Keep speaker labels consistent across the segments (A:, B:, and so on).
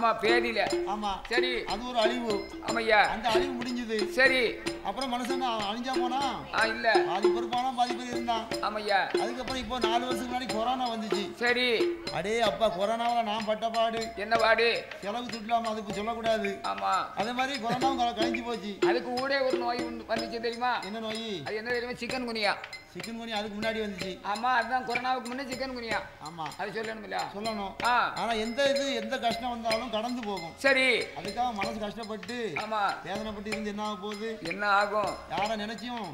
A: ஆமா பேதியில. ஆமா சரி, அது ஒரு அழிவு. ஆமையா, அந்த அழிவு முடிஞ்சது. சரி, அப்புறம் மனுஷன் அழிஞ்சா போனா இல்ல, பாதி பேர் போனா பாதி பேர் இருந்தான். ஆமையா, அதுக்கப்புறம் இப்போ 4 வருஷத்துக்கு முன்னாடி கொரோனா வந்துச்சு. சரி, அடே அப்பா, கொரோனாவில நான் பட்ட பாடு. என்ன பாடு? செலவு துட்டலாமா, அதுக்கு சொல்லக்கூடாது. ஆமா, அதே மாதிரி கொரோனாவும் கழிஞ்சு போச்சு. அதுக்கு கூட ஒரு நோய் வந்துச்சு தெரியுமா? என்ன நோய்? அது என்ன தெரியுமா? சிக்கன் குனியா. சிக்கன் குனியா அதுக்கு முன்னாடி வந்துச்சு. ஆமா, அதுதான் கொரோனாவுக்கு முன்னே சிக்கன் குனியா. ஆமா, அது சொல்லணும்ல? சொல்லணும். ஆனா எந்த கஷ்டம் வந்தாலும் கடந்து போகும். சரி, அதுக்காக மனசு கஷ்டப்பட்டு ஆமா வேதனைப்பட்டு இருந்து என்ன ஆக போகுது? என்ன ஆகும்? யார நினைச்சியும்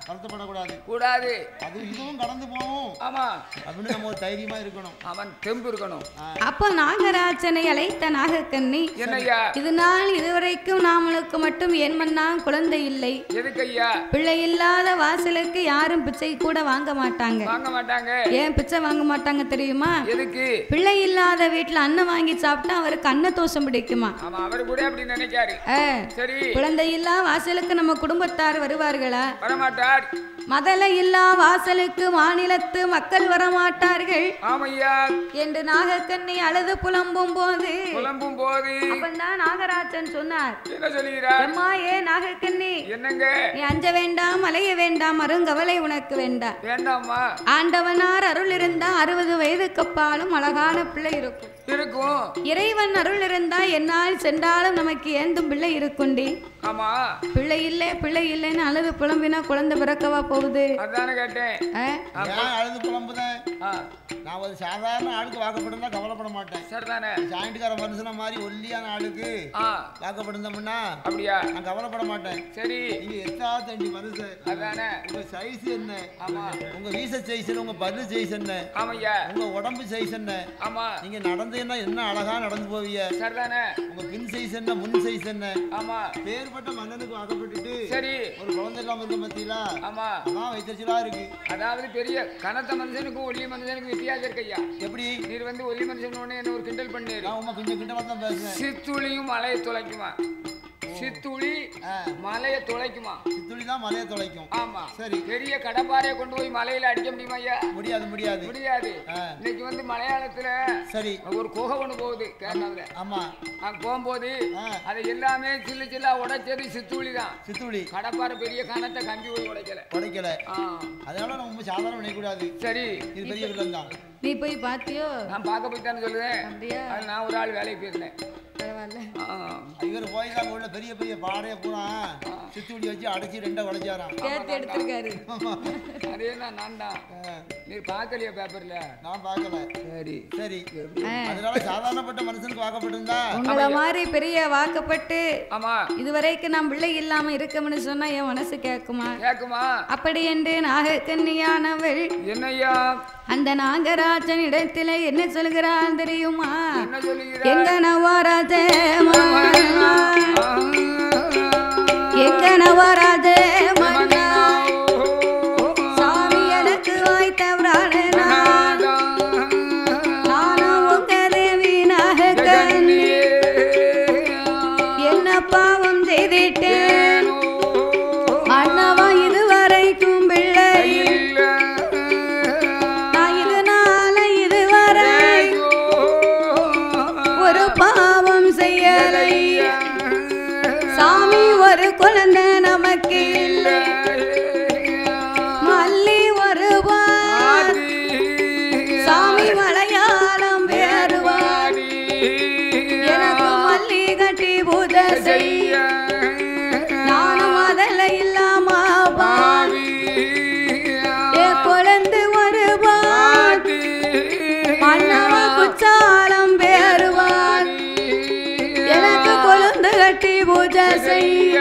A: வருத்தப்படக்கூடாது. கூடாது. அது இதுவும் கடந்து போகும். ஆமா, அப்படின்னு நம்ம ஒரு தைரியமா இருக்கணும். அவன் தெம்பு இருக்கணும்.
B: அப்ப நாகராஜனை அழைத்த நாகக்கண்ணி, என்னையா இது நாள் இதுவரைக்கும் நாமளுக்கு மட்டும் ஏன் மன்னா குழந்தை இல்லை? எதுக்கு ஐயா? பிள்ளை இல்லாத வாசலுக்கு யாரும் பிச்சை கூட வாங்க மாட்டாங்க. வாங்க மாட்டாங்க. ஏன் பிச்சை வாங்க மாட்டாங்க தெரியுமா? எதுக்கு? பிள்ளை இல்லாத வீட்டுல அன்னம் வாங்கி சாப்பிட்டா அவருக்கு அன்ன தோஷம் பிடிக்குமா? ஆமா, அவர் கூட அப்படி நினைக்காரு. சரி, குழந்தை இல்லா வாசலுக்கு நம்ம குடும்பத்தார் வருவார்களா? வரமாட்டார். மதல இல்லா வாசலுக்கு மாநிலத்து மக்கள் வரமாட்டார்கள். ஆமையா என்று நாகக்கண்ணி அழுது புலம்பும் போது அப்பந்தான் நாகராஜன் சொன்னார். என்ன சொல்கிறார்? அம்மா, ஏ நாகக்கண்ணி, என்னங்க நீ அஞ்ச வேண்டாம், அலைய வேண்டாம், அருங்கவலை உனக்கு வேண்டாம். வேண்டாமா? ஆண்டவனார் அருள் இருந்தா 60 வயதுக்கு அப்பாலும் அழகான பிள்ளை இருக்கும். இறைவன் அருள் இருந்தா என்னால் சென்றாலும் நமக்கு ஏந்தும் பிள்ளை இருக்குண்டி. ஆமா, பிள்ளை இல்லைன்னு அழுது புலம்பினா குழந்தை பிறக்கவா போகுது? அதானே கேட்டேன். அழுது புலம்புதேன். நான் ஒரு சாதாரண ஆளுக்கு வாக்கப்பட்டிருந்தா கவலைப்பட மாட்டேன். சரிதானே? ஜாயிண்ட்கார மனுஷன மாதிரி ஒல்லியான ஆளுக்கு வாக்கப்பட்டிருந்தோம்னா அப்படியா நான் கவலைப்பட மாட்டேன். சரி, நீங்க எத்தா தண்டி மனுஷன். அதானே? உங்க சைஸ் என்ன? ஆமா, உங்க வீச சைஸ் என்ன? உங்க பல்லு சைஸ் என்ன? ஆமையா, உங்க உடம்பு சைஸ் என்ன? ஆமா, நீங்க நடந்தேன்னா என்ன அழகா நடந்து போவீங்க. சரிதானே? உங்க பின் சைஸ் என்ன, முன் சைஸ் என்ன? ஆமா, பேர்பட்ட மன்னனுக்கு வாக்கப்பட்டுட்டு சரி ஒரு குழந்தை இல்லாம இருக்க பத்தியில. ஆமா, அதான் வைத்தறிச்சலா இருக்கு. அதாவது பெரிய கனத்த மனுஷனுக்கும் ஒல்லி மனுஷனுக்கும் வித்தியாசம் இருக்கு ஐயா. எப்படி? நீர் வந்து ஒல்லி மனுஷன் என்ன ஒரு கிண்டல் பண்ணீரு. ஆமா, கொஞ்சம் கிண்டலா தான் பேசுறேன். சித்துளியும் மலையை துளைக்குமா? சித்துளி மலையை துளைக்குமா? சித்துளி தான் மலையை துளைக்கும். ஆமா, சரி. பெரிய கடப்பாறையை கொண்டு போய் மலையில அடிக்க முடியுமா ஐயா? முடியாது, முடியாது, முடியாது. இன்னைக்கு வந்து மலையாளத்துல சரி ஒரு குகை ஒண்ணு போகுது கேரளாவில். ஆமா, அங்க போகும்போது அதை எல்லாமே சில்லு சில்லா உடைச்சது சித்துளி தான். சித்துளி கடப்பாறை பெரிய கனத்தை கம்பி போய் உடைக்கல. அதனால நம்ம சாதாரண நினைக்கூடாது. சரி, இது பெரிய வில்லன் தான். நீ போய் பாத்தியோ? நான் பார்க்க போய்த்தான்னு சொல்லுவேன். அப்படியா? நான் ஒரு ஆள் வேலைக்கு போயிருந்தேன். இவர் போய்தான் உள்ள பெரிய பெரிய பாறைய பூரா சித்துடி வச்சு அடைச்சி 2 உடைச்சாராம். கேட்டு எடுத்திருக்காரு. அதே நான் தான். நீ பார்க்கலையா பேப்பர்ல? நான் பார்க்கல. சரி சரி. அதனால சாதாரணப்பட்ட மனுஷனுக்கு வாக்கப்பட்டிருந்தா உங்கள மாதிரி பெரிய வாக்கப்பட்டு ஆமா இதுவரைக்கும் நான் பிள்ளை இல்லாம இருக்கணும்னு சொன்னா என் மனசு கேக்குமா? கேக்குமா? அப்படி என்று நாகக்கன்னியானவள் என்னையா அந்த நாகராஜன் இடத்துல என்ன சொல்கிறான் தெரியுமா? எங்க நவராஜ எங்க நவராஜ மன்னா சாமி எனக்கு வாய்த்த பிராணனா நானும் உங்க தேவி நாகக்கன்னி என்ன பாவம் செய்திட்டேன் அண்ணவா இதுவரைக்கும் பிள்ளை பாவம் செய்யலை சாமி ஒரு குழந்தை நமக்கு இல்லை மல்லி வருவார் சாமி மலையாளம் வேறுவார் எனக்கு மல்லி கட்டி பூஜை செய்ய நானும் அதில் இல்லாம பாவி குழந்தை வருவார் மன்னவ குச்சாலம் வேறுவார் எனக்கு குழந்தை கட்டி பூஜை செய்ய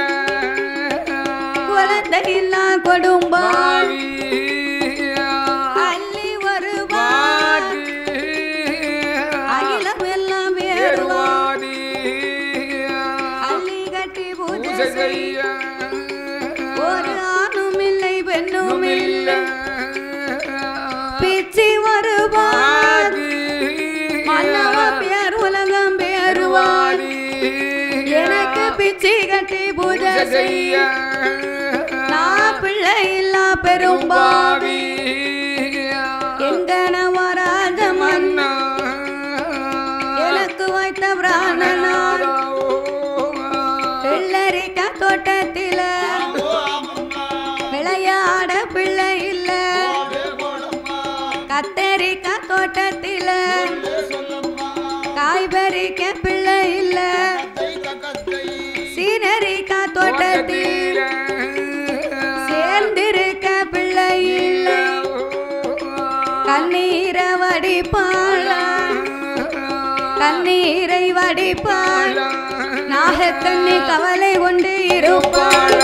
B: குழந்தை இல்லா கொடும்பாவி அள்ளி வருவார் அகிலம் எல்லாம் வேறுவார் அள்ளி கட்டி பூஜை செய்ய ஒரு ஆணும் இல்லை பெண்ணும் இல்லை பிச்சி வருவார் மன்னவ பேர் உலகம் பேருவார் எனக்கு பிச்சி கட்டி பூஜை செய்ய நான் பிள்ளை இல்லா பெரும்பாவி எங்க நவராஜ மன்னா எனக்கு வைத்த பிராணன் வெள்ளரிக்கா தோட்டத்தில விளையாட பிள்ளை இல்ல கத்தரிக்கா தோட்டத்தில காய்பறிக்க பிள்ளை இல்ல சீனரிக்கா தோட்டத்தில் சேர்ந்திருக்க பிள்ளை இல்ல கண்ணீரை வடிப்பாள கண்ணீரை வடிப்பாள் நாகக்கண்ணி கவலை கொண்டு இருப்பாள்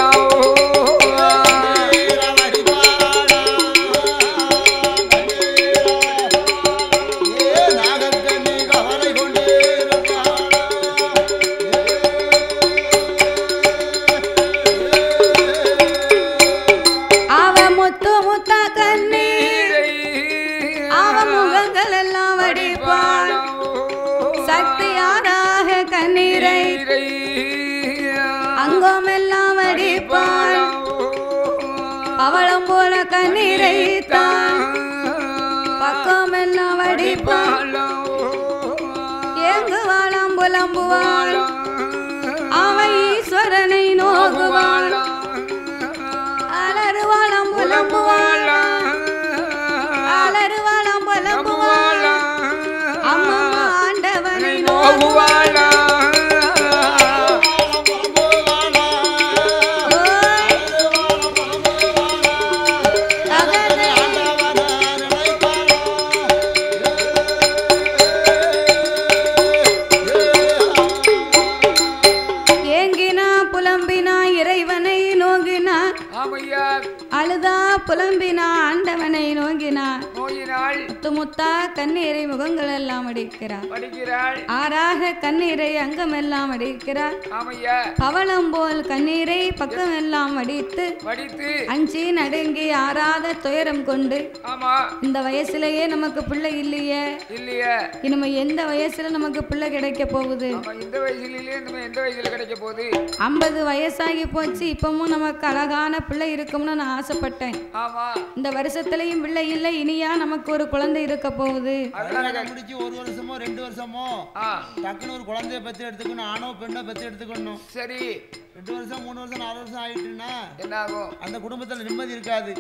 B: அவளம் போல கண்ணீரை பக்கம் எல்லாம் வடிப்பாள் ஏங்குவாளாம் புலம்புவாள் அவ ஈஸ்வரனை நோக்குவாள் அலறுவாளாம் புலம்புவாள் அலறுவாளாம் புலம்புவாள் அம்மா ஆண்டவனை நோக்குவாள் அழுதா புலம்பினா ஆண்டவனை நோங்கினார் முத்தா கண்ணீரை முகங்கள் எல்லாம் அடிக்கிறார் ஆறாக கண்ணீரை அங்கம் எல்லாம் அடிக்கிறார் பவளம் போல் கண்ணீரை பக்கம் எல்லாம் அடித்து அஞ்சி நடுங்கி ஆறாத துயரம் கொண்டு இந்த வயசுலயே நமக்கு பிள்ளை இல்லையே இனிமே எந்த வயசுல நமக்கு பிள்ளை கிடைக்க போகுது 50 வயசாகி போச்சு இப்பவும் நமக்கு அழகான பிள்ளை இருக்கும்னு நான் ஆசைப்பட்டேன் இந்த வருஷத்துலயும் பிள்ளை இல்லை இனியா நமக்கு ஒரு குழந்தை இருக்க போகுது
A: முடிச்சு 1 வருஷமோ 2 வருஷமோ டக்குன்னு ஒரு குழந்தைய பத்தி எடுத்துக்கணும் ஆணோ பெண்ணோ பத்தி எடுத்துக்கணும் சரி 2 வருஷம் 3 வருஷம் 4 வருஷம் ஆயிட்டுன்னா என்ன ஆகும் அந்த குடும்பத்துல நிம்மதி இருக்காது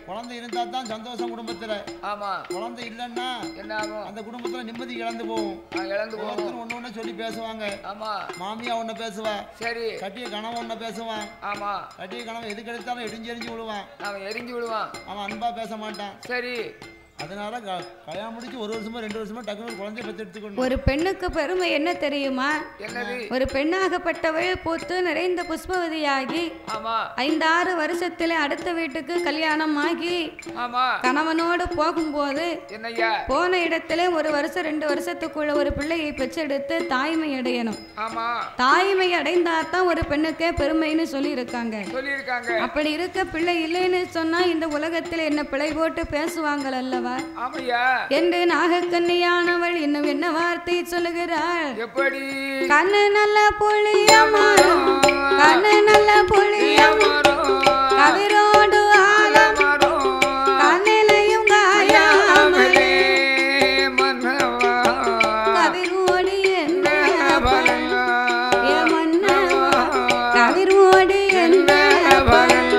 A: குழந்தை இருந்தா தான் சந்தோஷம் குடும்பத்துல குழந்தை இல்லன்னா என்ன ஆகும் அந்த குடும்பத்துல நிம்மதி இழந்து போகும் ஒண்ணு சொல்லி பேசுவாங்க மாமியா ஒண்ணு பேசுவா சரி கட்டிய கணவன் ஒண்ணு பேசுவான் கட்டிய கணவன் எதுக்கு எடுத்தாலும் எரிஞ்சு விழுவான் அவன் அன்பா பேச மாட்டான் சரி அதனால கல்யாணம் முடிச்சு 1 வருஷமோ 2 வருஷமோ டக்குனு குழந்தை பெற்று எடுத்துக்கணும்
B: ஒரு பெண்ணுக்கு பெருமை என்ன தெரியுமா ஒரு பெண்ணாகப்பட்டவள் பூத்து நிறைந்த புஷ்பவதியாகி 5-6 வருஷத்துல அடுத்த வீட்டுக்கு கல்யாணம் ஆகி கணவனோடு போகும்போது போன இடத்துல 1 வருஷம் 2 வருஷத்துக்குள்ள ஒரு பிள்ளையை பெற்றெடுத்து தாய்மை அடையணும் தாய்மை அடைந்தாதான் ஒரு பெண்ணுக்கே பெருமைன்னு சொல்லி இருக்காங்க அப்படி இருக்க பிள்ளை இல்லைன்னு சொன்னா இந்த உலகத்துல என்ன பிழை போட்டு பேசுவாங்க அல்லவா என்று நாகக்கன்னியானவள் இன்னும் என்ன வார்த்தை சொல்லுகிறாள் எப்படி கண்ணு நல்ல புளியமரம் கண்ணு நல்ல புளியமரம் கவிரோடு ஆலமரம் கண்ணிலையும் காயாமலே மன்னவா கவிரோடு என்ன பலன் ஏ மன்னவா கவிரோடு என்ன பலன்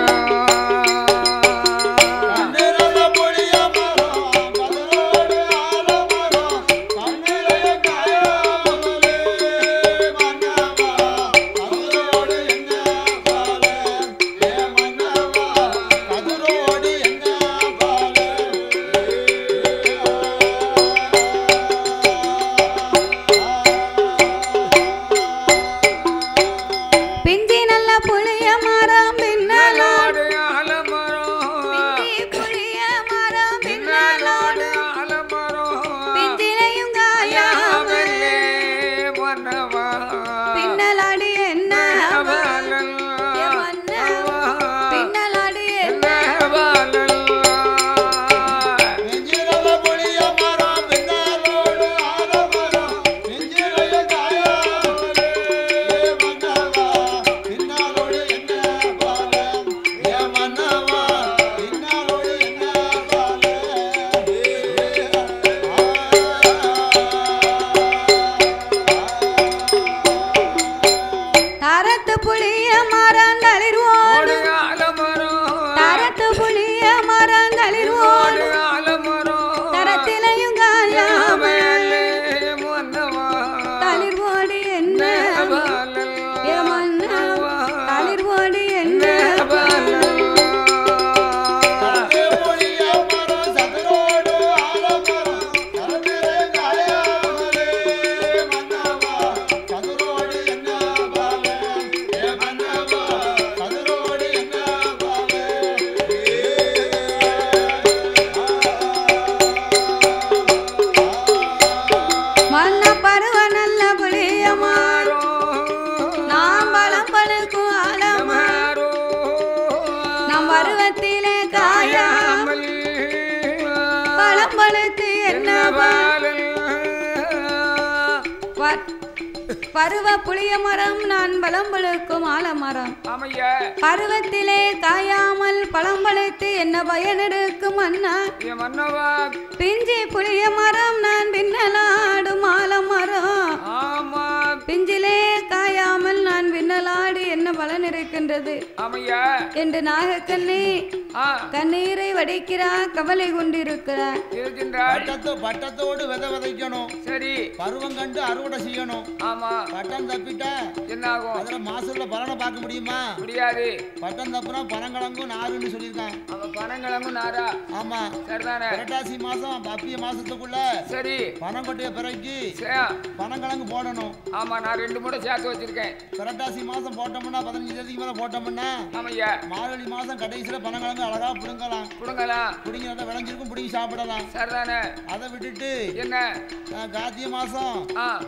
B: தரத்து புளிய மரம் தளிர்வோடு தரத்து புளிய மரம் தளிர்வோடு தரத்திலையும் காயாமல் தளிர்வோடு என்ன தளிர்வோடு என்ன பருவ புளிய மரம் நான் பழம்பழுக்கும் ஆலமரம் பருவத்திலே காயாமல் பழம்பழுத்து என்ன பயனெடுக்கும் அண்ணா பிஞ்சி புளிய மரம் நான் பின்னலாடும் ஆலமரம் பிஞ்சிலே காயாமல் நான் பின்னலாடு என்ன பலன் இருக்கின்றது என்று நாகக்கண்ணி கண்ணீரை வடிக்கிறார் கவலை கொண்டிருக்கிறார்
A: பட்டத்தோடு விதை விதைக்கணும் சரி பருவம் கண்டு அறுவடை செய்யணும் ஆமா பட்டம் தப்பிட்டா என்ன ஆகும் அதுல மாசத்துல பலனை பார்க்க முடியுமா முடியாது பட்டம் தப்புனா பனங்கிழங்கும் நாருன்னு சொல்லியிருக்கான் அவன் பனங்கிழங்கும் நாரா ஆமா சரிதானே புரட்டாசி மாசம் அப்பிய மாசத்துக்குள்ள சரி பனங்கொட்டைய பிறகு பனங்கிழங்கு போடணும் ஆமா நான் 2 மூட்டை சேர்த்து வச்சிருக்கேன் புரட்டாசி மாசம் போட்டோம்னா 15 தேதிக்கு மேல போட்டோம்னா ஆமையா மார்கழி மாசம் கடைசியில பனங்கிழங்கு அழகா புடுங்கலாம் புடுங்கிறத விளைஞ்சிருக்கும் புடுங்கி சாப்பிடலாம் சரிதானே அதை விட்டுட்டு என்ன கார்த்திகை மாசம்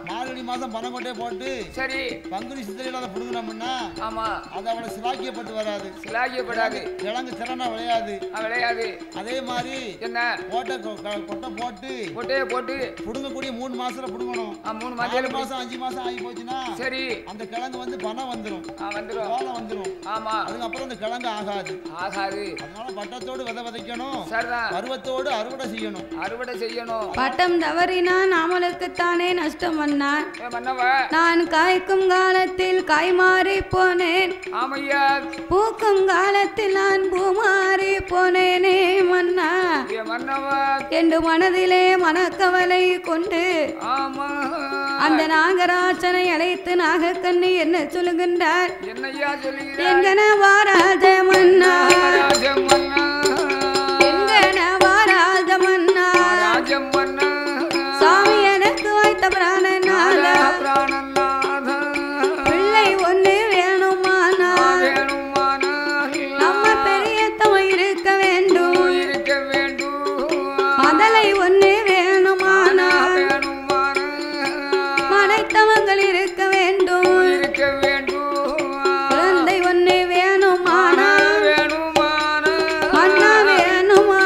A: மார்கழி மாசம் பனங்கொட்டையை போட்டு சரி பங்குனி சித்திரையில அதை புடுங்கினோம்னா ஆமா அது அவனை சிலாக்கியப்பட்டு வராது சிலாக்கியப்படாது கிழங்கு திறனா விளையாது அதே மாதிரி என்ன கொட்டை போட்டு கொட்டையை போட்டு புடுங்கக்கூடிய 3 மாசத்துல புடுங்கணும் 3 மாசம் 5 மாசம் ஆகி போச்சுன்னா சரி அந்த கிழங்கு வந்து பணம் வந்துடும் வந்துடும் ஆமா அதுக்கப்புறம் அந்த கிழங்கு ஆகாது அதனால பட்டத்தோடு விதை விதைக்கணும் பருவத்தோடு அறுவடை செய்யணும்
B: பட்டம் தவறினா நாமளுக்குத்தானே நஷ்டம் அண்ணா நான் காய்க்கும் காலத்தில் காய் மாறி போனேன் பூக்கும் காலத்தில் நான் பூ மாறி போனேனே மன்னா என்று மனதிலே மனக்கவலை கொண்டு அந்த நாகராஜனை அழைத்து நாகக்கண்ணி என்ன சொல்லுகின்றார் எங்கன வாராஜ மன்னா சாமி எனக்கு வைத்த பிராணநாத பிள்ளை ஒண்ணு வேணுமானா நம்ம பெரியத்தவ இருக்க வேண்டும் மதலை ஒண்ணு வேணுமானா மனைத்தவங்கள் இருக்க வேண்டும் குழந்தை ஒண்ணு வேணுமானா மன்னா வேணுமா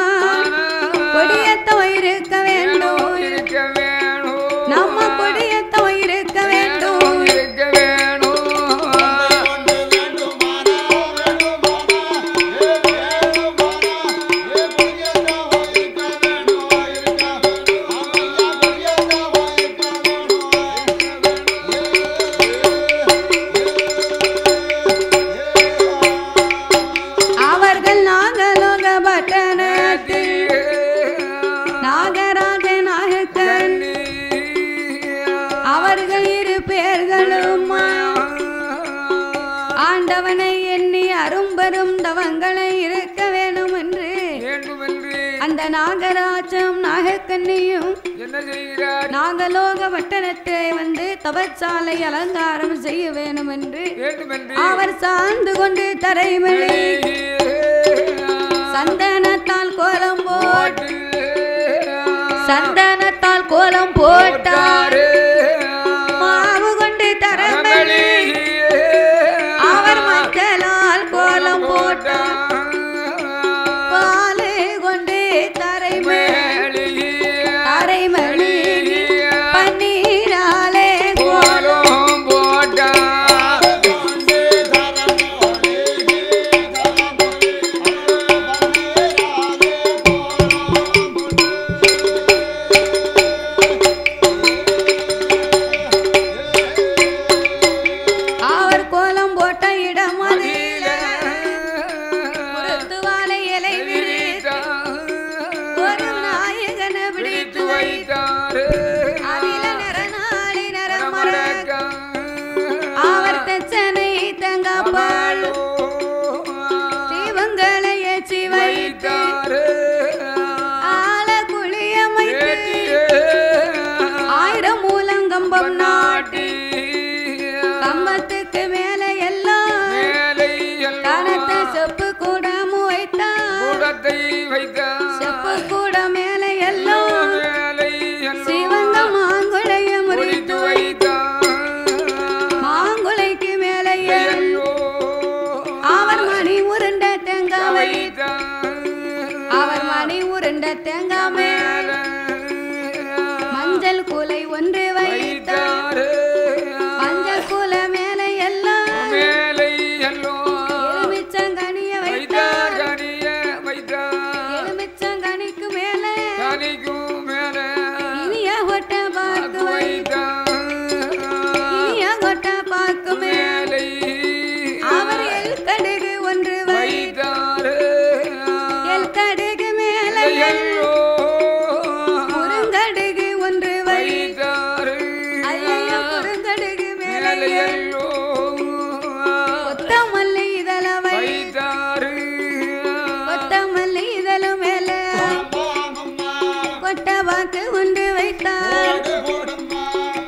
B: கொடியத்தவ இருக்க வேண்டும் நம்ம கொடியத்தவ இருக்க வேண்டும் அவர்கள் நாகலோக பட்டணத்தில் நாகராஜ நாகக்கன் அவர்கள் 2 பேர்களும் ஆண்டவனை எண்ணி அரும்பெரும் தவங்களை இருக்க வேண்டும் என்று அந்த நாகராஜம் நாகக்கண்ணியும் நாகலோக பட்டணத்தை வந்து தவச்சாலை அலங்காரம் செய்ய வேண்டும் என்று அவர் சார்ந்து கொண்டு தரைமொழி சந்தனத்தால் கோலம் போட்டார் மாவு கொண்டு தரைமொழி அவர் மஞ்சளால் கோலம் போட்டார் பாலை கொண்டு தரைமொழி பன்னீராலே கோலம் போட்டார் செப்பு கூடம் வைத்தார் செப்பு கூட மேலே எல்லாம் சிவந்த மாங்குளைய முறித்து வைத்தார் மாங்குளைக்கு மேலே அவர் மணி உருண்ட தேங்காய் வைத்தார் அவர் மணி உருண்ட தேங்காய் மேல மஞ்சள் கூலை ஒன்று வைத்தார் மஞ்சள் கூலை மேலே எல்லாம் எலுமிச்சங்கனிய வைத்தார் எலுமிச்சங்கனிக்கு மேலே இனிய கொட்ட பாக்கு வைத்தார் இனிய கொட்ட பாக்கு மேலே அவர் எல் கடுகு ஒன்று வைத்தார் எல் கடுகு மேலே குறுங்கடுகு ஒன்று வைத்தார் ஐயா குறுங்கடுகு மேலே கொத்தமல்லி இதழ வைத்தார் கொத்தமல்லி இதழ மேலே கொட்டபாக்கு ஒன்று வைத்தார்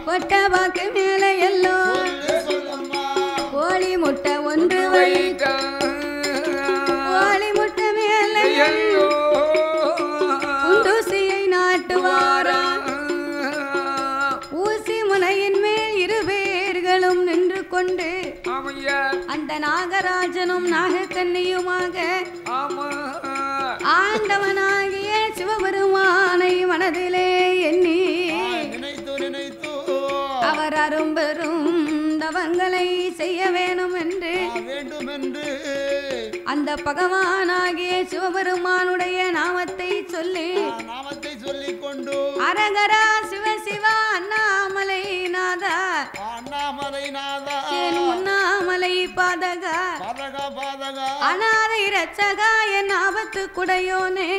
B: கொட்டபாக்கு மேலே எல்லோ கோழி முட்டை ஒன்று வைத்தார் கோழி முட்டை மேலே குண்டூசியை நாட்டுவாரா ஊசி முனையின் மேல் இரு பேர்களும் நின்று கொண்டு அந்த நாகராஜனும் நாகக்கன்னியுமாக ஆண்டவனாகிய சிவபெருமானை மனதிலே எண்ணி அவர் அரும்பெரும் தவங்களை செய்ய வேணும் என்று அந்த பகவானாகிய சிவபெருமானுடைய நாமத்தை சொல்லிக் கொண்டு அரகரா சிவ சிவ அண்ணாமலை நாதா என் உண்ணாமலை பாதகா அநாதை ரட்சகா என் ஆபத்து குடையோனே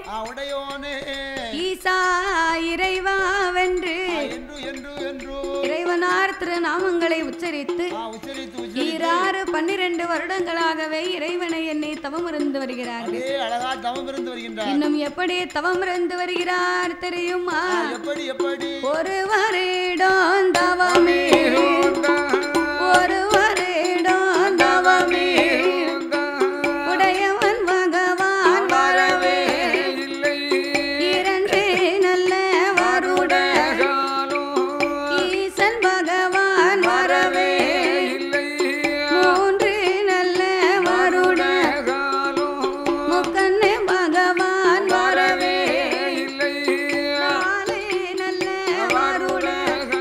B: ஈசா இறைவா வென்று இறைவனார் திருநாமங்களை உச்சரித்து 12 வருடங்களாகவே இறைவனை என்னை தவம் இருந்து வருகிறார்கள். இன்னும் எப்படி தவம் இருந்து வருகிறார் தெரியுமா? ஒரு வருடம் தவமே ஒரு வருடம் தவமே உடையவன் பகவான் வரவே இல்லை 2 நல்ல வருடம் ஈசன் பகவான் வரவே இல்லை 3 நல்ல வருடம் முக்கண்ணே பகவான் வரவே இல்லை 4 நல்ல வருடம்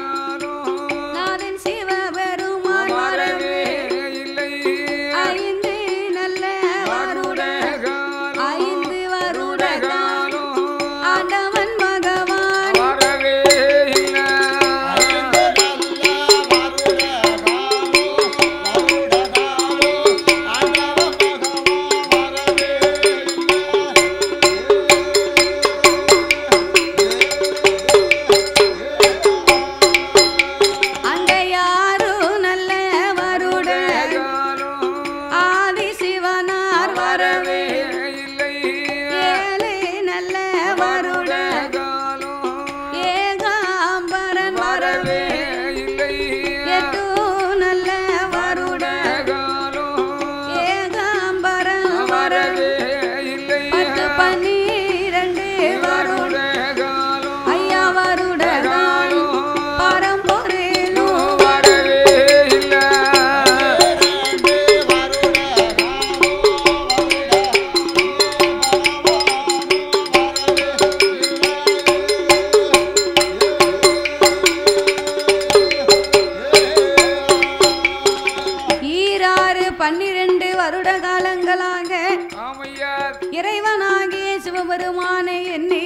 B: நாதன் சிவபெருமான் வரவே இல்லை 5 நல்ல வருடம் 5 வருடம் ஆண்டவன் பகவான் வரவே இல்லை அங்க யாரும் நல்ல வருடம் ஆதி சிவனார் வரவே இல்லை 7 நல்ல வருடம் ஏகாம்பரன் வரவே இல்லை 8 நல்ல வருடம் ஏகாம்பரன் வரவே இல்லை 10 12 வருடம் ஐயா வருடம் பரம்பொருளும் வரவே இல்லை ஈராறு 12 வருட காலங்களாக இறைவனாகிய சிவபெருமானை எண்ணி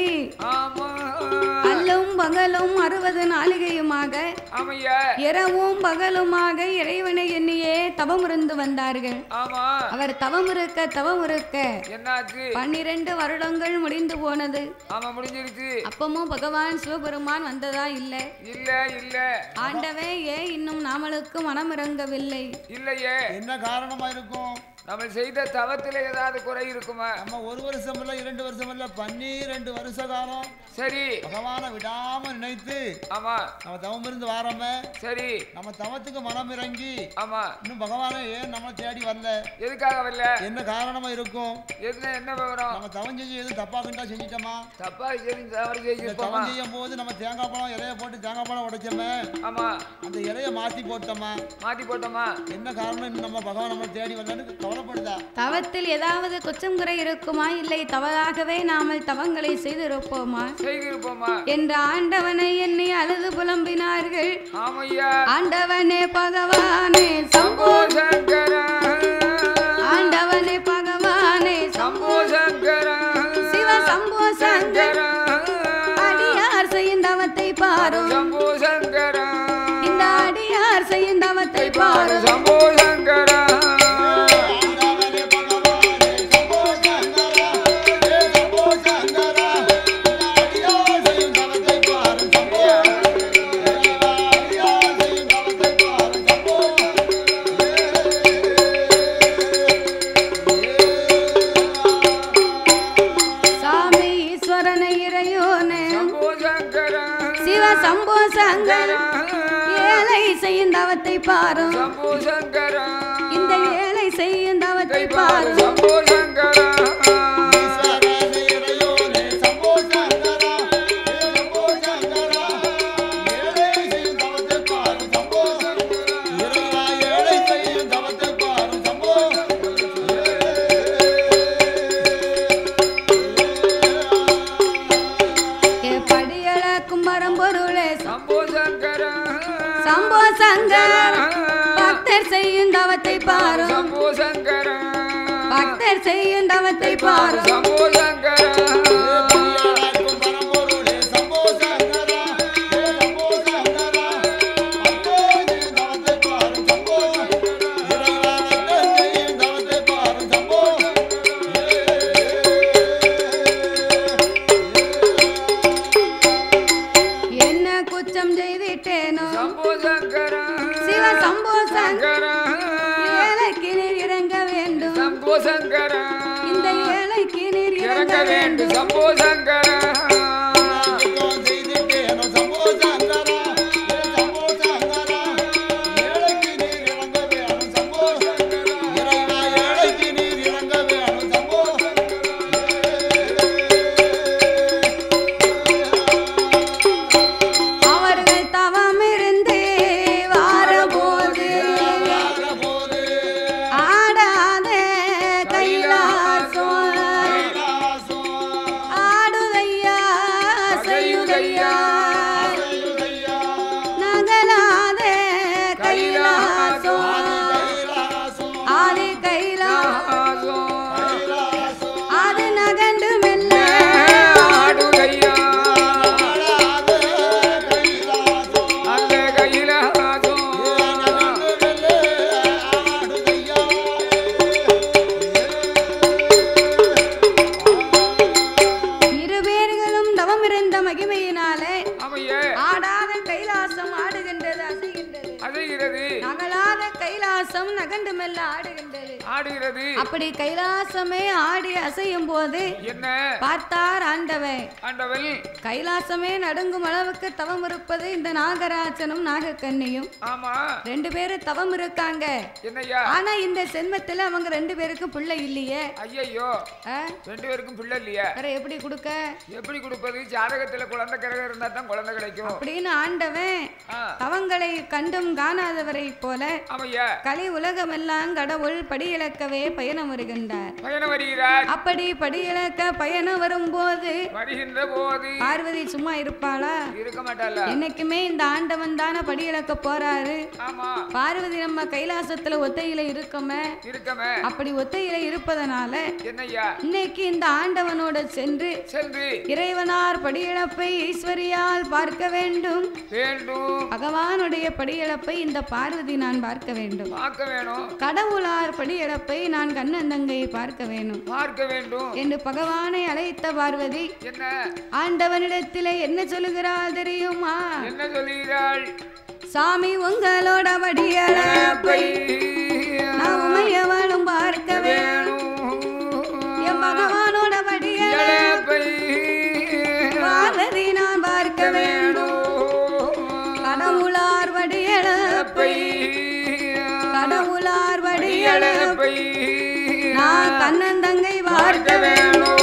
B: அல்லும் பகலும் 60 நாளிகையுமாக இரவும் பகலுமாக இறைவனை எண்ணியே தவம் இருந்து வந்தார்கள். அவர் தவம் இருக்க 12 வருடங்கள் முடிந்து போனது. அப்பமும் பகவான் சிவபெருமான் வந்ததா இல்ல ஆண்டவே ஏன் இன்னும் நாமளுக்கு மனம் இறங்கவில்லை?
A: இல்லையே என்ன காரணமா இருக்கும்?
C: நம்ம செய்த தவத்துல ஏதாவது குறை இருக்குமா?
A: நம்ம 1 வருஷம் இல்ல 2 வருஷம் இல்ல 12 வருஷ காலம்
C: சரி
A: பகவானை விடாம நினைத்து
C: ஆமா
A: நம்ம தவம் இருந்து வாரமே.
C: சரி நம்ம
A: தவத்துக்கு மனம் இறங்கி
C: ஆமா இன்னும்
A: பகவானை ஏன் நம்ம தேடி வரல?
C: எதுக்காக வரல?
A: என்ன காரணமா இருக்கும்?
C: என்ன விவரம்?
A: நம்ம தவம் செஞ்சு எதுவும் தப்பா கண்டா செஞ்சிட்டோமா?
C: தப்பா தவம்
A: செய்யும் போது நம்ம தேங்காய் பழம் இலைய போட்டு தேங்காய் பழம் உடைச்சோமே. ஆமா அந்த இலைய மாத்தி போட்டோமா? என்ன காரணம்? நம்ம பகவான் நம்ம தேடி வரலன்னு கவலைப்படுதா?
B: தவத்தில் ஏதாவது குற்றம் குறை இருக்குமா? இல்லை தவறாகவே நாமல் தவங்களை செய்திருப்போமா என்ற ஆண்டவனை எண்ணி அழுது புலம்பினார்கள். ஆண்டவனே பகவானே சம்போ சங்கரா, ஆண்டவனே பகவானே சம்போ சங்கரா, சிவ சம்போ சங்கரா, அடியார் செய்யும் தவத்தை பாரும் சம்போ சங்கரா, இந்த அடியார் செய்யும் தவத்தை பாரும் சம்போ சங்கரா. சம்போ சங்கரா, ஏழை செய்யும் தவத்தை பாரும் சம்போ சங்கரா, இந்த ஏழை செய்யும் தவத்தை பாரும் சம்போ சங்கரா. சம்போ சங்கரா, பக்தர் செய்யும் தவத்தை பாரும் சம்போ சங்கரா, பக்தர் செய்யும் தவத்தை பாரும் சம்போ சங்கரா. இந்த ஏழைக்கு நீர் இறங்க வேண்டும் சம்போ சங்கரா. அவர்கள் தவம் இருந்து வாரபோது ஆடாத ஆடுதையா செய்யுதையா நகலாத கைலாசம் ஆதி கைலாசம் அது நகண்டு மெல்ல ஆடுதையா அந்த கைலாசம். இருவேர்களும் தவம் இருந்த மகிமையினாலே ஆடாத கைலாசம் ஆடுகின்றது அசைகின்றது, நகலாத கைலாசம் நகண்டு மெல்ல ஆடுகின்றது. அப்படி கைலாசமே ஆடி அசையும் போது என்ன பார்த்தார் ஆண்டவன் கைலாசமே நடுங்கும் அளவுக்கு தவம் இருப்பது இந்த நாகராஜனும் நாகக்கண்ணியும். ரெண்டு பேரும் தவம் இருக்காங்க. ஆனா இந்த சென்மத்துல அவங்க 2 பேருக்கும் பிள்ளை இல்லையே. ஐயோ 2 பேருக்கும் பிள்ளை இல்லையே, எப்படி கொடுக்க? எப்படி கொடுப்பது? ஜாதகத்துல குழந்தை கிரகம் இருந்தா தான் குழந்தை கிடைக்கும் அப்படின்னு ஆண்டவன் தவங்களை கண்டும் காணாதவரை போல கலி உலகம் எல்லாம் கடவுள் படியிழக்கவே பயணம் வருகின்றார். அப்படி படியிழக்க பயணம் வரும்போது பார்வதி சும்மா இருப்பாளா? இருக்க மாட்டாளா? என்னைக்குமே இந்த ஆண்டவன் தானே படியிழக்க போறாரு. பார்வதி நம்ம கைலாசத்துல ஒத்தையில இருக்கமே. அப்படி ஒத்தையில இருப்பதனால இன்னைக்கு இந்த ஆண்டவனோட சென்று இறைவனார் படியிழப்பை ஈஸ்வரியால் பார்க்க வேண்டும். பகவானுடைய படியிழப்பை இந்த பார்வதி நான் பார்க்க வேண்டும். கடவுளார் படியிழப்பை நான் கண்ணந்தங்கை பார்க்க வேண்டும் என்று பகவானை அழைத்த பார்வதி ஆண்டவனிடத்திலே என்ன சொல்லுகிறாள் தெரியுமா? என்ன சொல்லுகிறாள்? சாமி உங்களோட படியிழப்பை நான் உமையவளும் பார்க்க
C: பிறப்பை
B: நான் கண்ணன் தங்கை வார்த்த வேணும்.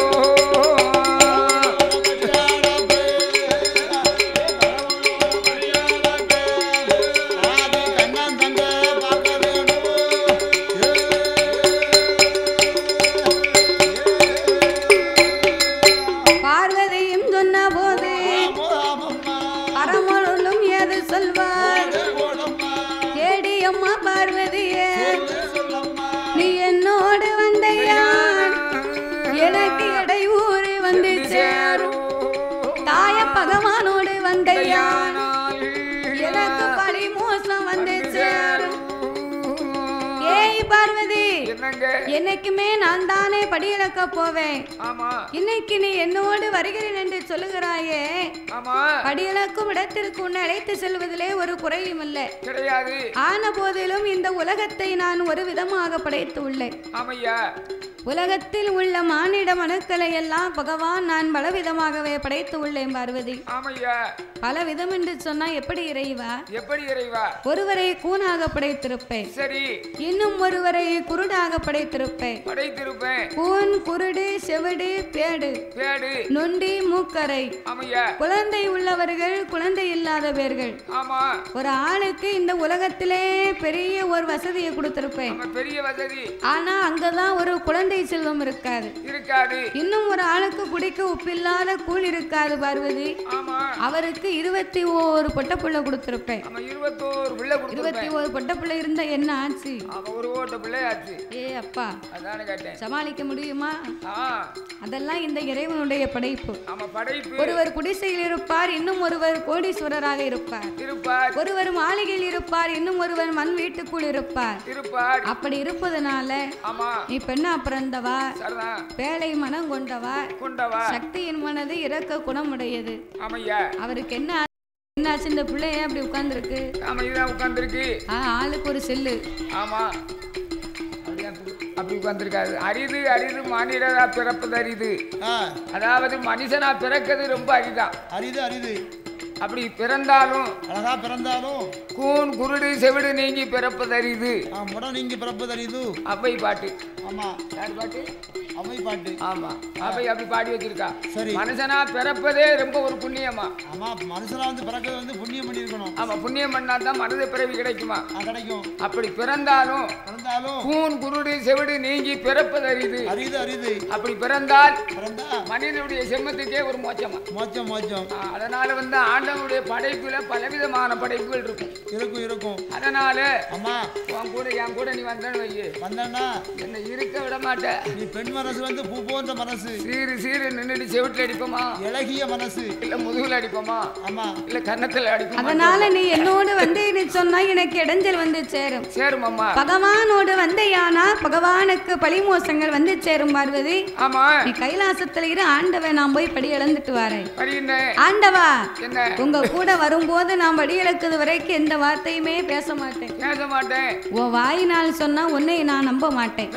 B: பார்வதியும் சொன்ன போது அறமொழும் எது சொல்வார்? ஏடியம்மா பார்வதியே, நீ என்னோடு வந்தையா, எனக்கு இடையூறு வந்து சேரும். தாய பகவானோடு வந்தையா, எனக்கு பழி மோசம் வந்து சேரும். ஏய் பார்வதி, என்னைக்குமே நான் தானே படியிழக்க போவேன். இன்னைக்கு நீ என்னோடு வருகிறேன் என்று சொல்லுகிறாயே, படியிழக்கும் இடத்திற்கு உன்னை அழைத்து செல்வதிலே ஒரு குறையும் இல்லை. ஆன போதிலும் இந்த உலகத்தை நான் ஒரு விதமாக படைத்து உள்ளேன். உலகத்தில் உள்ள மானிட மனுக்களை எல்லாம் பகவான் நான் பலவிதமாகவே படைத்து உள்ளேன் பார்வதி. பல விதம் என்று சொன்னா எப்படி இறைவா?
C: எப்படி இறைவா?
B: ஒருவரை கூனாக படைத்திருப்பேன், சரி, இன்னும் ஒருவரை குருடாக படைத்திருப்பேன். கூன், குருடு, செவிடு, பேடு, நொண்டி, மூக்கரை, குழந்தை உள்ளவர்கள், குழந்தை இல்லாதவர்கள். ஒரு ஆளுக்கு இந்த உலகத்திலே பெரிய ஒரு வசதியை கொடுத்திருப்பேன்.
C: பெரிய வசதி.
B: ஆனா அங்கதான் ஒரு குழந்தை செல்வம் இருக்காது. இன்னும் ஒரு ஆளுக்கு குடிக்க உப்பில்லாத கூழ் இருக்காது பார்வதி. அவருக்கு 21 பொட்டப்புள்ள கொடுத்திருப்பேன். 21 பொட்டப்புள்ள இருந்தா என்ன ஆச்சு? ஏ அப்பா, சமாளிக்க முடியுமா? அதெல்லாம் இந்த இறைவனுடைய படைப்பு. ஒருவர் குடிசையில் இருப்பார், இன்னும் ஒருவர் கோடீஸ்வரராக இருப்பார். ஒருவர் மாளிகையில் இருப்பார், இன்னும் ஒருவர் மண் வீட்டுக்குள் இருப்பார். அப்படி இருப்பதனால நீ பெண்ணா பிறந்தவா, பேழை மனம் கொண்டவா, சக்தியின் மனது இறக்க குணமுடையது. அவருக்கு என்ன என்னாச்சு? இந்த பிள்ளைய அப்படி உட்கார்ந்துருக்கு. ஆளுக்கு ஒரு செல்லு.
C: அப்படி உட்கார்ந்திருக்காது. அரிது அரிது மானிடரா பிறப்பது அரிது. அதாவது மனுஷனா பிறக்கிறது ரொம்ப அரிதான். அரிது. அப்படி பிறந்தாலும், அழகா பிறந்தாலும், கூன், குருடு, செவிடு நீங்கி பிறப்பது அரிது. நீங்கி பிறப்பது அரிது. அவை பாட்டு. ஆமா, யார் பாட்டு? அவை பாட்டு. ஆமா, அவை அப்படி பாடி வச்சிருக்கா. சரி, மனுஷனா பிறப்பதே ரொம்ப ஒரு புண்ணியமா. ஆமா, மனுஷனா வந்து பிறக்கிறது வந்து புண்ணியம் பண்ணிருக்கணும். ஆமா, புண்ணியம் பண்ணா தான் மனித பிறவி கிடைக்குமா? கிடைக்கும். அப்படி பிறந்தாலும் கூன், குருடு, செவிடு நீங்கி பிறப்பது அரிது. அப்படி பிறந்தால் மனிதனுடைய செம்மத்துக்கே ஒரு மோட்சமா. மோட்சம். அதனால வந்து ஆண்டவனுடைய படைப்புல பலவிதமான படைப்புகள் இருக்கும். அதனால அம்மா, என் கூட நீ வந்தா என்ன இருக்க விட மாட்ட. நீ பெண் மனசு வந்து பூ போன்ற மனசு. சீரு நின்னுட்டு செவிட்டுல அடிப்போமா? இலகிய மனசு. இல்ல முதுகுல அடிப்போமா? ஆமா, இல்ல கன்னத்துல அடிப்போமா?
B: அதனால நீ என்னோடு வந்து சொன்னா எனக்கு இடைஞ்சல் வந்து சேரும் அம்மா. பகவானோடு வந்தையானா பகவானுக்கு பழிமோசங்கள் வந்து சேரும் பார்வதி.
C: ஆமா,
B: நீ கைலாசத்துல இரு, ஆண்டவன் நான் போய் படி இழந்துட்டு வரேன். ஆண்டவா, உங்க கூட வரும்போது நான் படி இழக்குது வரைக்கும் எந்த வார்த்தையுமே பேச மாட்டேன். உன் வாயினால் சொன்னா உன்னை நான் நம்ப மாட்டேன்.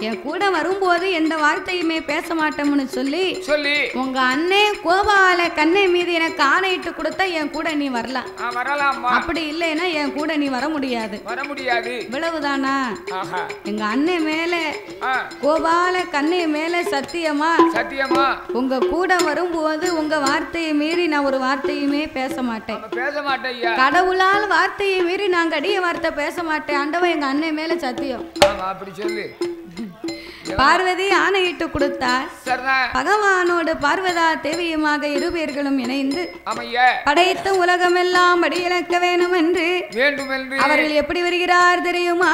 B: என் கூட வரும்போது எந்த வார்த்தையுமே பேச மாட்டோம்னு சொல்லி உங்க அண்ணே கோபால கண்ணை மீது எனக்கு ஆணையிட்டு கொடுத்தா என் கூட நீ வரலாம். அப்படி இல்லைன்னா என் கூட நீ வர முடியாது. இவ்வளவுதானா? எங்க அண்ணன் மேல, கோபால கண்ணை மேல சத்தியமா உங்க கூட வரும்போது உங்க வார்த்தையை மீறி நான் ஒரு வார்த்தையுமே பேச மாட்டேன். கடவுளால் வார்த்தையை மீறி நான் கடிய வார்த்தை பேச மாட்டேன். ஆண்டவன் எங்க அண்ணன் மேல சத்தியம்.
C: அப்படி சொல்லு.
B: பார்வதி ஆணையிட்டு கொடுத்தார். பகவானோடு பார்வதா தேவியுமாக இருபேர்களும் இணைந்து படைத்த உலகமெல்லாம் படியிழக்க வேணும் என்று அவர்கள் எப்படி வருகிறார் தெரியுமா?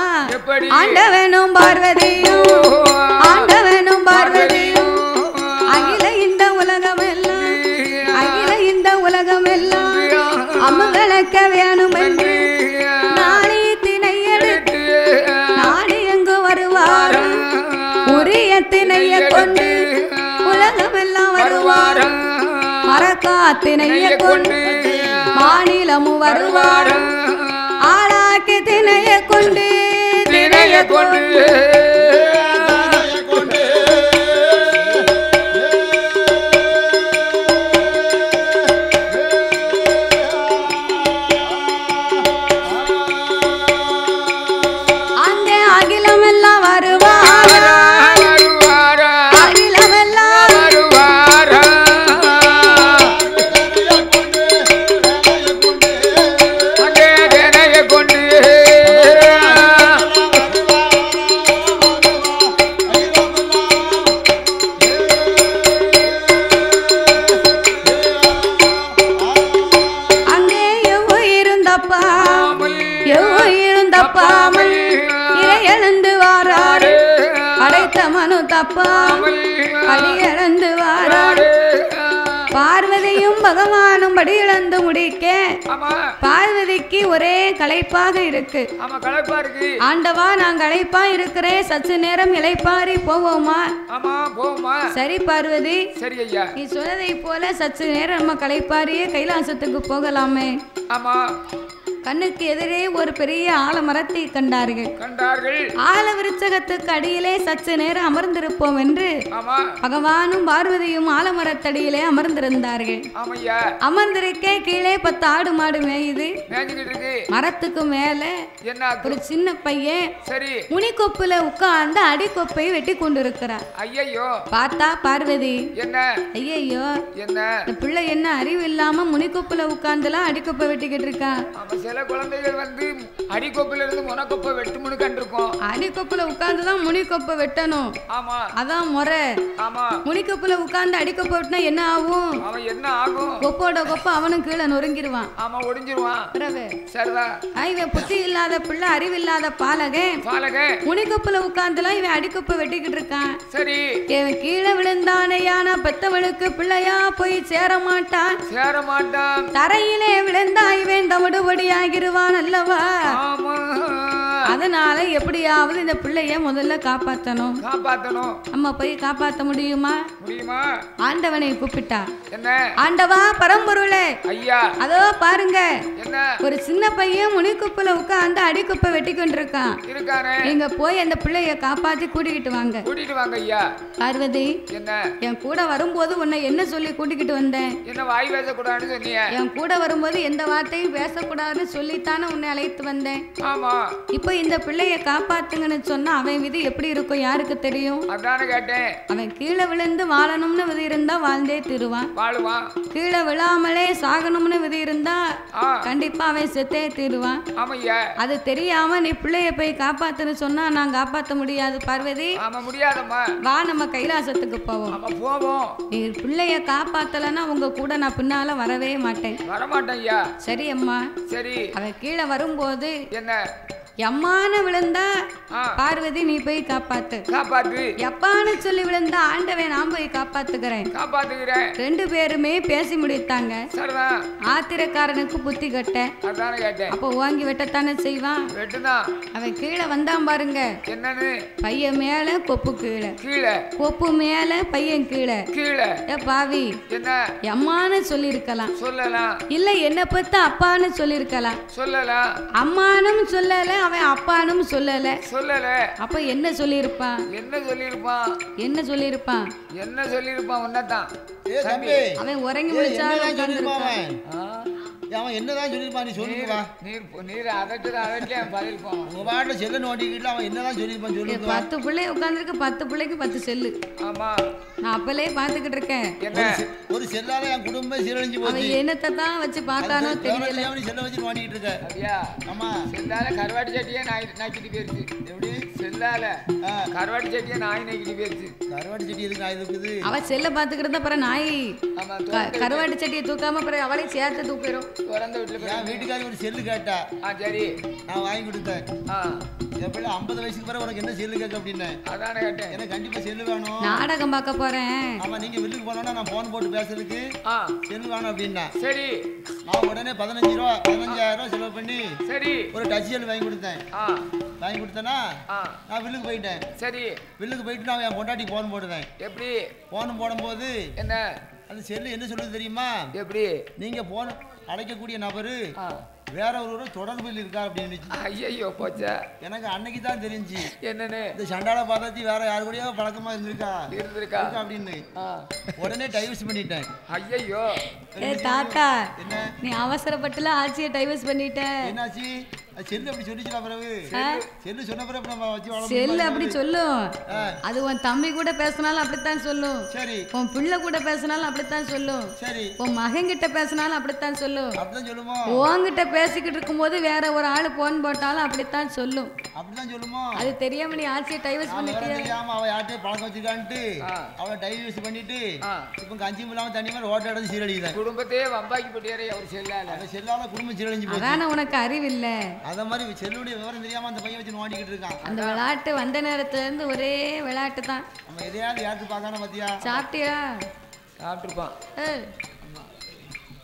B: ஆண்டவனும் பார்வதியும், ஆண்டவனும் பார்வதியும், அகில இந்த உலகமெல்லாம், அகில இந்த உலகமெல்லாம் அமுதளக்க வேணும் என்று நாளை திணை எடுத்து நாடு எங்கு வருவார். உரிய திணையை கொண்டு உலகமெல்லாம் வருவார். மரக்கா திணையை கொண்டு மாநிலமும் வருவார். ஆளாக்கி திணையை கொண்டு அந்த அகிலமெல்லாம் வாராரு படைத்த மனு தப்பாமல் படியிழந்து வாராரு பார்வதியும் பகவானும் படி இழந்து முடிக்க பார்வதிக்கு ஒரே களைப்பாக இருக்கு. ஆண்டவா நான் களைப்பா இருக்கிறேன், சற்று நேரம் இளைப்பாரி போவோமா? சரி பார்வதி, நீ சொன்னதை போல சற்று நேரம் நம்ம களைப்பாரியே கைலாசத்துக்கு போகலாமே. கண்ணுக்கு எதிரே ஒரு பெரிய ஆலமரத்தை கண்டார்கள். ஆல விருச்சகத்துக்கு அடியிலே சற்று நேரம் அமர்ந்திருப்போம் என்று பகவானும் பார்வதியும் ஆலமரத்தடியிலே அமர்ந்திருந்தார்கள். அமர்ந்திருக்க கீழே 10 ஆடு மாடு மேயுது. மரத்துக்கு மேல ஒரு சின்ன பையன் முனிக்கொப்புல உட்கார்ந்து அடிக்கொப்பை வெட்டி கொண்டிருக்கிறார். பார்த்தா பார்வதி, ஐயோ இந்த பிள்ளை என்ன அறிவு இல்லாம முனிக்கொப்புல உட்கார்ந்துலாம் அடிக்கொப்பை வெட்டிக்கிட்டு இருக்கா.
C: சில குழந்தைகள் வந்து அடிக்கொப்பில இருந்து முனக்கொப்பை வெட்டுமுன்னு கண்டிருக்கோம்.
B: அடிக்கொப்புல உட்கார்ந்துதான் முனிக்கொப்பை வெட்டணும்.
C: ஆமா,
B: அதான் முறை.
C: ஆமா,
B: முனிக்கொப்புல உட்கார்ந்து அடிக்கொப்பை வெட்டினா என்ன ஆகும்?
C: அவன் என்ன ஆகும்?
B: கொப்போட கொப்ப அவனும் கீழே நொறுங்கிடுவான்.
C: ஆமா, ஒடிஞ்சிருவான்.
B: சரிதா? இவன் புத்தி இல்லாத பிள்ளை, அறிவில்லாத பாலகன். முனிக்கொப்புல உட்கார்ந்துலாம் இவன் அடிக்கொப்பை வெட்டிக்கிட்டு இருக்கான்.
C: சரி, இவன்
B: கீழே விழுந்தானையான பெத்தவனுக்கு பிள்ளையா போய் சேர மாட்டான். தரையிலே விழுந்தா இவன் தவிடுபடியாகிருவான் அல்லவா? அதனால எப்படியாவது இந்த பிள்ளைய முதல்ல காப்பாத்தணும். நம்ம போய் காப்பாத்த முடியுமா? ஆண்டவனை கூப்பிட்டா, ஆண்டவா பரம்பொருளே, அதோ பாருங்க ஒரு சின்ன பையன் முனிக்குப்புல உட்கார்ந்து அடிக்குப்பை வெட்டி கொண்டிருக்கான். நீங்க போய் அந்த பிள்ளைய காப்பாத்தி கூட்டிக்கிட்டு வாங்க. பார்வதி, என் கூட வரும்போது உன்னை என்ன சொல்லி கூட்டிக்கிட்டு வந்தேன்? என் கூட வரும்போது எந்த வார்த்தையும் பேசக்கூடாதுன்னு சொல்லித்தானே உன்னை அழைத்து வந்தேன். இப்ப இந்த பிள்ளைய காப்பாத்துங்கன்னு சொன்னா அவன் விதி எப்படி இருக்கும் யாருக்கு தெரியும்? அவன் கீழே விழுந்து வாழணும்னு விதி இருந்தா வாழ்ந்தே தீருவான். கீழே விழாமலே சாகணும்னு விதி இருந்தா கண்டிப்பா அவன் செத்தே தீருவான். அது தெரியாம நீ பிள்ளைய போய் காப்பாத்துன்னு சொன்னா நான் காப்பாத்த முடியாது பார்வதி. வா நம்ம கைலாசத்துக்கு போவோம். நீ பிள்ளைய காப்பாத்தலன்னா உங்க கூட நான் பின்னால வரவே மாட்டேன். சரி அம்மா. சரி, அவன் கீழே வரும்போது என்ன எம்மான விழுந்தா பார்வதி நீ போய் காப்பாத்து. எப்பான்னு சொல்லி விழுந்தா ஆண்டவன் நான் போய் காப்பாத்துக்கிறேன். 2 பேருமே பேசி முடித்தாங்க. ஆத்திரக்காரனுக்கு புத்தி கட்ட அப்ப ஓங்கி வெட்டத்தானே செய்வான். அவன் கீழே வந்தான் பாருங்க. பையன் மேல கொப்பு கீழே, கொப்பு மேல பையன் கீழே. பாவி, எம்மான்னு சொல்லி இருக்கலாம், இல்ல என்ன பத்தி அப்பான்னு சொல்லி இருக்கலாம். அம்மானும் சொல்லல, அவன் அப்பானும் சொல்லல. அப்ப என்ன சொல்லிருப்பான்? உன்னதான் அவன் உறங்கி முடிச்சாலும்
A: அவன் என்னதான் சொல்லிருப்பான்? நீ சொல்லுவா.
C: நீர் அதட்டு பதில் போவான்.
A: உங்க பாட்டுல செல்ல நோண்டிக்கிட்டு அவன் என்னதான் சொல்லிருப்பான் சொல்லு.
B: 10 பிள்ளை உட்கார்ந்துருக்கு, 10 பிள்ளைக்கு 10 செல்லு. ஆமா, நான் அப்பலே பாத்துக்கிட்டு இருக்கேன்.
A: ஒரு செல்லால என் குடும்பம் சீரழிஞ்சு போச்சு.
B: அவன் என்னத்தை தான் வச்சு பார்த்தானோ தெரியல.
A: அவன் செல்ல வச்சு நோண்டிக்கிட்டு இருக்க.
C: அப்படியா? ஆமா, செல்லால கருவாட்டு சட்டியே நாய்க்கிட்டு போயிருச்சு. எப்படி? செல்லால கருவாட்டு சட்டியே நாய் நாய்க்கிட்டு போயிருச்சு. கருவாட்டு சட்டி எதுக்கு நாய் இருக்குது?
B: அவன் செல்ல பாத்துக்கிட்டு தான் பிறகு நாய் கருவாட்டு சட்டியை தூக்காம பிறகு அவளை சேர்த்து தூக்கிடும்.
A: வீட்டுக்காரி ஒரு செல்லு கேட்டா, சரி நான் வாங்கி கொடுத்தேன். 50 வயசுக்கு பிறகு உனக்கு என்ன செல்லு கேட்க அப்படின்னு அதானே கேட்டேன். எனக்கு கண்டிப்பா செல்லு வேணும்,
B: நாடகம் பார்க்க போறேன்.
A: ஆமா, நீங்க வீட்டுக்கு போனோம்னா நான் போன் போட்டு பேசுறதுக்கு செல்லு வேணும் அப்படின்னா சரி நான் உடனே 15,000 செலவு பண்ணி சரி ஒரு டச் செல்லு வாங்கி கொடுத்தேன். வாங்கி கொடுத்தேன்னா நான் வில்லுக்கு போயிட்டேன். சரி, வில்லுக்கு போயிட்டு நான் என் பொண்டாட்டி போன் போடுவேன். எப்படி போன் போடும்போது என்ன அந்த செல்லு என்ன சொல்லுது தெரியுமா? எப்படி? நீங்க போன் அழைக்கக்கூடிய நபரு வேற ஒரு தொடர்பில் இருக்கா அப்படின்னு. ஐயோ போச்சா, எனக்கு அன்னைக்கு தான் தெரிஞ்சு என்னன்னு இந்த சண்டால பாதாத்தி வேற யாரு கூடயோ பழக்கமா இருந்திருக்கா அப்படின்னு உடனே டைவர்ஸ் பண்ணிட்டேன். ஐயோ
B: தாத்தா, என்ன நீ அவசரப்பட்டுல ஆட்சியை டைவர்ஸ் பண்ணிட்ட?
A: என்னாச்சு? செல்லு அப்படி சொல்லிச்சுல பிறகு செல்லு சொன்ன பிறகு நம்ம வச்சு
B: செல்லு அப்படி சொல்லும். அது உன் தம்பி கூட பேசினாலும் அப்படித்தான் சொல்லும். சரி, உன் பிள்ளை கூட பேசினாலும் அப்படித்தான் சொல்லும். சரி, உன் மகன் கிட்ட பேசினாலும் அப்படித்தான் சொல்லும். அப்படித்தான் சொல்லுமோ? உன்கிட்ட பேசிக்கிட்டு இருக்கும்போது வேற ஒரு ஆளு போன் போட்டாலும் அப்படித்தான் சொல்லும்.
A: அப்படிதான் சொல்லுமோ?
B: அது தெரியாம நீ ஆட்சியை டைவர்ஸ் பண்ணிட்டியா?
A: தெரியாம அவ யார்ட்டே பழக்கம் வச்சிருக்கான்ட்டு அவளை டைவர்ஸ் பண்ணிட்டு இப்ப கஞ்சி இல்லாம தண்ணி மாதிரி ஓட்ட இடத்து சீரழிதான்.
C: குடும்பத்தையே வம்பாக்கி போட்டியாரே அவர் செல்லால.
A: அவ செல்லால குடும்பம் சீரழிஞ்சு போச்சு.
B: அதான உனக்கு அறிவு இல்ல.
A: அத மாதிரி செல்லுடைய விவரம் தெரியாம அந்த பையன் வச்சு நோண்டிக்கிட்டு இருக்கான்.
B: அந்த விளையாட்டு வந்த நேரத்துல இருந்து ஒரே விளையாட்டு தான்.
A: நம்ம எதையாவது யாருக்கு பார்க்காம பாத்தியா?
B: சாப்பிட்டியா?
C: சாப்பிட்டுருப்பான்.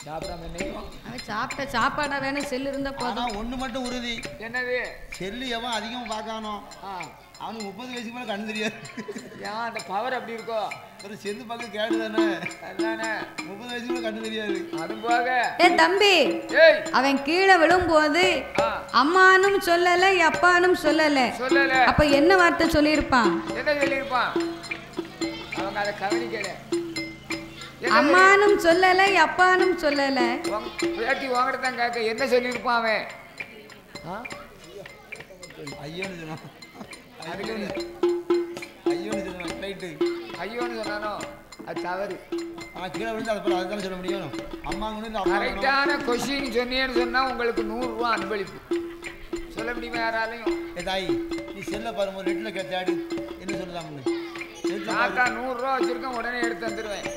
C: சாப்பிடாம என்னையும்
B: அவன் சாப்பிட்ட சாப்பாடா வேணும் செல்லு இருந்தா போதும்.
A: ஒண்ணு மட்டும் உறுதி.
C: என்னது?
A: செல்லு எவன் அதிகமா பார்க்கானோ அவனுக்கு 30 வயசுக்கு மேல கண்ணு தெரியாது.
C: ஏன் அந்த பவர் அப்படி இருக்கோ?
A: ஒரு செல்லு பார்க்க கேடு தானே.
C: அதானே
A: 30 வயசுக்கு மேல கண்ணு தெரியாது.
C: அது போக
B: தம்பி அவன் கீழே விழும்போது அம்மானும் சொல்லல அப்பானும் சொல்லல. அப்ப என்ன வார்த்தை சொல்லியிருப்பான்?
C: என்ன சொல்லியிருப்பான்? அவங்க அதை கவனிக்கல.
B: அம்மானும் சொல்லல அப்பானும் சொல்லல.
C: பேட்டி வாங்கிட்டு தான் கேட்க என்ன சொல்லியிருப்பான் அவன்?
A: ஐயோன்னு சொன்னான்.
C: ஐயோன்னு சொன்னானோ அது தவறு.
A: கீழே விழுந்து அதை அதுதான் சொல்ல முடியும். அம்மாங்கன்னு
C: கரெக்டான கொஸ்டின் சொன்னேன்னு சொன்னா உங்களுக்கு 100 ரூபா அன்பளிப்பு. சொல்ல முடியுமா யாராலையும்?
A: தாய் நீ செல்ல பாருங்க ரெட்டில் கேட்டாடி என்ன சொல்லலாம்னு.
C: தாத்தா 100 ரூபா வச்சிருக்கேன் உடனே எடுத்து வந்துடுவேன்.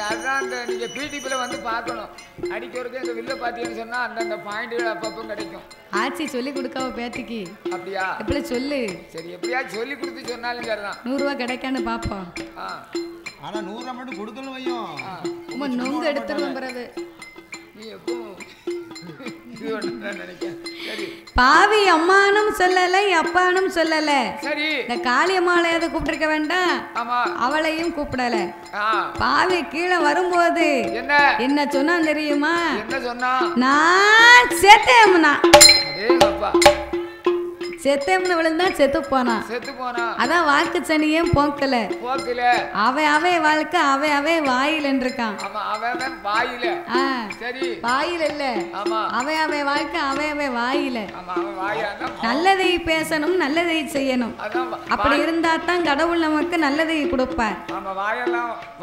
C: அதுதான் அந்த நீங்க பிடிபில வந்து பார்க்கணும். அடிக்கிறதுக்கு இந்த வில்ல பாத்தீங்கன்னு சொன்னா அந்தந்த பாயிண்ட்கள் அப்பப்போ கிடைக்கும்.
B: ஆச்சி சொல்லி கொடுக்காம பேத்திக்கு
C: அப்படியா?
B: எப்படி சொல்லு.
C: சரி எப்படியா சொல்லி கொடுத்து சொன்னாலும் சரிதான்.
B: 100 ரூபா கிடைக்கான்னு பாப்போம்.
A: ஆனா 100 ரூபா மட்டும் கொடுக்கணும் வையும்.
B: உமா நொங்கு எடுத்துருவோம் பிறகு.
C: நீ எப்போ
B: பாவி அம்மானும் சொல்லல அப்பானும் சொல்லல.
C: சரி
B: இந்த காளியம்மாளையாவது கூப்பிட்டிருக்க வேண்டாம். அவளையும் கூப்பிடல. பாவி கீழே வரும்போது என்ன சொன்னா தெரியுமா?
C: என்ன சொன்னா?
B: நான் செத்தேம்னா. செத்தேம்னு விழுந்தா செத்து போனா. அதான் வாக்கு சனியும் போக்கல. அவை வாழ்க்கை அவை வாயில் இருக்கான். வாயில் இல்ல அவை வாழ்க்கை அவை வாயில. நல்லதை பேசணும் நல்லதை செய்யணும். அப்படி இருந்தா தான் கடவுள் நமக்கு நல்லதை கொடுப்பார்.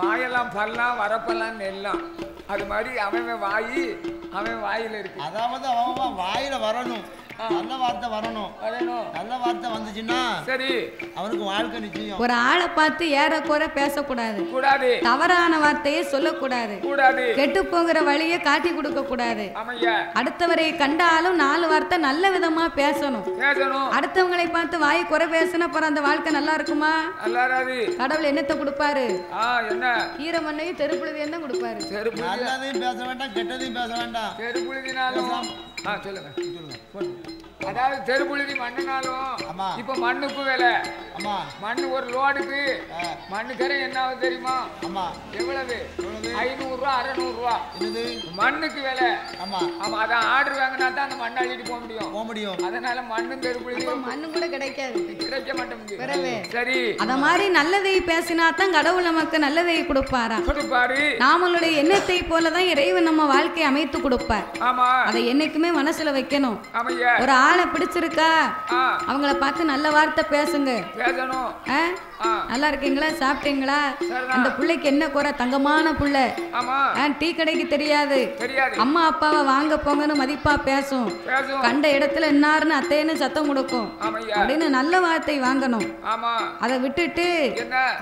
C: வாயெல்லாம் பல்லாம் வரப்பெல்லாம் எல்லாம் அது மாதிரி அவன் வாயில இருக்கு.
A: அதாவது அவன் வாயில வரணும். நல்ல வார்த்தை வரணும். நல்ல வார்த்தை வந்துச்சுன்னா
C: சரி
A: அவனுக்கு வாழ்க்கை நிச்சயம்.
B: ஒரு ஆளை பார்த்து ஏறக்குறை பேசக்கூடாது. தவறான வார்த்தையை சொல்லக்கூடாது. கெட்டு போகிற வழியை காட்டி கொடுக்க கூடாது. அடுத்தவரை கண்டாலும் 4 வார்த்தை நல்ல விதமா பேசணும். அடுத்தவங்களை பார்த்து வாய் குறை பேசின அப்புறம் அந்த வாழ்க்கை நல்லா இருக்குமா? கடவுள் என்னத்தை கொடுப்பாரு? ஈரமண்ணையும் தெருப்புழுதியும் தான் கொடுப்பாரு.
A: நல்லதையும் பேச வேண்டாம் கெட்டதையும் பேச வேண்டாம்.
C: தெருப்புழுதினாலும் அதாவது தெருப்புழுதி மண்ணுனாலும் இப்ப மண்ணுக்கு விலை. மண்ணு ஒரு லோடுக்கு மண்ணுக்கரை என்ன ஆகுது தெரியுமா? எவ்வளவு? 500 ரூபா 600 ரூபா மண்ணுக்கு விலை. ஆமா அதான் ஆர்டர் வாங்கினா தான் அந்த மண்ணை அள்ளிட்டு போக முடியும். அதனால மண்ணும் தெருப்புழுதி
B: மண்ணும் கூட கிடைக்க
C: மாட்டேங்குது. சரி
B: அத மாதிரி நல்லதை பேசினா தான் கடவுள் நமக்கு நல்லதை கொடுப்பாரு. நாமளுடைய எண்ணத்தை போலதான் இறைவன் நம்ம வாழ்க்கையை அமைத்து கொடுப்பார். அதை என்னைக்குமே மனசுல வைக்கணும். ஒரு ஆளை பிடிச்சிருக்கா அவங்கள பார்த்து நல்ல வார்த்தை பேசுங்க. நல்லா இருக்கீங்களா சாப்பிட்டீங்களா? அந்த பிள்ளைக்கு என்ன குறை? தங்கமான பிள்ளை. டீ கடைக்கு தெரியாது. அம்மா அப்பாவை வாங்க போங்கன்னு மதிப்பா பேசும். கண்ட இடத்துல என்னாருன்னு அத்தைன்னு சத்தம் கொடுக்கும் அப்படின்னு நல்ல வார்த்தை வாங்கணும். அதை விட்டுட்டு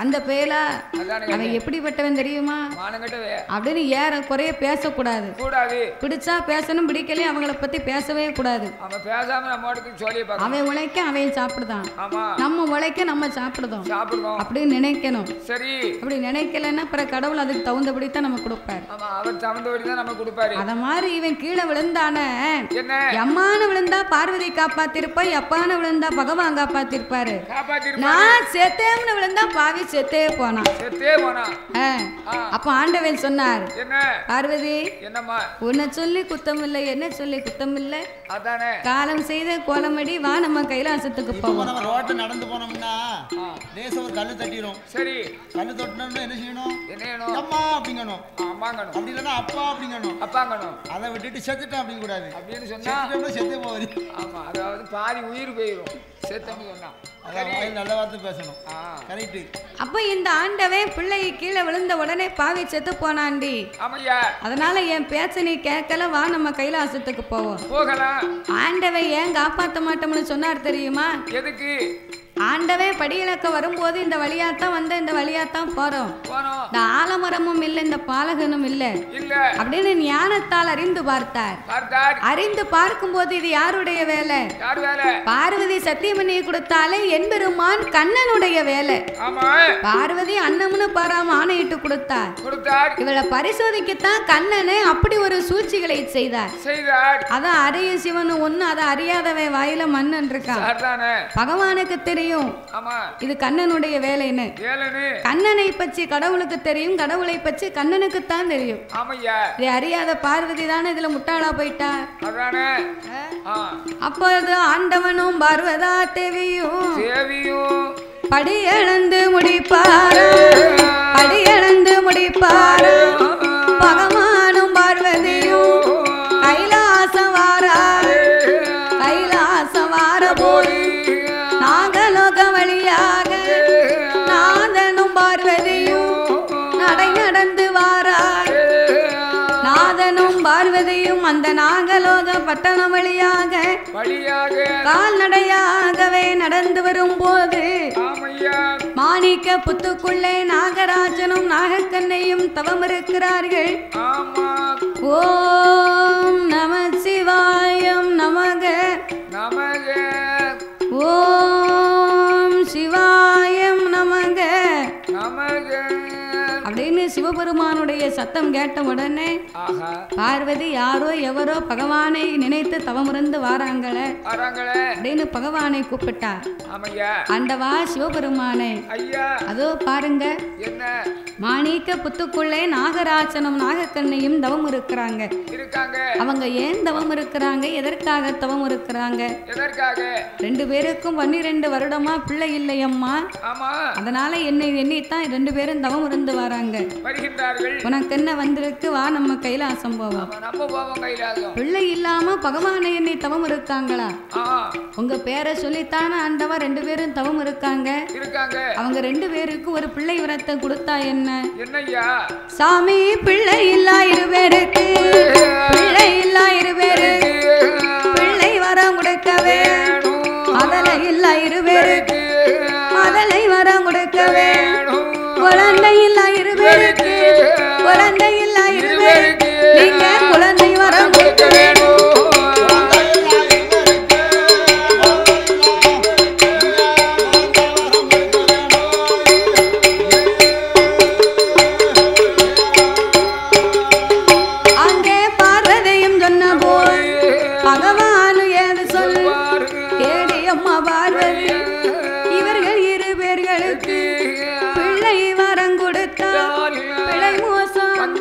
B: அந்த பேலா அவன் எப்படிப்பட்டவன் தெரியுமா அப்படின்னு ஏற குறைய பேசக்கூடாது. பிடிச்சா பேசணும் பிடிக்கலையே அவங்கள பத்தி பேசவே கூடாது. அவன் உழைக்க அவன் சாப்பிடுதான். நம்ம உழைக்க நம்ம சாப்பிடுதோம் அப்படின்னு நினைக்கணும்.
C: சரி
B: அப்படி நினைக்கலன்னா அப்புறம் கடவுள் அதுக்கு தகுந்தபடி தான் நம்ம கொடுப்பாரு. அத மாதிரி இவன் கீழே விழுந்தானே அம்மான விழுந்தா பார்வதி காப்பாத்திருப்பா அப்பான விழுந்தா பகவான் காப்பாத்திருப்பாரு. நான் செத்தேம்னு விழுந்தா பாவி செத்தே போனா. அப்ப ஆண்டவன் சொன்னார் பார்வதி உன்னை சொல்லி குத்தம் இல்லை என்ன சொல்லி குத்தம் இல்லை. காலம் செய்த கோலமடி வா நம்ம கைலாசத்துக்கு போவோம்.
A: நம்ம ரோட்ல நடந்து போனோம்னா லேசா ஒரு கல்லு தட்டிரும். சரி, கல்லு தட்டினோம்னா என்ன செய்யணும்? அம்மா அப்படிங்கணும். அப்படி இல்லைன்னா அப்பா அப்படிங்கணும். அப்பாங்கணும். அதை விட்டுட்டு செத்துட்டேன் அப்படிங்க கூடாது. அப்படின்னு சொன்னா செத்து போவாரு. ஆமா, அதாவது பாதி உயிர் போயிடும் செத்தன்னு சொன்னா. நல்ல வார்த்தை பேசணும். கரெக்ட்.
B: அப்ப இந்த ஆண்டவே பிள்ளை கீழே விழுந்த உடனே பாவி செத்து போனாண்டி. அதனால என் பேச்ச நீ கேட்கல, வா நம்ம கைலாசத்துக்கு போவோம். போகலாம். ஆண்டவை ஏன் காப்பாற்ற மாட்டோம்னு சொன்னார் தெரியுமா? எதுக்கு? ஆண்டவே படியிலக்க வரும்போது இந்த வழியாத்தான் வந்த, இந்த வழியாத்தான் போறோம். இந்த ஆலமரமும் இல்ல, இந்த பாலகனும் இல்ல அப்படின்னு ஞானத்தால் அறிந்து பார்த்தார். அறிந்து பார்க்கும் போது இது யாருடைய வேலை? பார்வதி சத்தியமணியை கொடுத்தாலே என்பெருமான் கண்ணனுடைய வேலை. பார்வதி அன்னம்னு பாராம ஆணையிட்டு கொடுத்தார். இவளை பரிசோதிக்கத்தான் கண்ணனு அப்படி ஒரு சூழ்ச்சிகளை செய்தார். அதான் அறிய சிவனு ஒண்ணு, அதை அறியாதவன் வாயில மண்ணன் இருக்கான். பகவானுக்கு தெரியும் இது கண்ணனுடைய வேலைன்னு. கண்ணனை பற்றி கடவுளுக்கு தெரியும், கடவுளை பற்றி கண்ணனுக்கு தான் தெரியும். இதை அறியாத பார்வதி தானே இதுல முட்டாளா போயிட்டா. அப்போது ஆண்டவனும் பார்வதா தேவியும் படியளந்து முடிப்பாரு, படியளந்து முடிப்பாரு. பகவானும் பார்வதியும் கைலாசம் வாராரு, கைலாசம் வார போய் நாகலோக வழியாக நாதனும் பார்வதியும் நடை நடந்து வாரார். நாதனும் பார்வதியும் அந்த நாகலோக பட்டணம் வழியாக கால்நடையாகவே நடந்து வரும் போது மாணிக்க புத்துக்குள்ளே நாகராஜனும் நாகக்கண்ணையும் தவம் இருக்கிறார்கள். ஓம் நம சிவாயம் நமக நமக, ஓம் சிவாயம் நமக நமக அப்படின்னு சிவபெருமானுடைய சத்தம் கேட்ட உடனே பார்வதி யாரோ எவரோ பகவானை நினைத்து தவமிருந்து வாராங்களே அப்படின்னு பகவானை கூப்பிட்டா. ஆண்டவா சிவபெருமானே, அதோ பாருங்க மாணிக்க புத்துக்குள்ளே நாகராஜனும் நாகக்கண்ணையும் தவம் இருக்கிறாங்க. அவங்க ஏன் தவம் இருக்கிறாங்க? எதற்காக தவம் இருக்கிறாங்க? ரெண்டு பேருக்கும் 12 வருடமா பிள்ளை இல்லையம்மா. அதனால என்னை எண்ணித்தான் 2 பேரும் தவம் இருந்து வராங்க. உனக்கு என்ன வந்திருக்கு? வா நம்ம கைலாசம் போவோம். பிள்ளை இல்லாம பகவானை எண்ணி தவம் இருக்காங்களா? உங்க பேரை சொல்லித்தானே ஆண்டவா 2 பேரும் தவம் இருக்காங்க. அவங்க 2 பேருக்கு ஒரு பிள்ளை வரத்தை கொடுத்தா என்ன? சாமி பிள்ளை இல்லா 2 பேருக்கு, பிள்ளை இல்லா 2 பேருக்கு பிள்ளை வரம் கொடுக்கவே, அதலை இல்லா 2 பேருக்கு அதலை வரம் கொடுக்கவே, குழந்தை இல்லா 2 பேருக்கு குழந்தை இல்லா 2 பேருக்கு நீங்க குழந்தை வரம் கொடுக்க வேணும். அங்கே பார்வதியும் சொன்ன போய் பகவானு ஏது சொல்வார்? ஏடி அம்மா பார்வதி, இவர்கள் 2 பேர்களுக்கு பிள்ளை வரம் கொடுத்தால் பிள்ளை மோசம்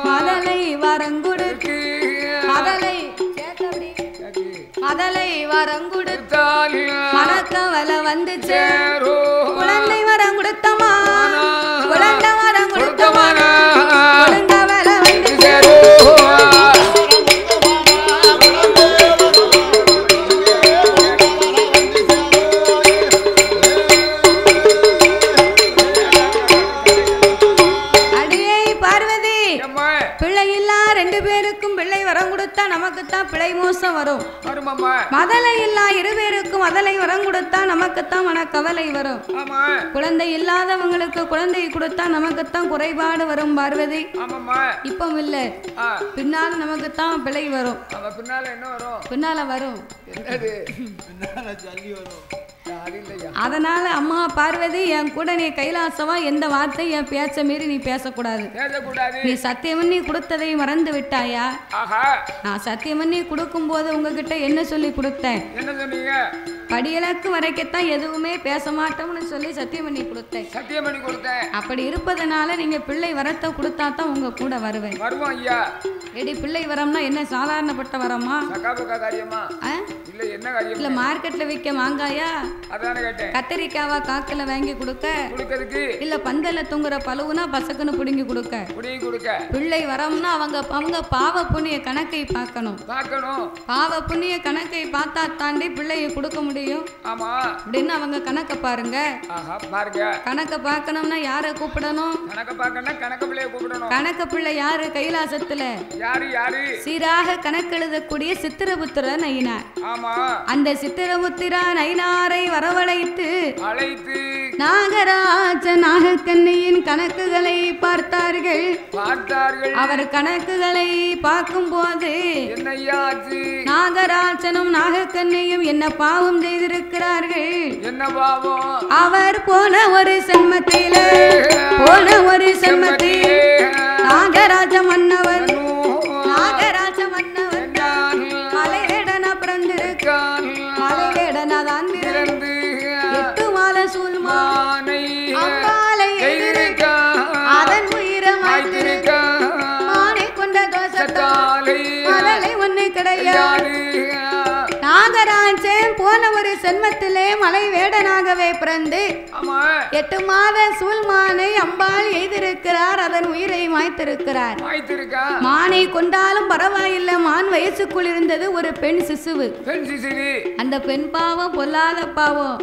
B: மதலை வரம் கொடுத்து மதலை வரம் கொடுத்தால் மனக்கவலை வந்து குழந்தை வரம் கொடுத்தமா, குழந்தை வரம் கொடுத்தமா, குழந்தை வந்து பிழை மோசம் வரும். மதலை இல்லா 2 பேருக்கும் மதலை வரம் கொடுத்தா நமக்குத்தான் மனக்கவலை வரும். குழந்தை இல்லாதவங்களுக்கு குழந்தை கொடுத்தா நமக்குத்தான் குறைபாடு வரும் பார்வதி. இப்ப இல்ல, பின்னால நமக்குத்தான் பிழை வரும். பின்னால வரும். அதனால அம்மா பார்வதி, என் கூட நீ கைலாசமா எந்த வார்த்தை என் பேச்ச மீறி நீ பேசக்கூடாது. நீ சத்தியமண்ணி கொடுத்ததை மறந்து விட்டாயா? நான் சத்தியமண்ணி கொடுக்கும் போது உங்ககிட்ட என்ன சொல்லி கொடுத்தேன்? படியலக்கு வரைக்கத்தான் எதுவுமே பேச மாட்டோம்னு சொல்லி சத்தியம் பண்ணி கொடுத்தேன். அப்படி இருப்பதனால நீங்க பிள்ளை வரத்தை கொடுத்தா தான் உங்க கூட வருவேன்.
C: வருவோம் ஐயா.
B: எடி பிள்ளை வரம்னா என்ன சாதாரணப்பட்ட வரமா?
C: காரியமா இல்ல என்ன காரியம்?
B: இல்ல மார்க்கெட்ல விற்க மாங்காயா?
C: அதானே கேட்டேன்.
B: கத்தரிக்காவா காக்கல வாங்கி கொடுக்கிறதுக்கு இல்ல பந்தல்ல தொங்குற பழுவுனா பசக்குன்னு புடுங்கி கொடுக்க. பிள்ளை வரம்னா அவங்க பாவ புண்ணிய கணக்கை பார்க்கணும். பாவ புண்ணிய கணக்கை பார்த்தா தாண்டி பிள்ளையை கொடுக்க முடியும்.
C: ஆமா
B: அப்படின்னு அவங்க கணக்க பாருங்க. கணக்க பார்க்கணும்னா யாரை கூப்பிடணும்? கணக்க பிள்ளை யாரு? கைலாசத்துல சீராக கணக்கெழுதக்கூடிய சித்திரபுத்திர நயினார். அந்த சித்திரபுத்திர நயினாரை வரவழைத்து நாகராஜ நாகக்கண்ணியின் கணக்குகளை பார்த்தார்கள். அவர் கணக்குகளை பார்க்கும் போது நாகராஜனும் நாகக்கண்ணியும் என்ன பாவம் செய்திருக்கிறார்கள்?
C: என்ன பாவம்?
B: அவர் போன ஒரு சென்மத்திலே நாகராஜ மன்னவன் மலைவேடன பிறந்திருக்கான். மலைவேடன தான் பிறந்து 8 மால சூழ்மானை அதன் உயிரமாய்த்திருக்கான். மானை கொண்ட தோஷத்தால் மலலை ஒண்ணு கிடையாது. நாகராஜன் போன ஒரு சென்மத்திலே மலை வேடனாகவே பிறந்து 8 மாத சூழ்மானை அம்பாள் எய்திருக்கிறார். அதன் உயிரை மாய்த்திருக்கிறார். மானை கொண்டாலும் பரவாயில்லை. மான் வயசுக்குள் இருந்தது ஒரு பெண் சிசுவு. அந்த பெண் பாவம் பொல்லாத பாவம்.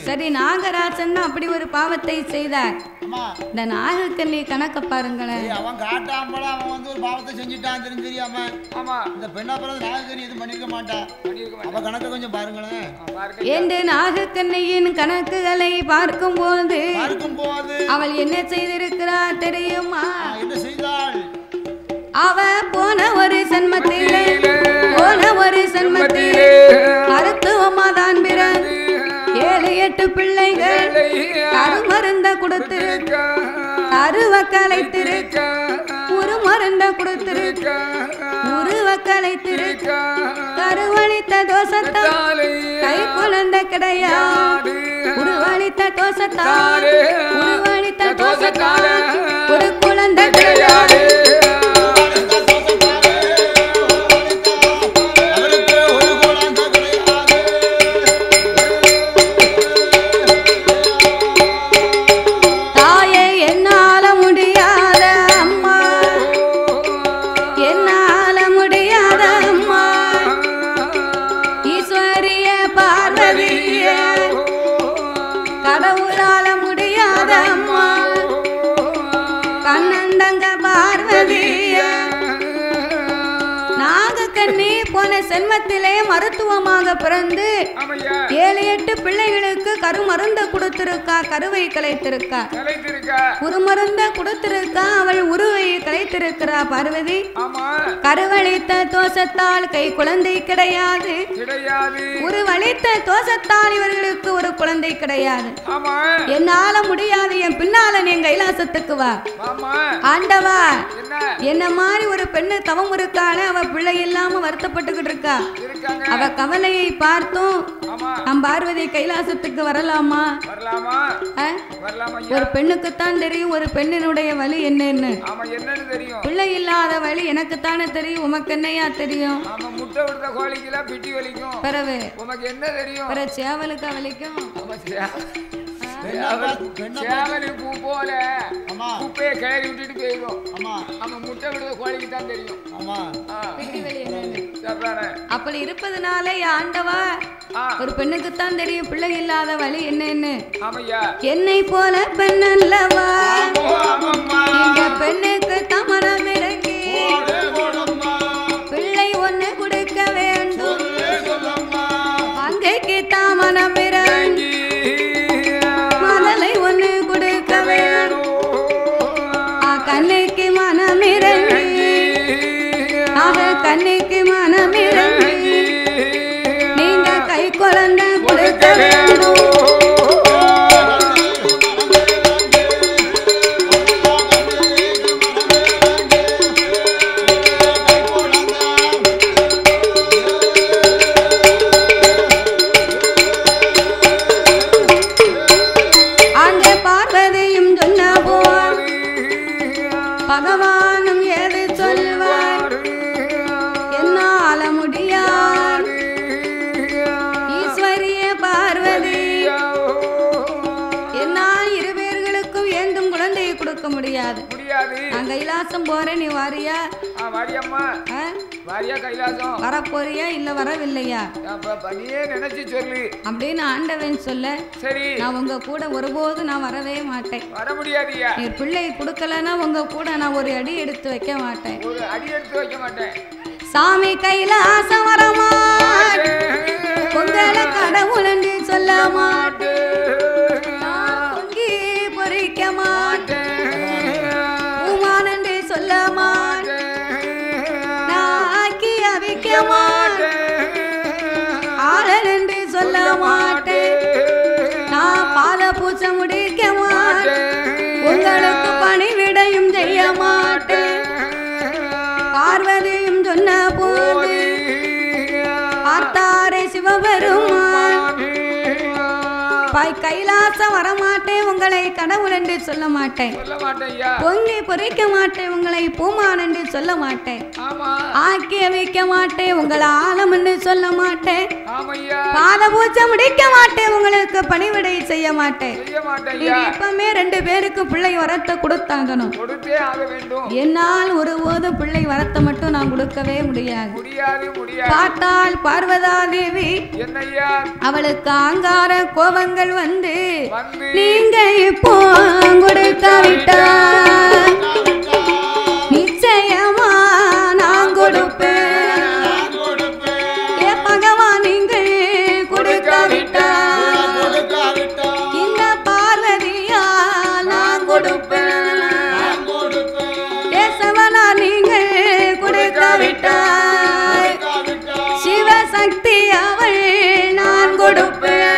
B: சரி நாகராஜன் அப்படி ஒரு பாவத்தை செய்தார். இந்த நாகக்கண்ணி கணக்க பாருங்களேன்.
A: அவன் காட்டாம்பல அவன் வந்து ஒரு பாவத்தை செஞ்சுட்டான் தெரியாம. ஆமா இந்த பெண்ணா பிறகு நாகக்கண்ணி எதுவும் பண்ணிருக்க மாட்டா. அவ கணக்க கொஞ்சம் பாருங்களேன்.
B: என்று நாகக்கண்ணியின் கணக்குகளை பார்க்கும் போது அவள் என்ன செய்திருக்கிறார் தெரியுமா?
A: என்ன செய்தாள்?
B: அவ போன ஒரு சென்மத்திலே மருத்துவமா தான் பிறந்து 7-8 பிள்ளைகள் கருமருந்த கொடுத்திருக்க, அருவக்கலைத்திருக்க, உருமருந்த கொடுத்திருக்க, உருவக்கலைத்திருக்க, கருவழித்த தோஷத்தால் கை குழந்தை கிடையாது. உருவழித்த தோஷத்தால் ஒரு குழந்தை கிடையாது. சென்மத்திலே மருத்துவமாக பிறந்து 7-8 பிள்ளைகளுக்கு கருமருந்த கொடுத்திருக்கா, கருவை கலைத்திருக்கா, உருமருந்த கொடுத்திருக்கா, அவள் உருவை கலைத்திருக்கிறா. பார்வதி கருவழித்த தோஷத்தால் கை குழந்தை கிடையாது. உருவழித்த தோஷத்தால் இவர்களுக்கு ஒரு குழந்தை கிடையாது. என்னால முடியாது, என் பின்னால நீ கைலாசத்துக்கு வா. ஆண்டவா என்ன மாதிரி ஒரு பெண்ணு தவம் இருக்கான, அவ பிள்ளை இல்லாம வருத்தப்பட்டுக்கிட்டு இருக்கா. அவ கவலையை பார்த்தும் நம் பார்வதி கைலாசத்துக்கு வரலாமா? ஒரு பெண்ணுக்குத்தான் தெரியும் ஒரு பெண்ணினுடைய வலி என்னன்னு. பிள்ளை இல்லாத வலி எனக்குத்தானே தெரியும், உமக்கு என்னையா தெரியும்? பிறகு சேவலுக்கு வலிக்கும்.
C: பூ போல குப்பையை கிளறி விட்டுட்டு போயிடும். அவன் முட்டை விடுற கோழிக்கு தான் தெரியும்.
B: அப்படி இருப்பதனால ஆண்டவா ஒரு பெண்ணுக்குத்தான் தெரியும் பிள்ளை இல்லாத வழி என்னன்னு. என்னை போல பெண் அல்லவா இந்த பெண்ணுக்கு தமரம் இறங்கி பிள்ளை ஒண்ணு கொடுக்க வேண்டும். அங்கைக்கு தாமரம் இறங்கி மதலை ஒண்ணு கொடுக்க வேண்டும். கண்ணுக்கு மனம் இறங்கி கண்ணுக்கு மனம் இறங்கி நீங்க கை குழந்தை கொடுக்க வேண்டும்.
C: தெரியாது.
B: நான் கைலாசம் போறேன், நீ வாரியா?
C: வாரியம்மா. வாரியா கைலாசம்?
B: வர போறியா இல்ல வரவில்லையா?
C: நீயே நினைச்சு சொல்லு அப்படின்னு
B: ஆண்டவன் சொல்ல, சரி நான் உங்க கூட ஒருபோது நான் வரவே மாட்டேன்.
C: வர முடியாதியா?
B: நீ பிள்ளை கொடுக்கலன்னா உங்க கூட நான் ஒரு அடி எடுத்து வைக்க மாட்டேன்.
C: ஒரு அடி எடுத்து வைக்க மாட்டேன்.
B: சாமி கைலாசம் வர மாட்டேன், உங்களை கடவுள் என்று சொல்ல மாட்டேன், பொங்கி பொறிக்க மாட்டேன், உமான் என்று சொல்ல மாட்டேன், நான் ஆக்கி அவிக்க மாட்டேன், ஆளன் என்று சொல்ல மாட்டேன், நான் பால பூச்ச முடிக்க மாட்டேன், உங்களுக்கு பணிவிடையும் செய்ய மாட்டேன். பார்வதியும் சொன்ன போது பார்த்தாரே சிவபெருமான், கைலாசம் வரமாட்டேன், உங்களை கடவுள் என்று சொல்ல மாட்டேன், பொங்கி பொறிக்க மாட்டேன், உங்களை பூமான் என்று சொல்ல மாட்டேன், ஆக்கி வைக்க மாட்டேன், உங்களை ஆழம் என்று சொல்ல மாட்டேன், பாத பூஜை முடிக்க மாட்டேன், உங்களுக்கு பணிவிடை செய்ய மாட்டேன். இப்பமே 2 பேருக்கு பிள்ளை வரத்தை கொடுத்தாங்கணும். என்னால் ஒருபோது பிள்ளை வரத்தை மட்டும் நான் கொடுக்கவே முடியாது. பார்த்தால் பார்வதா தேவி அவளுக்கு ஆங்கார கோபங்கள் வந்து, நீங்க இப்போ கொடுக்காவிட்டா நிச்சயமா நான் கொடுப்பேன், ஏ பகவான் நீங்கள் கொடுக்காவிட்டா இந்த பார்வதியா நான் கொடுப்பேன், ஏ சவனா நீங்கள் கொடுக்காவிட்டா சிவசக்தி அவள் நான் கொடுப்பேன்,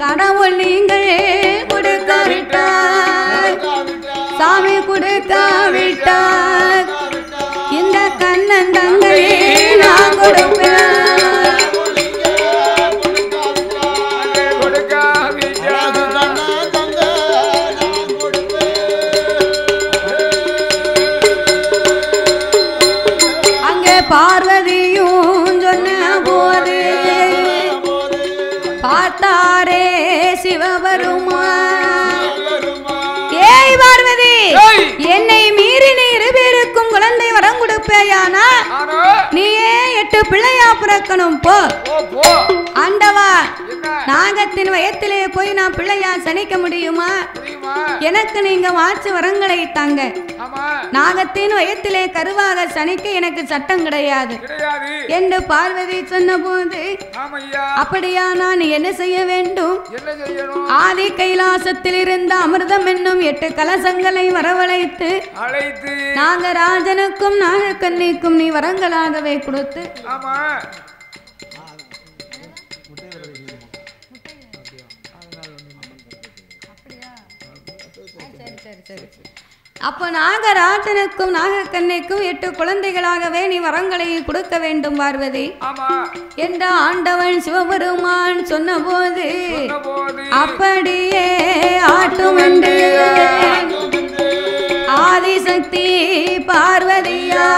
B: கடவுள் நீங்கள் கொடுக்காவிட்டார், சாமி கொடுக்காவிட்டார், இந்த கண்ணன் தங்கையே நான் கொடுப்பேன். அங்கே பார்வதியும் சொன்ன போது பார்த்தாரே சிவபெருமான், ஏய் பார்வதி, என்னை மீறி நீ 2 பேருக்கும் குழந்தை வரம் கொடுப்பேயானா நீயே 8 பிள்ளையா பிறக்கணும். போ ஆண்டவா, நாகத்தின் வயத்திலே போய் நான் பிள்ளையா சனிக்க முடியுமா? எனக்கு நீங்க மாற்று வரங்களை தாங்க. நாகத்தின் வயத்திலே கருவாக சனிக்க எனக்கு சட்டம் கிடையாது என்று பார்வதி சொன்ன போது, அப்படியா நான் என்ன செய்ய வேண்டும்? ஆதி கைலாசத்தில் இருந்த அமிர்தம் என்னும் 8 கலசங்களை வரவழைத்து நாகராஜனுக்கும் நாகக்கன்னிக்கும் நீ வரங்களாகவே கொடுத்து, அப்ப நாகராஜனுக்கும் நாகக்கண்ணைக்கும் 8 குழந்தைகளாகவே நீ வரங்களை கொடுக்க வேண்டும் பார்வதி என்ற ஆண்டவன் சிவபெருமான் சொன்ன போது, அப்படியே ஆட்டும் என்று ஆதிசக்தி பார்வதியா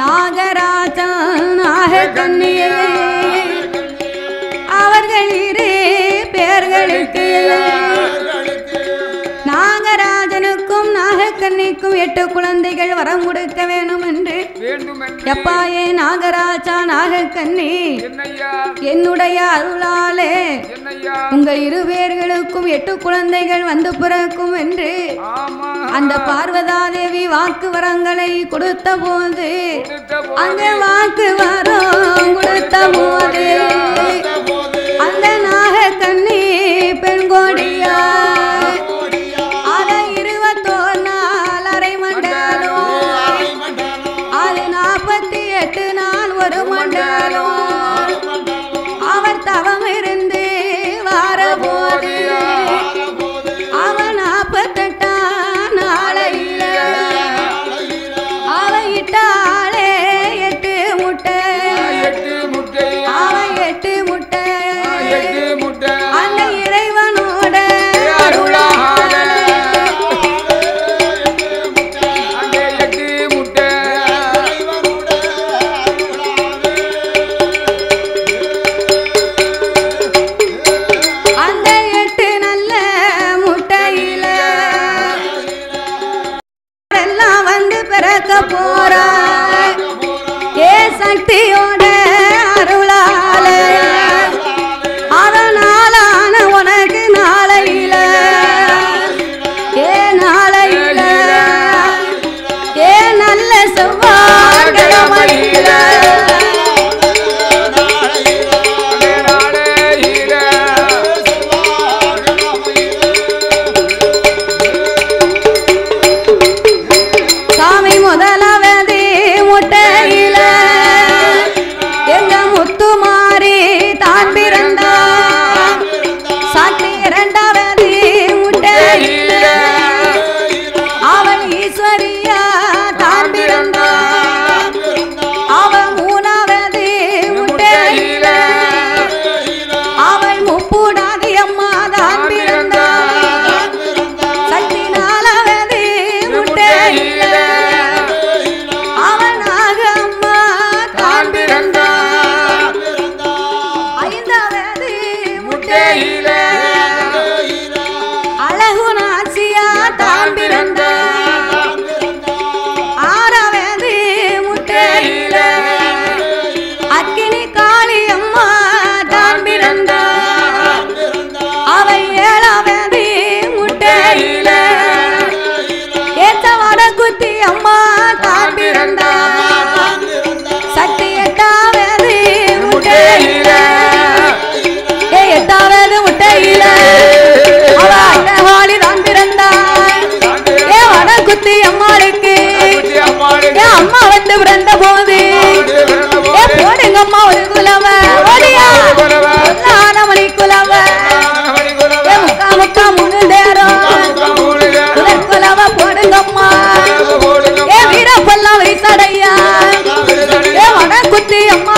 B: நாகராஜா நாகக்கண்ணியே அவர்கள் 2 பேர்களுக்கு நாகராஜனுக்கும் நாகக்கண்ணிக்கும் 8 குழந்தைகள் வரம் கொடுக்க வேண்டும் என்று எப்பாயே நாகராஜா நாகக்கண்ணி என்னுடைய அருளாலே உங்கள் 2 பேர்களுக்கும் 8 குழந்தைகள் வந்து பிறக்கும் என்று அந்த பார்வதாதேவி வாக்கு வரங்களை கொடுத்த போது, அந்த வாக்கு வரம் கொடுத்த போது அந்த நாகக்கண்ணி பெண் கோடியா அதை 21 நாள் அரை மண்டலம், அது 48 நாள் ஒரு மண்டலம் அவர் தவம் இருந்து வரபோது அவன் 48 நாளையில அவன் இட்டாலே 8 முட்டை, அவன் 8 முட்டை அந்த இறைவனோட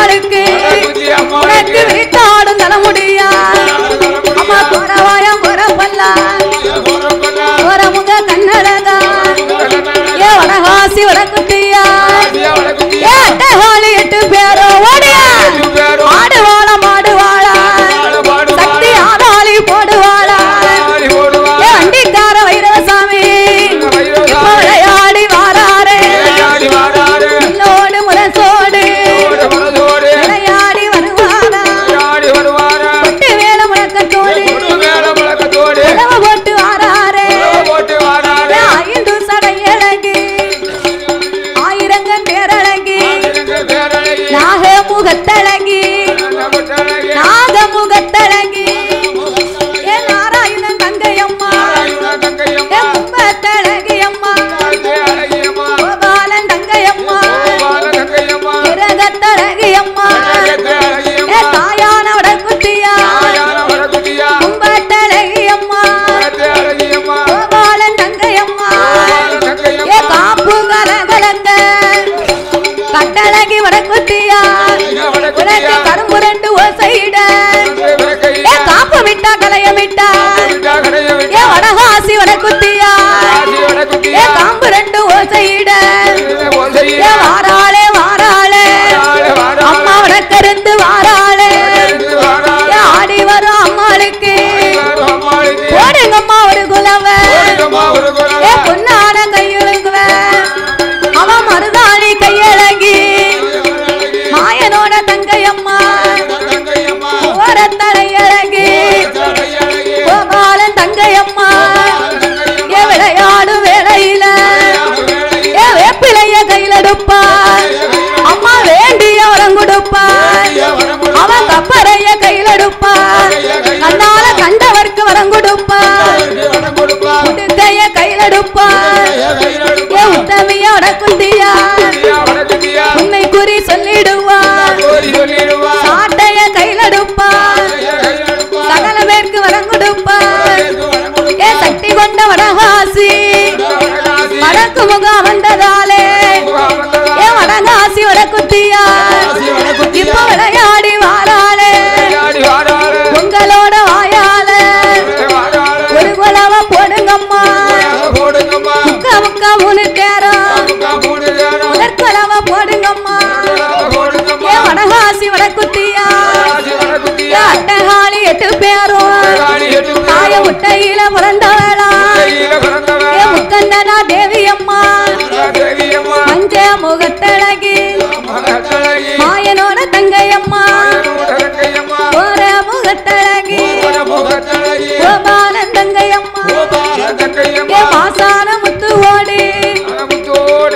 B: அம்மாளுக்கு உனக்கு விரித்தாடும் தலைமுடியா அம்மா குறவாயம் குறப்பல்லா குறமுக கண்ணழகா ஏ வடகாசி வடக்குட்டியா ஏ அட்டகாலி 8 பேரோ ஓடியா ஆடுவாளா மாடுவாளா சக்தி ஆதாளி போடுவாளா ஏ அண்டிக்கார வைரவசாமி விளையாடி வாராரே முள்ளோடு முரசோடு விளையாடி வருவாரா கொட்டு வேல முழக்கத்தோடு உழவு போட்டு வாராரே ஐந்து சடை அழகு ஆயிரங்கன் பேரழகி நாகமுகத்தழகி நாகமுகத்தழகி ஏ நாராயணன் தங்கையம்மா ஏ கும்பத்தழகி அம்மா கோபாலன் தங்கையம்மா கிரகத்தழகி அம்மா ஏ தாயான வடக்குட்டியா கும்பத்தழகி அம்மா கோபாலன் தங்கையம்மா ஏ காப்பு கலகலங்க கட்டழகி வடக்குட்டியா உனக்கு கரும்பு 2 ஓசையிட ஏ காப்பு விட்டா கலையமிட்டா ஏ வடகாசி வடக்குட்டியா ஏ காம்பு 2 ஓசையிட ஏ வாராளே வாராளே அம்மா வடக்கருந்து வாராளே ஏ ஆடி வரும் அம்மாளுக்கு போடுங்கம்மா ஒரு குலவ ஏ பொன்னான கையெழுங்குவ அவன் மருதாணி கையழகி மாயனோட தங்கையம்மா ஓரத்தலையழகி கோபாலன் தங்கையம்மா ஏ விளையாடு வேளையில ஏ வேப்பிலைய கையிலெடுப்பா அம்மா வேண்டிய வரம் கொடுப்பா அவன் கப்பரைய கையிலெடுப்பா கண்ணால கண்டவர்க்கு வரம் கொடுப்பா முடுக்கைய கையிலெடுப்பா ஏ உத்தமிய வடக்குந்தியா உண்மை குறி சொல்லிடுவா சாட்டைய கையிலெடுப்பா சகல பேருக்கு வரம் கொடுப்பா ஏ சக்தி கொண்ட வடகாசி வடக்கு முகம் வந்ததாலே ஏ வடகாசி வடக்குத்தியா இப்ப விளையாடி வாராளே உங்களோட வாயால ஒரு குலவ போடுங்கம்மா முக்கா முக்கா 3 தேரம் முதற்குலவ போடுங்கம்மா ஏ வடகாசி வடக்குத்தியா ஏ அட்டகாலி 8 பேரும் தாய முட்டையில பிறந்தவளா ஏ முக்கந்தனா தேவி அம்மா மஞ்ச முகத்தழகி மாயனோட தங்கையம்மா ஓர முகத்தழகி கோபாலன் தங்கையம்மா ஏ மாசான முத்து ஓடி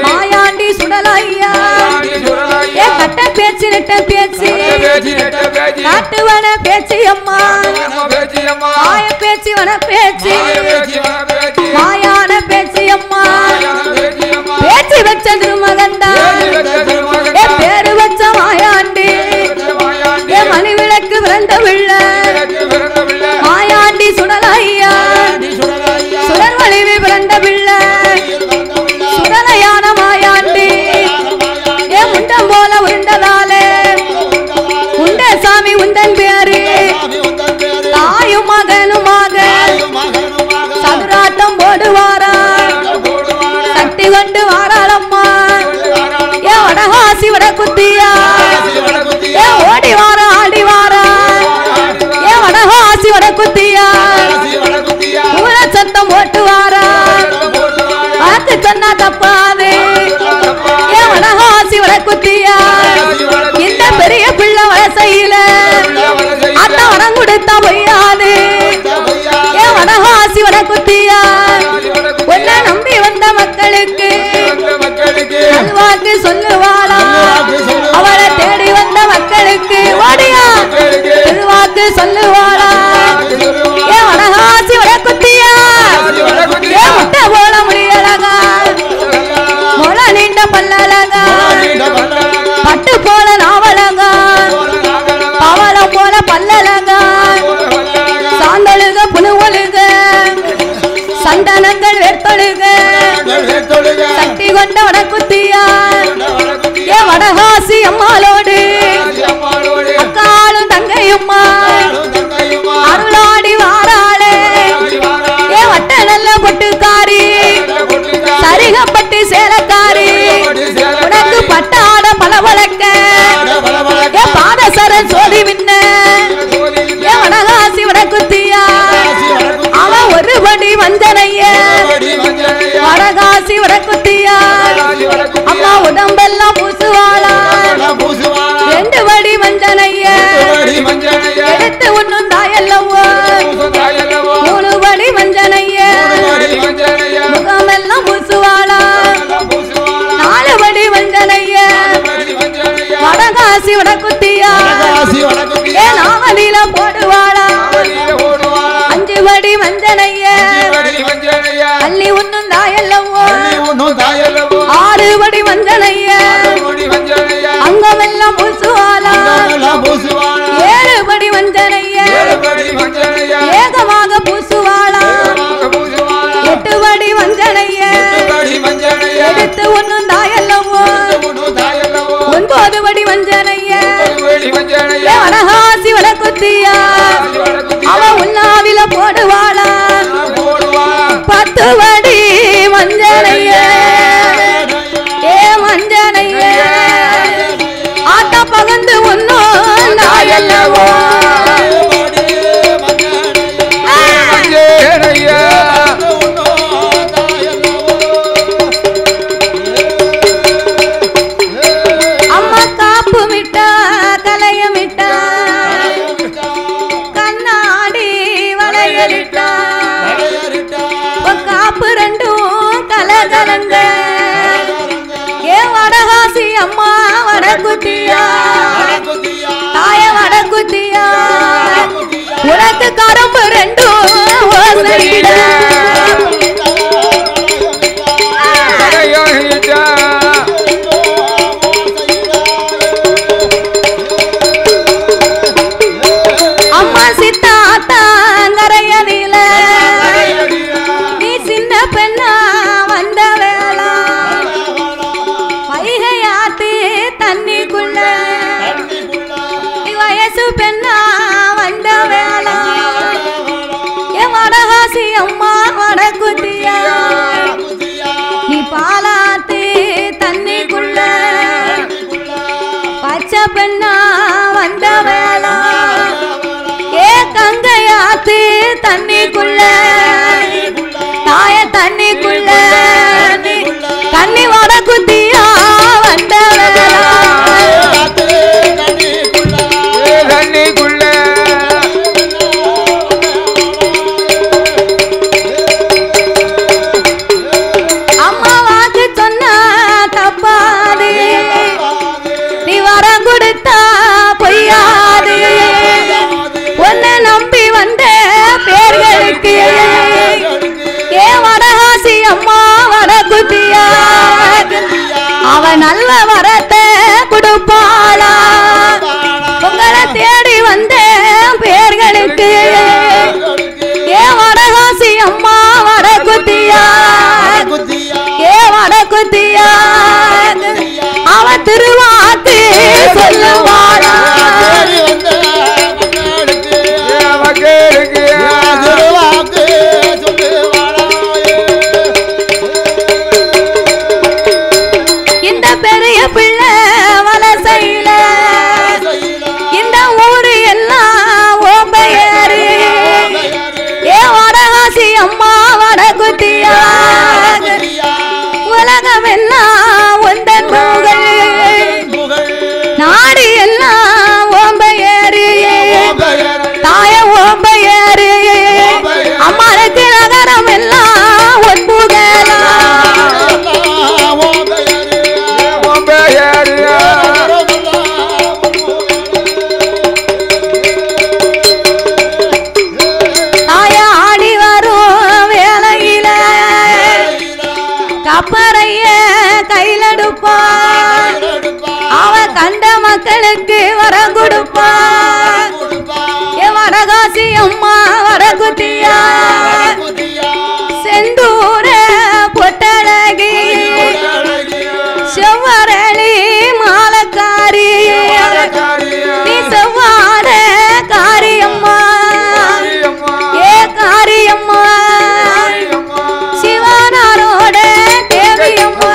B: மாயாண்டி சுடலையா ஏ கட்ட பேச்சு நெட்ட பேச்சு காட்டுவன பேச்சு அம்மா மாய பேச்சு வன பேச்சு மாயான பேச்சு அம்மா பேச்சு வச்ச திருமகந்தா ஏ பேரு வச்ச மாயாண்டி ஏ மணி விளக்கு பிறந்த பிள்ளை மாயாண்டி சுடலையா சுடர் வழிவி பிறந்த பிள்ளை சுடலையான மாயாண்டி ஏ முண்டம் போல உருண்டதாலே உண்ட சாமி உந்தன் பேரு தாயும் மகனுமாக சதுராட்டம் போடுவாரா சக்தி கொண்டு வாராளம்மா ஏ வடகாசி வடக்குத்தியா ஏ ஓடி வாரா ஆடி வாரா ஏ வடகாசி வடக்குத்தியா ஊர சத்தம் போட்டு வாரா பார்த்து சொன்னா தப்பாது ஏ வடகாசி வடக்குத்தியா இந்த பெரிய பிள்ளை வயசையில அத்த வரம் கொடுத்தா பொய்யாது ஏ வடகாசி வடக்குத்தியா உன்னை நம்பி வந்த மக்களுக்கு நல்வாக்கு சொல்லுவாளா அவளை தேடி வந்த மக்களுக்கு ஓடியா திருவாக்கு சொல்லுவாளா ஏ வடகாசி வடக்குத்தியா ஏ முட்டை போல முடியலகா முள நீண்ட பல்லழகா பட்டு போல நாவலகா பவளம் போல பல்லழகா சாந்தழுக புனுவழுக சந்தனங்கள் வேர்த்தொழுக சக்தி கொண்ட வடக்குத்தியா சரன் சோதி மின்ன வடகாசி வடக்குத்தியா அவன் ஒருபடி வந்தனைய வடகாசி வடக்குத்தியா அம்மா உடம்பெல்லாம் பூசுவாளா 2 படி வந்தனைய எடுத்து ஒன்னும் தாயல்லவோ 3 படி வந்தனைய முகமெல்லாம் பூசுவாளா 4 படி வந்தனைய வடகாசி வடக்குத்தியா நாவலில போடுவாளா 5 படி வந்தனைய அள்ளி ஒன்னும் தாயல்லவோ 6 படி வந்தனைய அங்கமெல்லாம் பூசுவாளா 7 படி வந்தனைய ஏகமாக பூசுவாளா 8 படி வந்தனைய எடுத்து ஒன்னும் தாயல்லவோ 9 படி வந்தனைய வடகாசி வடக்குத்தியா அவ உண்ணாவில போடுவாளா 10 படி வந்தனைய ஏ வந்தனைய ஆட்ட பகந்து ஒன்னும் தாயல்லவோ அம்மா காப்பு மிட்டா கலையமிட்டா கண்ணாடி வளையலிட்டா காப்பு 2 கலகலங்க ஏ வடகாசி அம்மா வடக்குத்தியா தாய வடக்குத்தியா உனக்கு கரும்பு 2 ஓசையிட அம்மா சித்தாத்தாங்கரையனில நீ சின்ன பெண்ணா வந்த வேளா வைகையாத்து தண்ணிக்குள்ள நீ வயசு பெண்ணா வந்த வேளா என் வடகாசி அம்மா வடக்குத்தியா நீ பாலாத்து தண்ணிக்குள்ள பச்சை பெண்ணா வந்த வேளா ஏ கங்கையாத்து தண்ணிக்குள்ள தாய தண்ணிக்குள்ள தண்ணி வடக்குத்தியா வந்த வேளா தண்ணிக்குள்ள அம்மா வாக்கு சொன்னா தப்பாது நீ வரம் கொடுத்தா பொய்யாது உன்னை நம்பி வந்த பேர்களுக்கு ஏ வடகாசி அம்மா வடக்குத்தியா அவ நல்ல வரத்தை கொடுப்பாளா உங்களை தேடி வந்த பேர்களுக்கு ஏ வடகாசி அம்மா வடக்குத்தியா ஏ வடக்குத்தியா அவ திருவாக்கு சொல்லுவாளா இந்த பெரிய பிள்ளை வலசையில இந்த ஊரு எல்லாம் ஓம்பையாரு ஏ வடகாசி அம்மா வடக்குத்தியா உலகம் எல்லாம் ஒன்றன் புகழ் நாடு எல்லாம் ஓம்பையாரு தாய ஓம்பையாரு அம்மாளுக்கு நகரம் எல்லாம் ஒன்புகலா தாய ஆடி வரும் வேளையில கப்பறைய கையிலெடுப்பா அவ கண்ட மக்களுக்கு வரம் கொடுப்பா ஏ வடகாசி அம்மா வடக்குத்தியா செந்தூர பொட்டழகி செவ்வரளி மாலக்காரி நீ செவ்வாட காரியம்மா ஏ காரியம்மா சிவனாரோட தேவியம்மா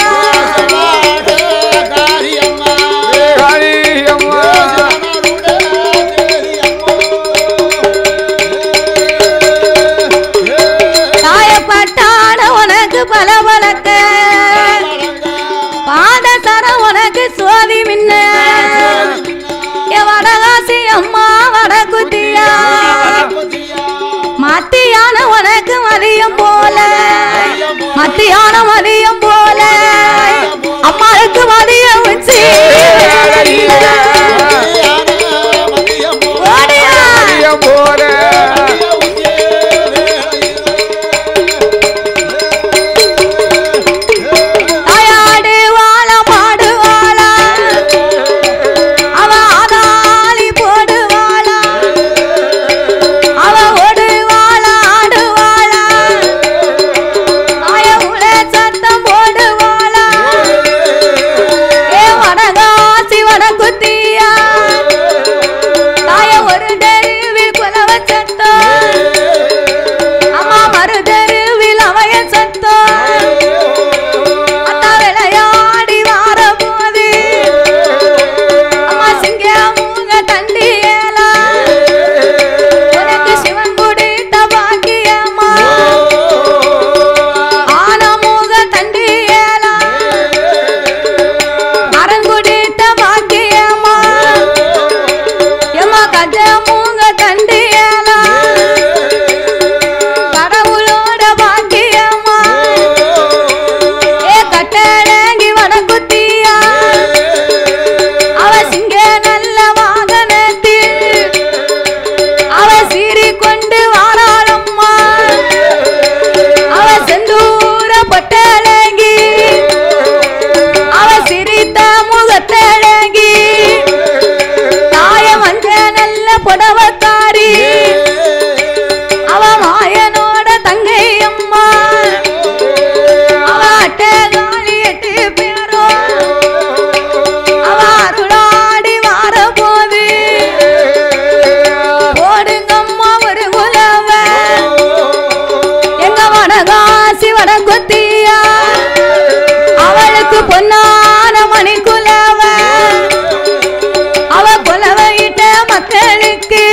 B: புடவக்காரி அவ மாயனோட தங்கை அம்மா அவ அட்டகாளி 8 பேரோ அவ அருளாடி வார போது போடுங்கம்மா ஒரு குலவ எங்க வடகாசி வடகுத்தியா அவளுக்கு பொன்னான மணி குலவ அவ குலவையிட்ட மக்களுக்கு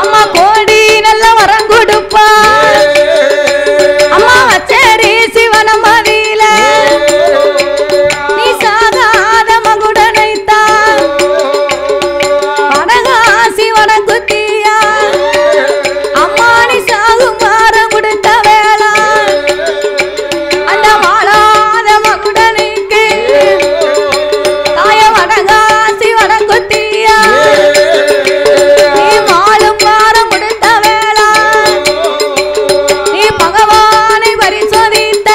B: அம்மா கோடி நல்ல வரம் கொடுப்பா அம்மா வச்சேரி சிவன மதியில நீ சாகாத மகுடனைத்தான் வடகாசி வடகுத்தியா அம்மா நீ சாகும் வாரம் கொடுத்த வேளா அந்த வாழாத மகுடனுக்கு தாய வடகாசி வடகுத்தியா நீ வாழும் வாரம் கொடுத்த வேளா நீ பகவானை பரிசோதித்த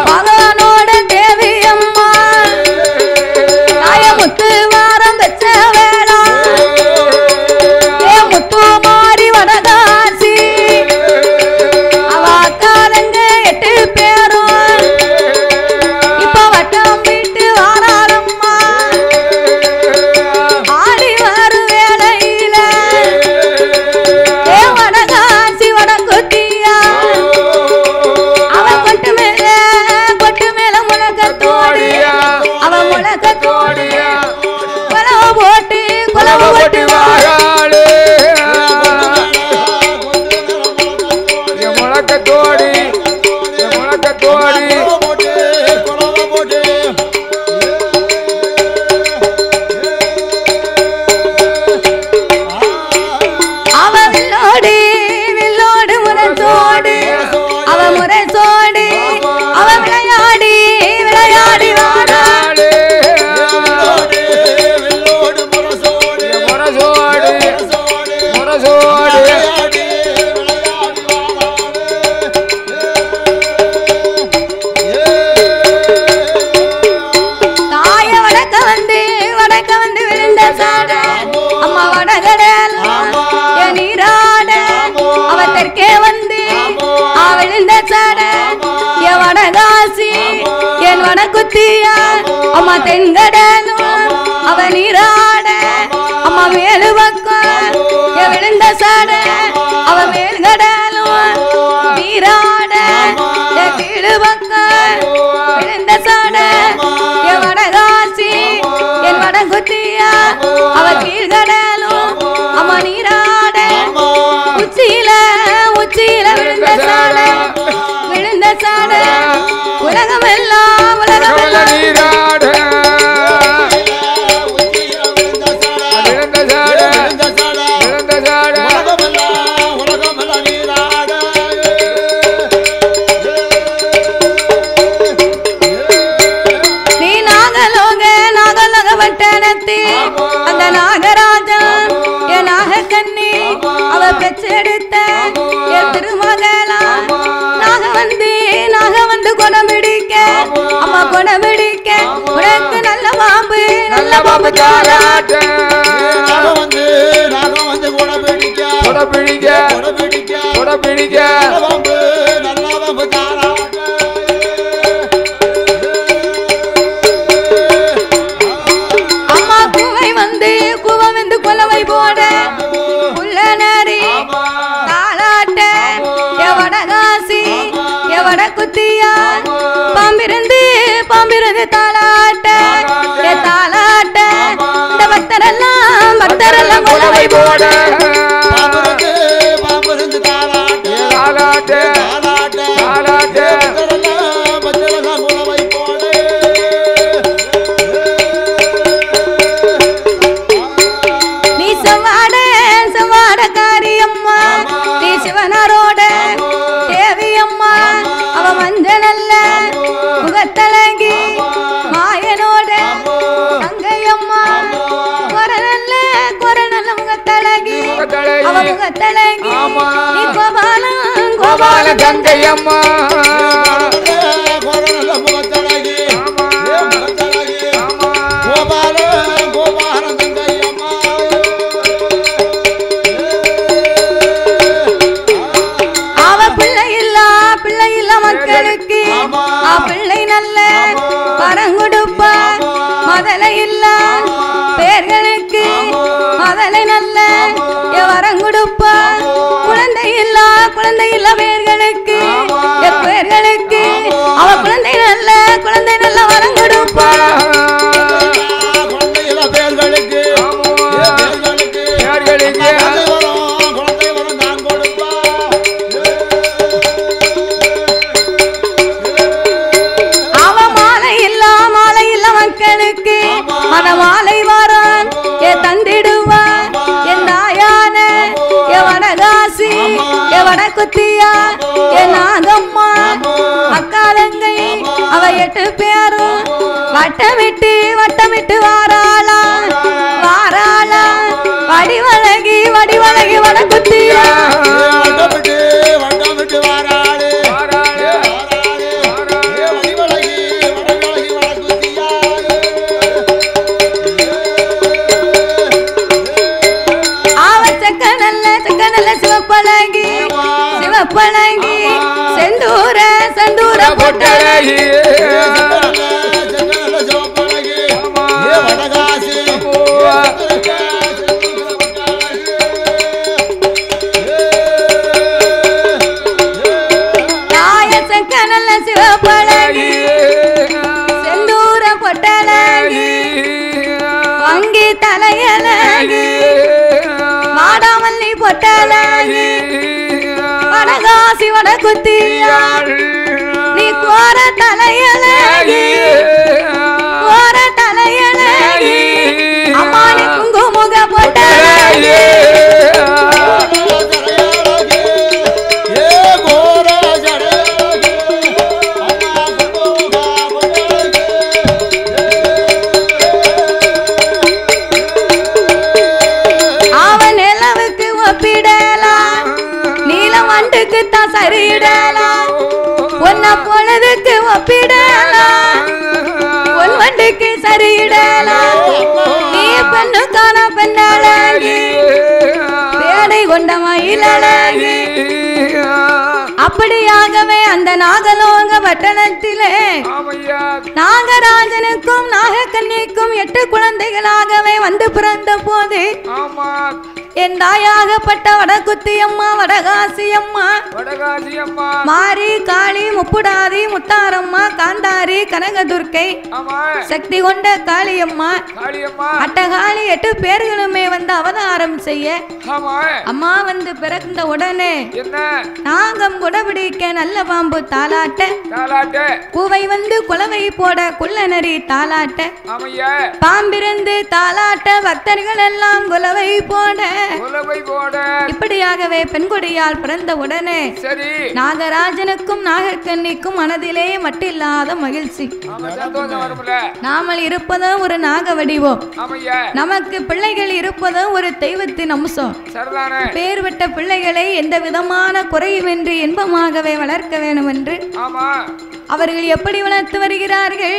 B: பகவானோட தேவி அம்மா தாய முத்து வாரம் பெற்ற வேளா ஏ முத்து மாறி வடகாசி அவ அக்காலங்க 8 பேரும் இப்ப வட்டம் விட்டு வாராளம்மா ஆடி வரும் வேளையில ஏ வடகாசி வடகுத்தியா அவ கொட்டு மேல முழக்கத்தோடு அவ முழக்கத்தோடு குலவ போட்டு
C: வாராளே முழக்கத்தோடி
B: அவ வில்லோடு முரசோடு அவ முரசோடு அவ விளையாடி வாராளே தாய வடக்க வந்து விழுந்த சாட அம்மா வடகடல் என் நீராட அவ தெற்கே வந்து விழுந்த சாட என் வடகாசி என் வடகுத்தியா அம்மா தென்கடலும் அவ நீராட அம்மா மேலு பக்கம் என் விழுந்த சாட அவ மேல்கடலும் நீராட என் கீழு பக்கம் விழுந்த சாட என் வடகாசி என் வடகுத்தியா அவ கீழ்கடலும் அம்மா நீராட உச்சியில விழுந்த சாட உலகமெல்லாம்
C: நீராட
B: நீ நாகலோக வட்டணத்தி அந்த நாகராஜன் என் நாகக்கண்ணி அவ பெற்றெடுத்த என் திருமகளா நாக வந்து கொடம்பிடிக்க அம்மா கொடம்பிடிக்க உனக்கு நல்ல பாம்பு தாலாட்ட
C: கொடபிடிக்க
B: அம்மா கூவை வந்து கொலவை போட உள்ள நரி தாலாட்ட எவடகாசி எவடகுத்தியா பாம்பிருந்து தாலாட்ட இந்த பக்தரெல்லாம் கொலவை போட நீ சவாடக்காரி அம்மா நீ சிவனரோட தேவி அம்மா அவ மஞ்சள் முகத்தலங்கி மாயனோட தங்கையம்மா கொரநல்ல முகத்தலகி அவ முகத்தலங்கி நீ கோபால
C: கங்கையம்மா
A: கோபால
B: இல்ல பேர்களுக்கு அதலை நல்ல வரம் கொடுப்பா குழந்தை இல்ல பேர்களுக்கு பேர்களுக்கு அவ குழந்தை நல்ல வரம் கொடுப்பா
A: பேர்களுக்கு
B: மனமாலை வாரான் தந்திடுவான் என் தாயான வடகாசி வடக்குத்தியா என் நாகம்மா அக்காலங்கை அவ 8 பேரும் வட்டமிட்டு வாராளா வடிவழகி வடக்குத்தியா சிவப்பழகி செந்தூர பொட்டழகி சிவப்பழகி செந்தூர பொட்டழகி வங்கி தலையழகி மாடாமல்லி பொட்டழகி வடகாசி வடக்குத்தியா நீ கோர தலையழகி அம்மா நீ குங்குமுக பொட்டழகி சரிடலாம் ஒன்ன பொழுதுக்கு ஒப்பிடலாம் ஒன் வண்டிக்கு சரியிடலாம் நீ பெண்ணுக்கான பெண்ணழகி பேடை கொண்ட மயிலழகி அப்படியாகவே அந்த நாகலோக பட்டணத்திலே நாகராஜனுக்கும் நாகக்கன்னிக்கும் 8 குழந்தைகளாகவே வந்து பிறந்த போது என் தாயாகப்பட்ட வடக்குத்தி அம்மா வடகாசி அம்மா மாரி காளி முப்புடாதி முத்தாரம்மா காந்தாரி கனகதுர்க்கை சக்தி கொண்ட காளியம்மா அட்டகாளி 8 பேர்களுமே வந்து அவதாரம் செய்ய அம்மா வந்து பிறந்த உடனே நாகம் குடபிடிக்க நல்ல பாம்பு தாலாட்ட பூவை வந்து குலவை போட குள்ளநரி தாலாட்ட பாம்பிருந்து தாலாட்ட பக்தர்கள் எல்லாம் குலவை போட இப்படியாகவே பெண்கொடியால் பிறந்த உடனே நாகராஜனுக்கும் நாகக்கன்னிக்கும் மனதிலே மட்டில்லாத மகிழ்ச்சி. நாமல் இருப்பதும் ஒரு நாக வடிவம், நமக்கு பிள்ளைகள் இருப்பதும் ஒரு தெய்வத்தின் அம்சம். பேர்பட்ட பிள்ளைகளை எந்த விதமான குறையுமின்றி இன்பமாகவே வளர்க்க வேண்டும் என்று அவர்கள் எப்படி வளர்த்து வருகிறார்கள்?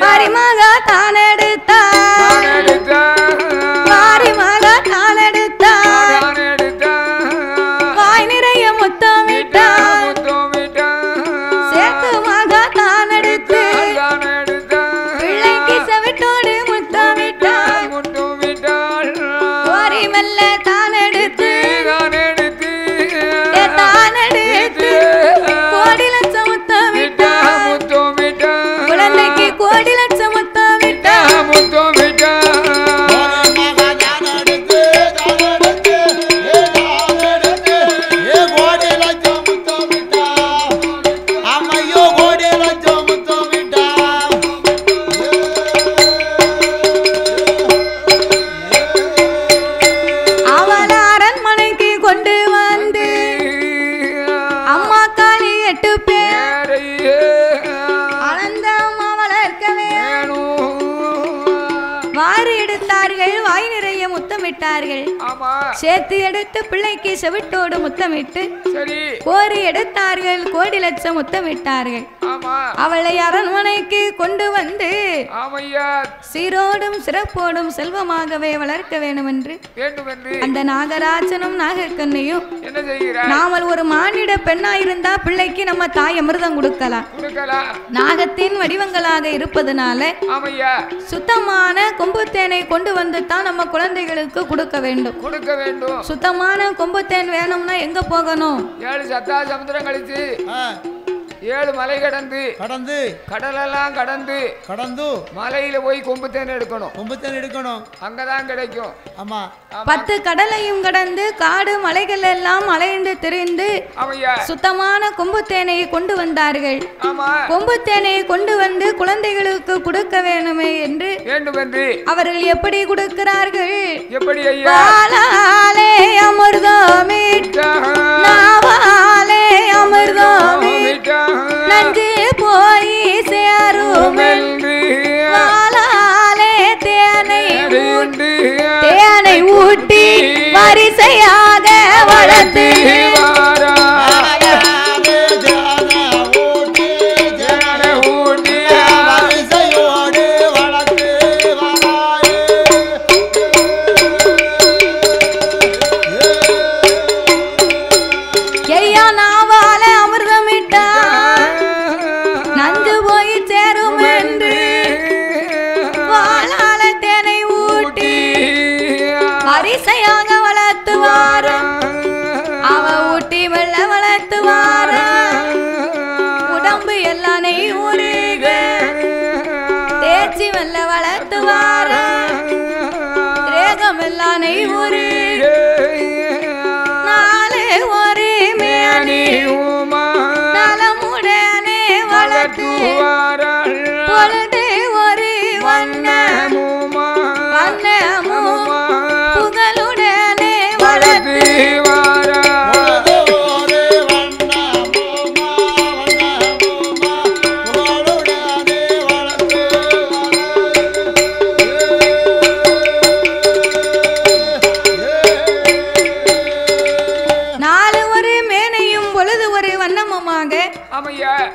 B: பாரிமாக தானெடுத்தார், பாரிமாக தானெடுத்தார், வாய் நிறைய முத்தமிட்டார், சேத்துமாக தானெடுத்து பிள்ளைக்கு செவிட்டோடு முத்தமிட்டார், ஓரி மெல்ல தானெடுத்து தானெடுத்து கோடி லட்சம் முத்தமிட்டார், குழந்தைக்கு கோடி லட்சம் முத்தமிட்டார். வாரி எடுத்தார்கள், வாய் நிறைய முத்தமிட்டார்கள். சேர்த்து எடுத்து பிள்ளைக்கு செவிட்டோடு முத்தமிட்டு கோரி எடுத்தார்கள், கோடி லட்சம் முத்தமிட்டார்கள். அவளை அரண்மனைக்கு கொண்டு வந்து சீரோடும் சிறப்போடும் செல்வமாகவே வளர்க்க வேண்டும் என்று அந்த நாகராஜனும் நாகக்கண்ணையும் நாமல் ஒரு மானிட பெண்ணா இருந்தா பிள்ளைக்கு நம்ம தாய் அமிர்தம் கொடுக்கலாம். நாகத்தின் வடிவங்களாக இருப்பதனால சுத்தமான கொம்புத்தேனை கொண்டு வந்து தான் நம்ம குழந்தைகளுக்கு கொடுக்க வேண்டும். சுத்தமான கொம்புத்தேன் வேணும்னா எங்க போகணும்?
C: 7 சத்தா சமுத்திரம் கழிச்சு 7 மலை கடந்து கடலெல்லாம் கடந்து மலையில போய் கொம்புத்தேன் எடுக்கணும். அங்கதான் கிடைக்கும். ஆமா,
B: 10 கடலையும் கடந்து காடு மலைகள் எல்லாம் அலைந்து திரிந்து சுத்தமான கொம்புத்தேனை கொண்டு வந்தார்கள். கொம்புத்தேனை கொண்டு வந்து குழந்தைகளுக்கு கொடுக்க வேண்டுமே என்று அவர்கள் எப்படி கொடுக்கிறார்கள்?
C: எப்படி
B: நஞ்சு போய் சேரும் தேனை ஊட்டி வரிசையாக வளர்த்து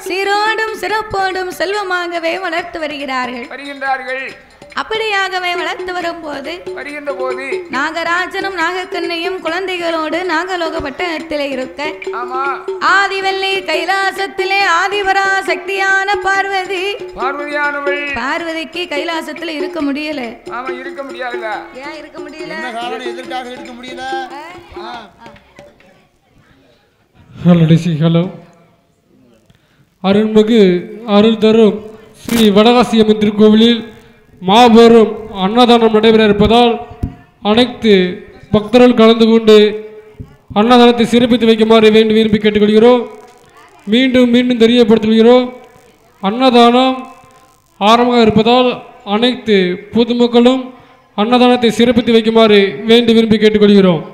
B: சீரோடும் சிறப்போடும் செல்வமாகவே வளர்த்து வருகிறார்கள். அப்படியாகவே வளர்த்து வரும்போது நாகராஜனும் நாகக்கண்ணையும் குழந்தைகளோடு நாகலோக பட்டணத்திலே இருக்க ஆதிவல்லி கைலாசத்திலே ஆதிபரா சக்தியான பார்வதிக்கு கைலாசத்துல இருக்க முடியல. ஏன் இருக்க முடியல?
A: எதற்காக இருக்க முடியல?
D: ஹலோ, அருள்மிகு அருள் தரும் ஸ்ரீ வடகாசியம்மன் திருக்கோவிலில் மாபெரும் அன்னதானம் நடைபெற இருப்பதால் அனைத்து பக்தர்கள் கலந்து கொண்டு அன்னதானத்தை சிறப்பித்து வைக்குமாறு வேண்டி விரும்பி கேட்டுக்கொள்கிறோம். மீண்டும் தெரியப்படுத்துகிறோம். அன்னதானம் ஆரம்பமாக இருப்பதால் அனைத்து பொதுமக்களும் அன்னதானத்தை சிறப்பித்து வைக்குமாறு வேண்டி விரும்பி கேட்டுக்கொள்கிறோம்.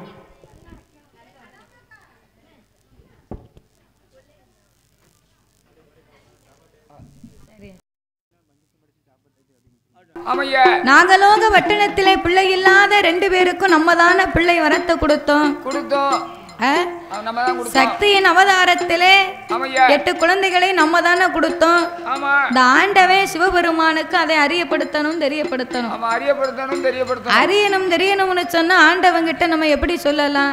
B: நாகலோக பட்டணத்திலே பிள்ளை இல்லாத 2 பேருக்கும் நம்ம தான பிள்ளை வரத்தை கொடுத்தோம். சக்தியின் அவதாரத்திலே 8 குழந்தைகளை நம்ம தானே கொடுத்தோம். இந்த ஆண்டவே சிவபெருமானுக்கு அதை தெரியப்படுத்தணும். தெரியணும்னு சொன்னா ஆண்டவங்கிட்ட நம்ம எப்படி சொல்லலாம்?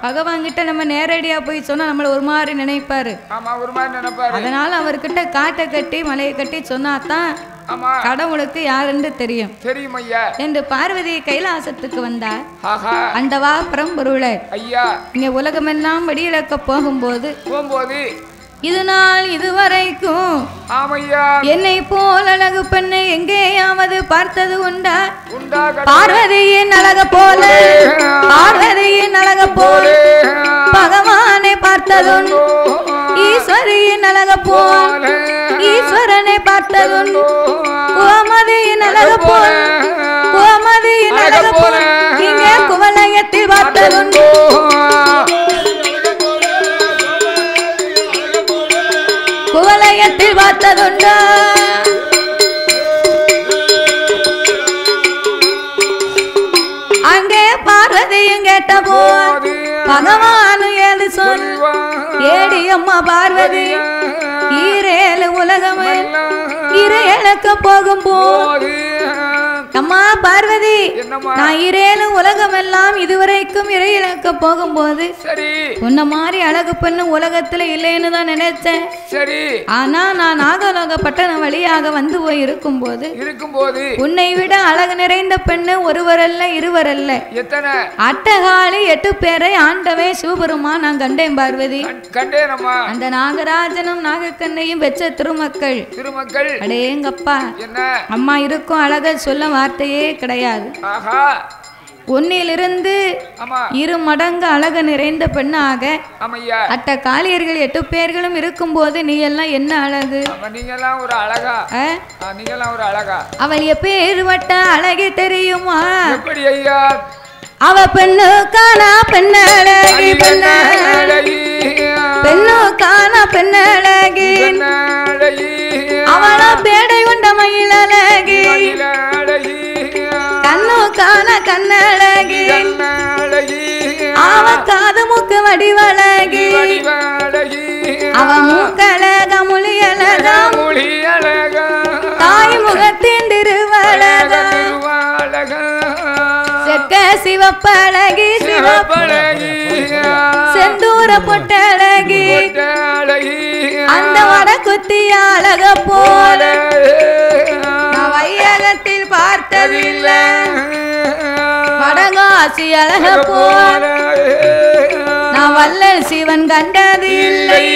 B: பகவான் கிட்ட நம்ம நேரடியா போய் சொன்னா நம்மள ஒரு மாதிரி நினைப்பாரு. அதனால அவர்கிட்ட காட்டை கட்டி மலையை கட்டி சொன்னாதான் கடவுளுக்கு யாருன்னு தெரியும் என்று பார்வதி கைலாசத்துக்கு வந்தார். அண்டவா பரம்பொருளே, இங்க உலகமெல்லாம் வெடியிழக்க போகும்போது இது நாள் இதுவரைக்கும் என்னை போல் அழகு பெண்ணை எங்கேயாவது பார்த்தது உண்டா? பார்வதியின் அழக போல பகவானை பார்த்ததுண்டு. ஈஸ்வரியின் அழக போல் ஈஸ்வரனை பார்த்ததுண்டு. குவமதியின் அழக போல் இங்கே குவலயத்தில் பார்த்ததுண்டு. குவலயத்தில் பார்த்ததுண்டா? கேட்ட போது பகவானு ஏது சொல் ஏடி அம்மா பார்வதி ஈரேழு உலகமே இறையழக்க போகும் போது அம்மா பார்வதி நான் ஈரேழு உலகம் எல்லாம் இதுவரைக்கும் இறையிழக்க போகும்போது உன்ன மாதிரி அழகு பெண்ணு உலகத்துல இல்லைன்னு தான் நினைச்சேன். சரி, ஆனா நான் நாகலோக பட்டணம் வழியாக வந்து போய் இருக்கும்போது உன்னை விட அழகு நிறைந்த பெண்ணு ஒருவரல்ல இருவரல்ல எத்தனை அட்டகாலி 8 பேரை ஆண்டவே சிவபெருமான் நான் கண்டேன் பார்வதி. அந்த நாகராஜனும் நாகக்கண்ணையும் வெச்ச திருமக்கள் அடேங்கப்பா அம்மா இருக்கும் அழக சொல்ல வார்த்தையே கிடையாது. ஒன்னிலிருந்து 2 மடங்கு அழகு நிறைந்த பெண்ணாக அட்ட காளியர்கள் 8 பேர்களும் இருக்கும் போது நீ எல்லாம் என்ன அழகு, அவள் எப்பேற்பட்ட அழகி தெரியுமா? அவ பெண்ணு காணா பெண்ணழகி பெண்ணு காணா பெண்ணழகி அவள பேடை கொண்ட மயிலழகி கண்ணு காண கண்ணழகி அவ காது மூக்கு வடிவழகி அவ மூக்கழக மொழியழக தாய் முகத்தின் திருவழக செக்க சிவப்பழகி செந்தூர பொட்டழகி அந்த வடக்குத்திய அழக போல வையகத்தில் பார்த்ததில்லை வடகாசி அழக போல நான் வல்லல் சிவன் கண்டது இல்லை.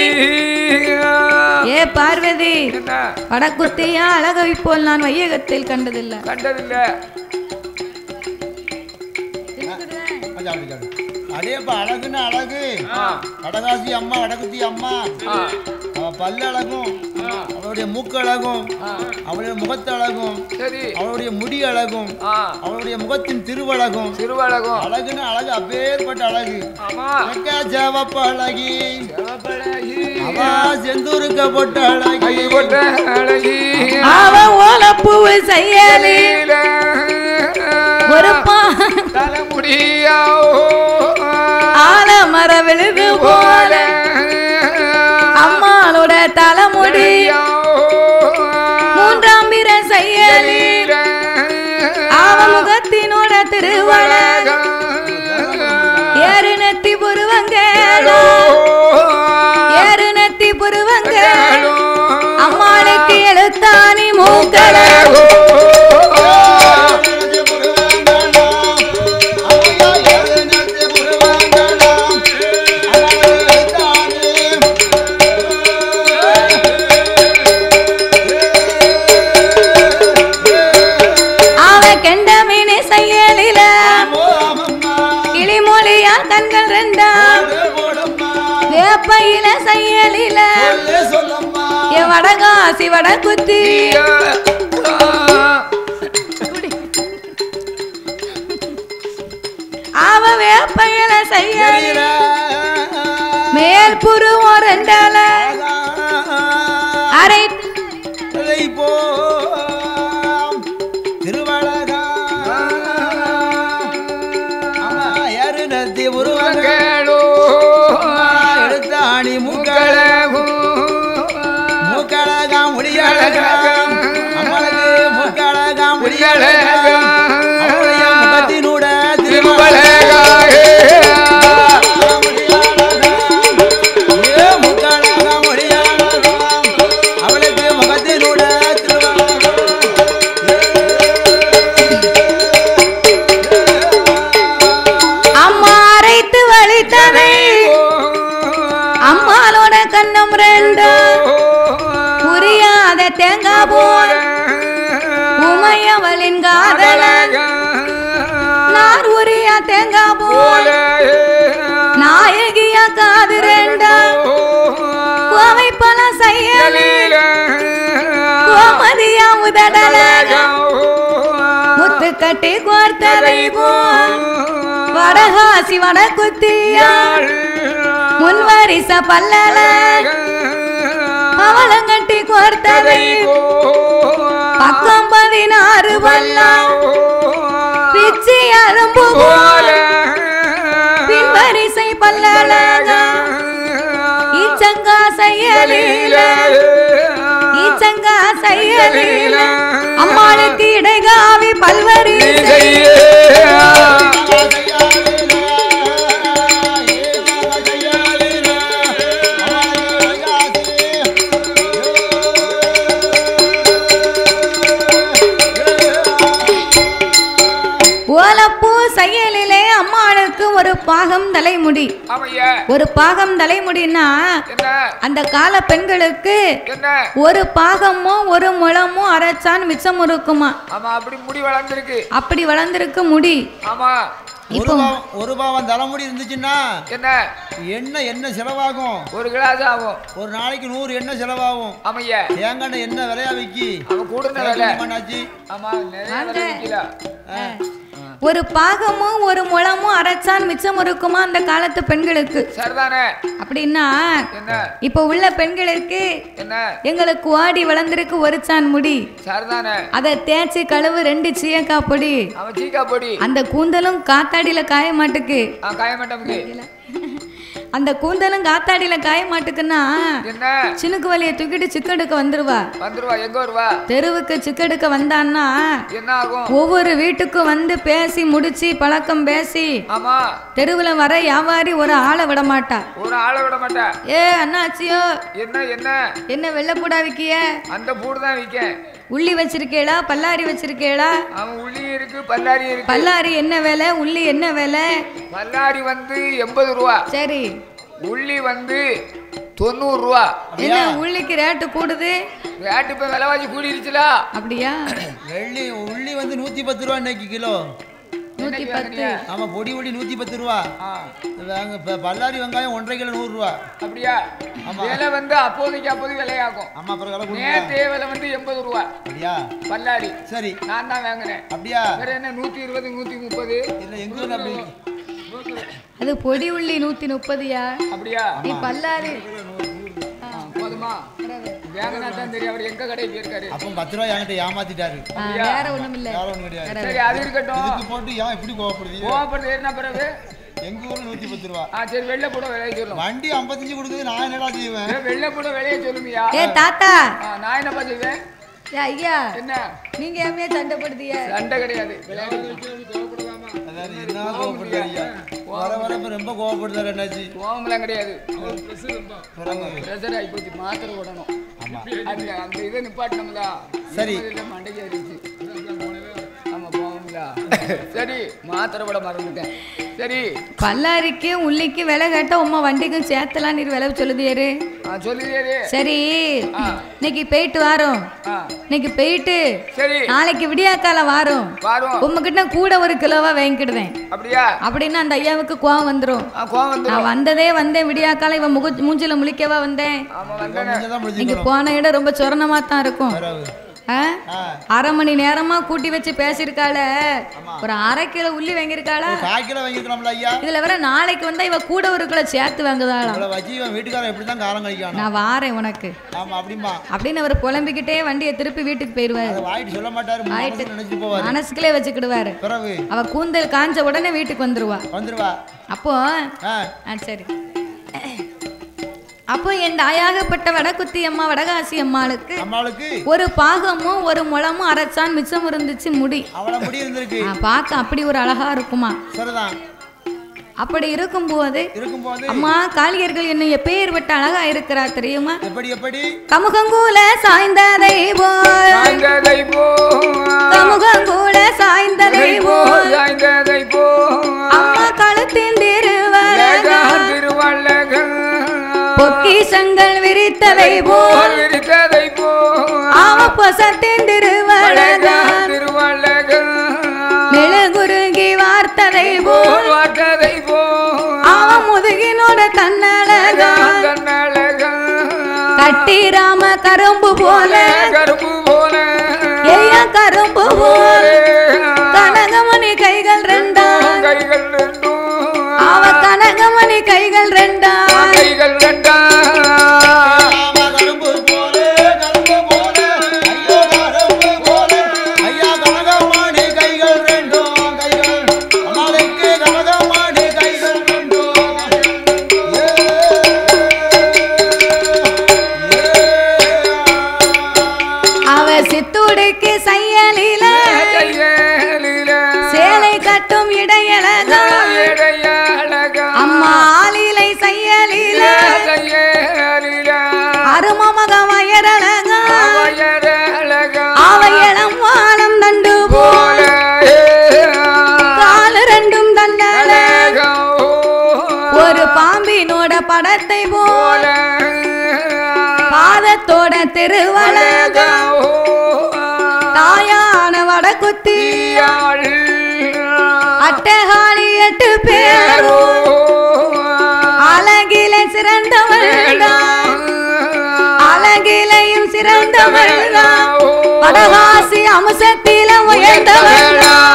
B: ஏ பார்வதி வடக்குத்திய அழகை போல் நான் வையகத்தில் கண்டதில்லை.
A: அடேப்பா அழகுன்னு அழகு வடகாசி அம்மா வடகுத்தி அம்மா அவ பல்லு அழகும் அவளுடைய மூக்கு அழகும் அவளுடைய முகத்து அழகும் அவளுடைய முடி அழகும் அவளுடைய முகத்தின் திருவழகும் அழகுன்னு அழகு அப்பேற்பட்ட அழகு சிவப்பு அழகி அவ செந்தூருக்க போட்ட அழகி
B: அவ ஓலப்பூவு செய்யலி ஒரு தலைமுடியா ஆலமர விழுது போல அம்மாளோட தலைமுடி 3ஆம் பிற செய்யலி அவ முகத்தினோட திருவழக ஏறு நெத்தி புருவங்களோ ஏறு நெத்தி புருவங்களோ அம்மாளுக்கு எழுத்தாணி மூக்கழகோ கண்கள் 2 வேப்பையில செய்யலில வடகாசி வடகுத்தி அவ வேப்பையில செய்யலில மேல் புருவம் 2 அரை
A: போ திருவழகா உருவங்களோ எழுத்தாணி மூக்கழகும் மூக்கழகா முடியழகா அம்மளுக்கு மூக்கழகா முடியழகா அவளுடைய முகத்தினூட திருவழகா மூக்கழகா முடியழகா அவளுக்கு முகத்தினூட
B: அம்மாளோட கண்ணம் 2 புரியாத தேங்காய் போல உமையவளின் காதல நான் உரிய தேங்காய் போல நாயகிய காது 2 கோவை பல செய்யலி கோமதியா உதடல முத்து கட்டி கோர்த்ததை போல் வடகாசி வடகுத்தியா முன்வரிச பல்லல அவளங்கட்டி கோர்த்ததை பக்கம் 16 பல்லம் பிச்சி அரும்பு போல வல்லழகா ஈச்சங்கா செயலில ஈச்சங்கா செயலில அம்மாளுக்கு இடைகாவி பல்வரி ஓலப்பூ செயலிலே அம்மாளுக்கு ஒரு பாகம் தலைமுடி. ஒரு பாகம் தலைமுடினா அந்த கால பெண்களுக்கு ஒரு பாகமும் ஒரு முழமும் அரைச்சான் மிச்சம் இருக்குமா. அப்படி வளர்ந்திருக்கு முடி.
A: ஒரு பாவம் தலைமுடி இருந்துச்சுன்னா என்ன செலவாகும்? ஒரு கிளாஸ் ஆகும். ஒரு நாளைக்கு 100 எண்ணெய் செலவாகும். தேங்காய் என்ன விலையா விக்கி?
B: ஒரு பாகமும் ஒரு முழமும் அரைச்சான் மிச்சம் இருக்குமா அந்த காலத்து பெண்களுக்கு. அப்படின்னா இப்ப உள்ள பெண்களுக்கு எங்களுக்கு வாடி வளர்ந்திருக்கு ஒரு சான் முடி. அதை தேய்ச்சி கழுவு 2 சீயக்கா பொடி. அந்த கூந்தலும் காத்தாடியில காய மாட்டுக்கு. அந்த கூந்தலும் காத்தாடியில காய மாட்டுக்குன்னா சினுக்கு வலிய தூக்கிட்டு சிக்கெடுக்க வந்துருவா.
C: எங்க வருவா?
B: தெருவுக்கு சிக்கெடுக்க வந்தான்னா ஒவ்வொரு வீட்டுக்கும் வந்து பேசி முடிச்சு பழக்கம் பேசி தெருவுல வர வியாபாரி ஒரு ஆளை விட மாட்டா. ஏ அண்ணாச்சியோ என்ன வெள்ளை பூடா விக்கிய? அந்த பூடு தான் விக்க. உள்ளி வச்சிருக்கேளா பல்லாரி வச்சிருக்கேளா? உள்ளி இருக்கு பல்லாரி இருக்கு. பல்லாரி என்ன விலை? உள்ளி என்ன விலை?
C: பல்லாரி வந்து 80 ரூபா.
B: சரி.
C: உள்ளி வந்து 90 ரூபா.
B: என்ன உள்ளிக்கு ரேட்டு கூடுது?
C: ரேட்டு இப்ப விலைவாசி கூடிருச்சுல.
B: அப்படியா?
A: உள்ளி வந்து 110 ரூபா இன்னைக்கு கிலோ.
B: 110.
A: ஆமா பொடி 110 ரூபா. பல்லாரி வெங்காயம் 1.5 கிலோ 100 ரூபா.
C: அப்படியா? விலை வந்து அப்போது விலையாகும்.
A: ஆமா அப்புறம்
C: நேத்தே விலை வந்து 80 ரூபா.
A: அப்படியா?
C: பல்லாரி.
A: சரி.
C: நான் தான் வாங்குறேன்.
A: அப்படியா?
C: வேற என்ன 120 130?
A: இல்ல எங்க அப்படி
B: அது பொடி உள்ளி 130யா?
C: அப்படியா?
B: நீ பல்லாரி
C: போதுமா? வேங்கனா தான் தெரியும் அவர் எங்க கடைக்கு போயிருக்காரு.
A: அப்ப 10 ரூபாய் என்கிட்ட ஏமாத்திட்டாரு.
B: வேற ஒண்ணும் இல்ல.
A: வேற ஒண்ணும் கிடையாது.
C: சரி அது இருக்கட்டும்.
A: இதுக்கு போட்டு ஏன் இப்படி கோவப்படுறீங்க?
C: கோவப்படுறது என்ன பிறகு?
A: எங்க ஊர்ல 110 ரூபா.
C: சரி வெள்ளை கூட விலையை சொல்லுங்க.
A: வண்டி 55 கொடுக்குது நான் என்னடா செய்வேன்?
C: வெள்ளை கூட விலையை சொல்லுங்கயா.
B: ஏ தாத்தா
C: நான் என்னப்பா செய்வேன்?
B: ஐயா
C: என்ன
B: நீங்க ஏமே சண்டை படுத்திய?
C: சண்டை கிடையாது.
A: அதாவது என்ன கோவப்படுறீங்க? வர வர ரொம்ப கோவப்படுறாரு என்னாச்சு?
C: கோவம்லாம் கிடையாது. பிரஷர் ஆகி போச்சு. மாத்திரை போடணும். அந்த இதை நிப்பாட்டணும்ல.
A: சரி
C: மண்டைக்கு இருந்துச்சு. ஆமா போவோம்ல. சரி மாத்திரை போட மறந்துட்டேன். சரி
B: பல்லாரிக்கு உள்ளிக்கு விலை கேட்டா உமா வண்டிக்கும் சேர்த்தலாம் நீர் விலை சொல்லுதியாரு.
C: சொல்லுதியாரு.
B: சரி இன்னைக்கு போயிட்டு வாரோம். இன்னைக்கு போயிட்டு
C: சரி
B: நாளைக்கு விடியாக்கால வாரோம். உங்ககிட்ட கூட 1 கிலோவா வாங்கிக்கிடுவேன்.
C: அப்படியா?
B: அப்படின்னா அந்த ஐயாவுக்கு கோவம் வந்துரும்.
C: நான்
B: வந்தேன் விடியாக்கால இவன் மூஞ்சில முழிக்கவா வந்தேன். நீங்க போன இடம் ரொம்ப சொரணமா தான் இருக்கும். 1/2 மணி நேரமா கூட்டி வச்சு பேசிருக்காள. ஒரு 1/2 கிலோ உள்ளி வாங்கிருக்காளா?
A: 1/4 கிலோ வாங்கிருக்கலாம்ல ஐயா.
B: இதுல வேற நாளைக்கு வந்தா இவ கூட 1 கிலோ சேர்த்து வாங்குதாளா?
A: வீட்டுக்காரன் எப்படிதான் காலம் கழிக்கணும்.
B: நான் வாரேன் உனக்கு.
A: ஆமா அப்படிமா
B: அப்படின்னு அவர் புலம்பிக்கிட்டே வண்டியை திருப்பி வீட்டுக்கு போயிருவாரு.
A: வாயிட்டு சொல்ல மாட்டாரு. நினைச்சு போவாரு.
B: மனசுக்குள்ளே வச்சுக்கிடுவாரு. அவ கூந்தல் காஞ்ச உடனே வீட்டுக்கு வந்துருவா. அப்போ சரி அப்போ என் தாயாகப்பட்ட வடக்குத்தி அம்மா வடகாசி அம்மாளுக்கு ஒரு பாகமும் ஒரு முழமும் அரைச்சான் மிச்சம் இருந்துச்சு முடி. பார்க்க அப்படி ஒரு அழகா இருக்குமா. அப்படி இருக்கும்போது அம்மா காளியர்கள் என்ன எப்பேர் விட்டு அழகா இருக்கிறா தெரியுமா? கமுகங்கூல சாய்ந்ததை போல் கமுகங்கூல சாய்ந்ததை போல் அம்மா கழுத்தின் திருவள்ளகம் பொக்கிஷங்கள் விரித்ததை போல் அவ பொசத்தின் திருவள்ளகம் மெழுகுருகி வார்த்ததை போல் அவ முதுகினோட தன்னழகம் கட்டிராம கரும்பு போல ஏயா கரும்பு போல கனகமணி கைகள் 2 அவ கனகமணி கைகள் 2 பழத்தை போல பாதத்தோட திருவளகம் தாயான வடக்குத்தியாள் அட்டகாளி 8 பேரும் அழகிலே சிறந்தவள்தான் அழகிலையும் சிறந்தவள்தான் வடகாசி அம்சத்தில உயர்ந்தவள்தான்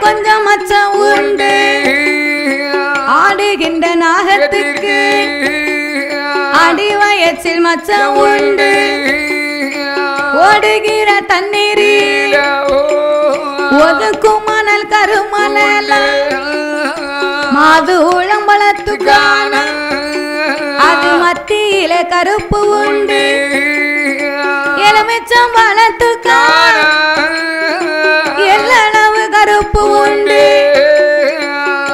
B: கொஞ்சம் மச்சம் உண்டு ஆடுகின்ற நாகத்துக்கு அடி வயச்சில் மச்சம் உண்டு ஓடுகிற தண்ணீரில் ஒதுக்கும் மணல் கருமணல் மாது உளம்பலத்துக்கான அது மத்தியில கருப்பு உண்டு எலுமிச்சம் பழத்துக்கான எல்லளவு கருப்பு உண்டு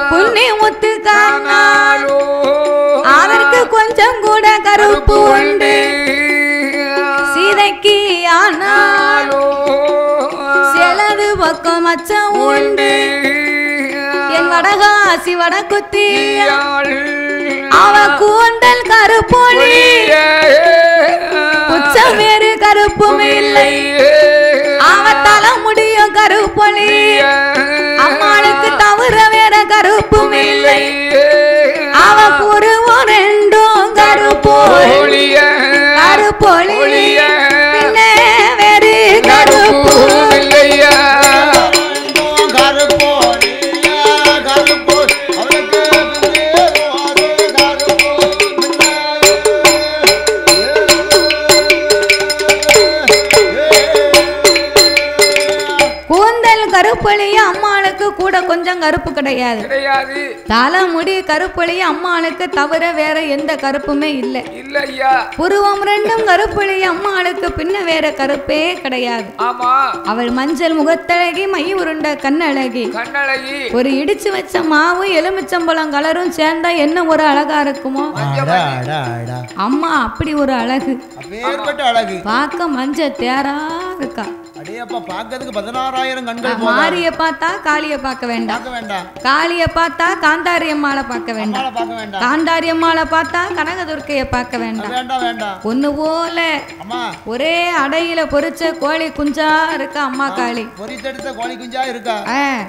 B: புண்ணி முத்து காணாலோ அதற்கு கொஞ்சம் கூட கருப்பு உண்டு சீதைக்கு ஆனாலோ சிலது பக்கம் மச்சம் உண்டு என் வடகாசி வடக்குத்தி அவ கூந்தல் கருப்பொழி உச்சம் வேறு கருப்பும் இல்லை அவ தலை முடியும் கருப்பொழி அம்மாளுக்கு தவிர வேற கருப்பும் இல்லை அவ புருவம் ரெண்டும் கருப்பொழி கருப்பொழி பின்ன வேறு கருப்பு இல்லையா கருப்பொழிய அம்மாளுக்கு கூட கொஞ்சம் கருப்பு கிடையாது தலைமுடி கருப்பொழிய அம்மாளுக்கு தவிர வேற எந்த கருப்புமே இல்லை இல்லையா புருவம் ரெண்டும் கருப்பொழிய அம்மாளுக்கு பின்ன வேற கருப்பே கிடையாது அவள் மஞ்சள் முகத்தழகி மை உருண்ட கண்ணழகி ஒரு இடிச்சு வச்ச மாவு எலுமிச்சம்பழம் கலரும் சேர்ந்தா என்ன ஒரு அழகா இருக்குமோ அம்மா அப்படி ஒரு அழகு பார்க்க மஞ்சள் தேரா இருக்கா
A: பாக்கிறதுக்கு 16,000 கண்கள்
B: மாரிய பார்த்தா காளிய பார்க்க வேண்டாம் காளிய பார்த்தா காந்தாரி அம்மாளை பார்க்க வேண்டாம் காந்தாரி அம்மாளை பார்த்தா கனகதுர்க்கைய பார்க்க வேண்டாம் ஒண்ணு போல ஒரே அடையில பொரிச்ச கோழி குஞ்சா இருக்கா அம்மா காளி
A: பொரித்தெடுத்த கோழி குஞ்சா இருக்கா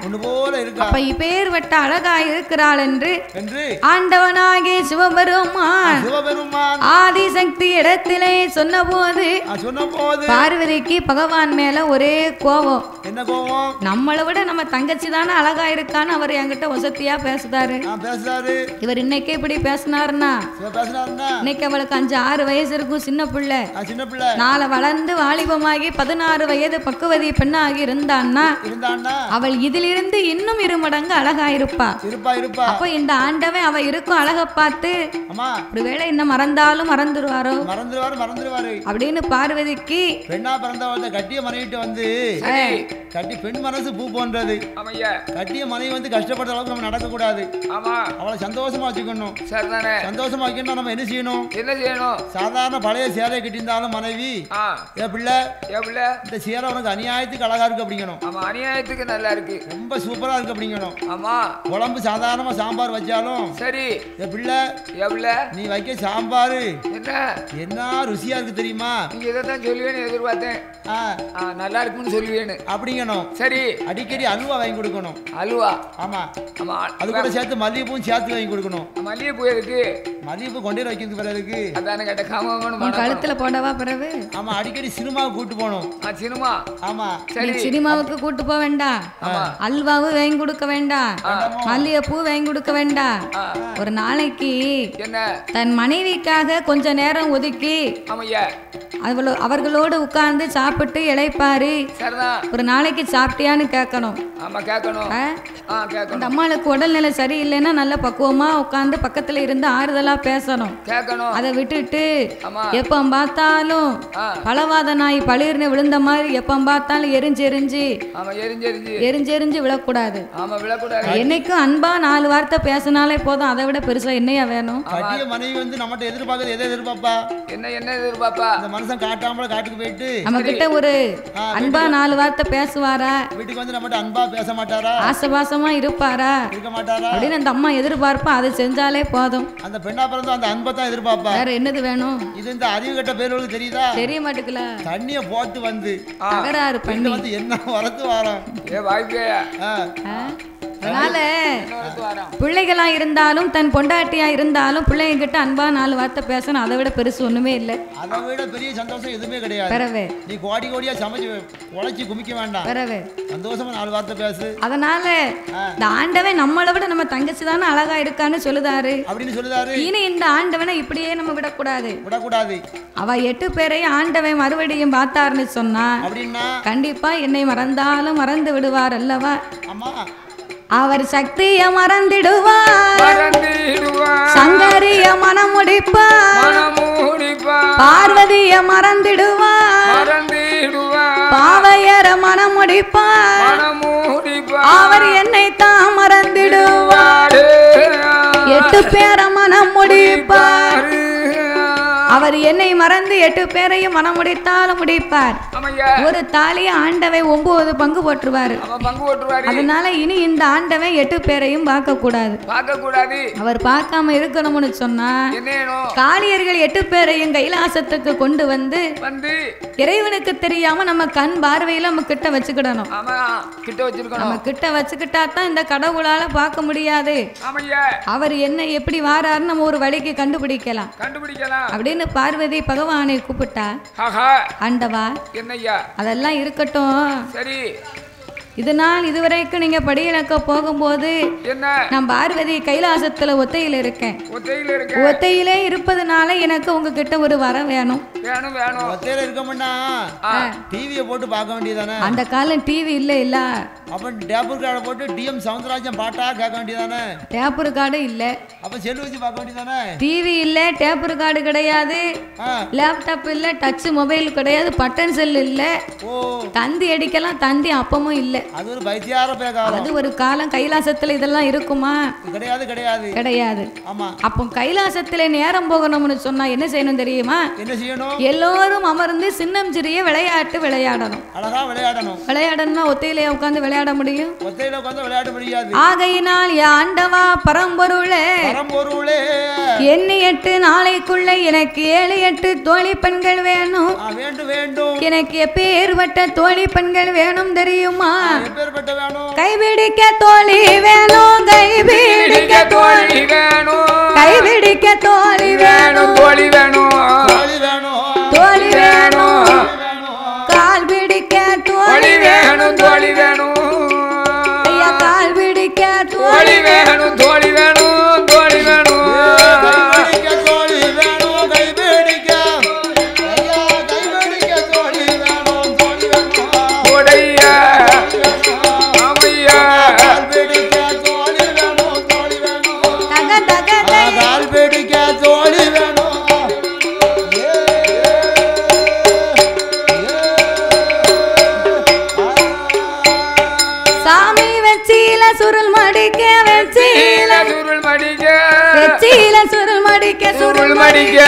A: ஒண்ணு போல இருக்கா
B: அப்ப இப்பேர் வட்ட அழகா இருக்கிறாள் என்று ஆண்டவனாகிய சிவபெருமான் ஆதிசக்தி இடத்திலே சொன்னபோது பார்வதிக்கு பகவான் மேல ஒரே கோபம்
A: என்ன கோபம்
B: நம்மளை விட நம்ம தங்கச்சி தானே அழகா இருக்கான்னு அவர் என்கிட்ட வசதியா பேசுறாரு இவர் இன்னைக்கு இப்படி பேசினாருன்னா இன்னைக்கு அவளுக்கு 5-6 வயசு இருக்கும் சின்ன பிள்ளை நாளை வளர்ந்து வாலிபமாகி 16 வயது பக்குவதி பெண்ணாகி இருந்தான்னா அவள் இதிலிருந்து இன்னும் 2 மடங்கு அழகா இருப்பா அப்ப இந்த ஆண்டவன் அவ இருக்கும் அழக பார்த்து ஒருவேளை என்ன மறந்தாலும் மறந்துருவாரோ அப்படின்னு பார்வதிக்கு
A: பெண்ணா பிறந்தவளை கட்டிய மனைவிட்டு வந்து கட்டி பெண் மனசு பூ போன்றது கட்டிய மனைவி வந்து கஷ்டப்படுற அளவுக்கு நம்ம நடக்க கூடாது அவளை சந்தோஷமா வச்சுக்கணும் சந்தோஷமா வைக்கணும் நம்ம என்ன செய்யணும் சாதாரண பழைய சேலை கட்டியிருந்தாலும் மனைவி பிள்ளை இந்த சேலை உனக்கு அநியாயத்துக்கு அழகா இருக்கு அப்படிங்கணும்
C: அநியாயத்துக்கு நல்லா இருக்கு
A: ரொம்ப சூப்பரா இருக்கு அப்படிங்கணும் குழம்பு சாதாரணமா சாம்பார் வச்சாலும் சரி பிள்ளை நீ வைக்க சாம்பாரு என்ன ருசியா இருக்கு தெரியுமா
C: நீங்க இதைத்தான் சொல்லுவேன்னு எதிர்பார்த்தேன் நல்லா இருக்குன்னு சொல்லுவேன்னு
A: அப்படிங்கணும்.
C: சரி.
A: அடிக்கடி அல்வா வாங்கி கொடுக்கணும்.
C: அல்வா?
A: ஆமா ஆமா. அது கூட சேர்த்து மல்லிகைப்பூவும் சேர்த்து வாங்கி கொடுக்கணும்.
C: மல்லிகைப்பூ எதுக்கு?
A: மல்லிகைப்பூ கொண்டே வைக்கிறது பிறகு
C: அதானே கேட்ட காமகணும்
B: கழுத்துல போடவா பிறகு?
A: ஆமா அடிக்கடி சினிமாவுக்கு கூட்டு போகணும்.
C: சினிமா?
A: ஆமா.
B: சரி சினிமாவுக்கு கூட்டு போக வேண்டாம், அல்வாவும் வாங்கி கொடுக்க வேண்டாம், மல்லிகைப்பூ வாங்கி கொடுக்க வேண்டாம். ஒரு நாளைக்கு
C: என்ன
B: தன் மனைவிக்காக கொஞ்ச நேரம் ஒதுக்கி அவர்களோடு உட்கார்ந்து சாப்பிட்டு இளைப்பாரு. ஒரு நாளைக்கு சாப்பிட்டியான்னு கேட்கணும். அந்த அம்மாளுக்கு உடல்நிலை சரியில்லைன்னா நல்ல பக்குவமா உட்கார்ந்து பக்கத்துல இருந்து ஆறுதலா பேசணும். அதை விட்டுட்டு எப்ப பார்த்தாலும் பலவாத நாய் பளிர்னு விழுந்த மாதிரி எப்ப பார்த்தாலும் எரிஞ்சு விழக்கூடாது. என்னைக்கும் அன்பா 4 வார்த்தை பேசினாலே போதும், அதை விட பெருசா என்னையா வேணும்?
A: மனைவி வந்து நம்மகிட்ட எதிர்பார்க்கறது எதை எதிர்பார்ப்பா?
C: என்ன எதிர்பார்ப்பா?
A: இந்த மனுஷன் காட்டாமல காட்டுக்கு போயிட்டு
B: நம்ம கிட்ட ஒரு அன்பா 4 வார்த்தை பேசுவாரா?
A: வீட்டுக்கு வந்து நம்மகிட்ட அன்பா பேச மாட்டாரா?
B: ஆசபாசமா இருப்பாரா?
A: இருக்க மாட்டாரா
B: அப்படின்னு அந்த அம்மா எதிர்பார்ப்பா. அதை செஞ்சாலே போதும்.
A: அந்த பெண்ணா பிறந்து அந்த அன்பை தான் எதிர்பார்ப்பா.
B: வேற என்னது வேணும்?
A: இது இந்த அறிவு கட்ட பேர்களுக்கு தெரியுதா?
B: தெரிய மாட்டேங்கல.
A: தண்ணிய போட்டு வந்து
B: தகராறு பண்ணி
A: வந்து என்ன வரத்து வாரம்
B: அதனால பிள்ளைகளா இருந்தாலும் தன் பொண்டாட்டியா இருந்தாலும் பிள்ளைங்க கிட்ட அன்பா 4 வார்த்தை பேசணும். அதை விட பெருசு ஒண்ணுமே இல்லை.
A: அதை விட பெரிய சந்தோஷம் எதுவுமே கிடையாது.
B: பரவே
A: நீ கோடி கோடியா சமைச்சு உழைச்சி குமிக்க வேண்டாம்.
B: பரவே
A: சந்தோஷமா 4 வார்த்தை பேசு.
B: அதனால இந்த ஆண்டவன் நம்மளை விட நம்ம தங்கச்சி தானே அழகா இருக்கான்னு சொல்லுதாரு
A: அப்படின்னு சொல்லுதாரு.
B: இனி இந்த ஆண்டவனை இப்படியே நம்ம விடக்கூடாது. அவ 8 பேரையும் ஆண்டவன் மறுபடியும் பார்த்தாருன்னு சொன்னா அப்படின்னா கண்டிப்பா என்னை மறந்தாலும் மறந்து விடுவார் அல்லவா? அவர் சக்திய மறந்திடுவார், சங்கரிய மனம் முடிப்பார், பார்வதிய மறந்திடுவார், பாவையர மனம் முடிப்பார், அவர் என்னை தான் மறந்திடுவார், 8 பேர மனம் முடிப்பார். அவர் என்னை மறந்து 8 பேரையும் மனம் முடித்தாலும் முடிப்பார். ஒரு தாலியை ஆண்டவை 9 பங்கு போட்டுருவாரு. அதனால இனி இந்த ஆண்டவை 8 பேரையும் பார்க்க கூடாது. அவர் பார்க்காம இருக்கணும்னு சொன்னா காளியர்கள் 8 பேரையும் கைலாசத்துக்கு கொண்டு வந்து இறைவனுக்கு தெரியாம நம்ம கண் பார்வையில நம்ம கிட்ட வச்சுக்கிடணும். நம்ம கிட்ட வச்சுக்கிட்டா தான் இந்த கடவுளால பார்க்க முடியாது. அவர் என்ன எப்படி வாராருன்னு நம்ம ஒரு வழிக்கு கண்டுபிடிக்கலாம். அப்படின்னு பார்வதி பகவானை கூப்பிட்டா, ஆண்டவா அதெல்லாம் இருக்கட்டும், சரி இதனால் இதுவரைக்கும் நீங்க படியிலக்க போகும்போது நான் பார்வதி கைலாசத்துல ஒத்தையில இருக்கேன். ஒத்தையிலே இருப்பதனால எனக்கு உங்ககிட்ட ஒரு வரம் வேணும்.
A: ஒத்தையில இருக்கமுன்னா டிவியை போட்டு பார்க்க வேண்டியதானே?
B: அந்த காலம் டிவி இல்ல.
A: அப்ப டேப்பர் கார்டு போட்டு டிஎம் சவுந்தரராஜன் பாட்டா கேட்க வேண்டியதானே?
B: டேப்பர் கார்டு இல்ல.
A: அப்ப செல் வச்சு பார்க்க வேண்டியதானே?
B: டிவி இல்ல, டேப்பர் கார்டு கிடையாது, லேப்டாப் இல்ல, டச் மொபைல் கிடையாது, பட்டன் செல் இல்ல, தந்தி அடிக்கலாம் தந்தி அப்பமும் இல்ல.
A: அது ஒரு பைத்தியார காலம்.
B: அது ஒரு காலம். கைலாசத்துல இதெல்லாம் இருக்குமா? கிடையாது. ஆமா. அப்போ கைலாசத்துல நேரம் போகணும்னு சொன்னா என்ன செய்யணும் தெரியுமா? என்ன செய்யணும்? எல்லோரும் அமர்ந்து சின்னம் சிறிய விளையாட்டு விளையாடணும். அழகா விளையாடணும். விளையாடணும்னா ஒத்தையிலே உட்கார்ந்து விளையாட முடியும்? ஒத்தையில உட்கார்ந்து விளையாட முடியாது. ஆகையினால் ஆண்டவா பரம்பொருளே எண்ணி 8 நாளைக்குள்ள எனக்கு 7-8 தோழி பெண்கள் வேணும். எனக்கு எப்பேற்பட்ட தோழி பெண்கள் வேணும் தெரியுமா? கைபிடிக்க தோழி வேணும், கைபிடிக்க தோழி வேணும், கைபிடிக்க தோழி வேணும், தோழி வேணும், தோழி வேணும், கால் பிடிக்க தோழி வேணும், தோழி வேணும், ஐயா கால் பிடிக்க தோழி வேணும், தோழி வேணும், தோழி வேணும், சுருள் மடிக்க வெச்சீல சுருள் மடிக்க வெச்சீல சுருள் மடிக்க சுருள் மடிக்க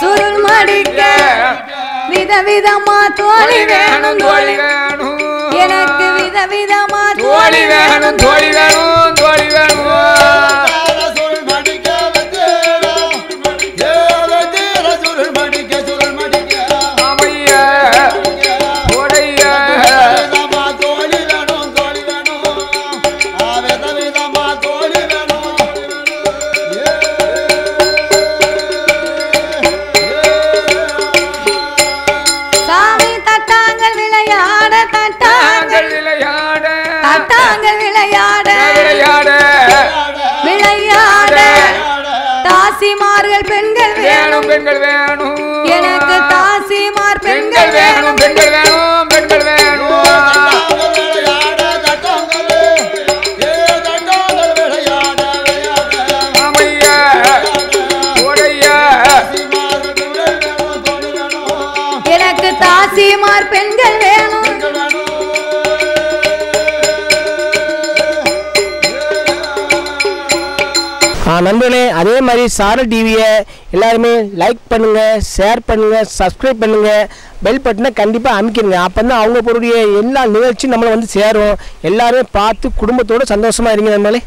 B: சுருள் மடிக்க விதவிதமா தோழி வேணும், தோழி வேணும், எனக்கு விதவிதமா தோழி வேணும், தோழி வேணும், தோழி வேணும். சுருள் மடிக்க வெச்சீல சுருள் மடிக்க சுருள் மடிக்க ஆமையா ஓடை
E: நண்பர்களே, அதே மாதிரி சாரல் டிவியை எல்லாருமே லைக் பண்ணுங்கள், ஷேர் பண்ணுங்கள், சப்ஸ்கிரைப் பண்ணுங்கள், பெல் பட்டனை கண்டிப்பாக அமைக்கிடுங்க. அப்போ தான் அவங்க பொருடைய எல்லா நிகழ்ச்சியும் நம்மளை வந்து சேரும். எல்லாருமே பார்த்து குடும்பத்தோடு சந்தோஷமாக இருங்க நண்பர்களே.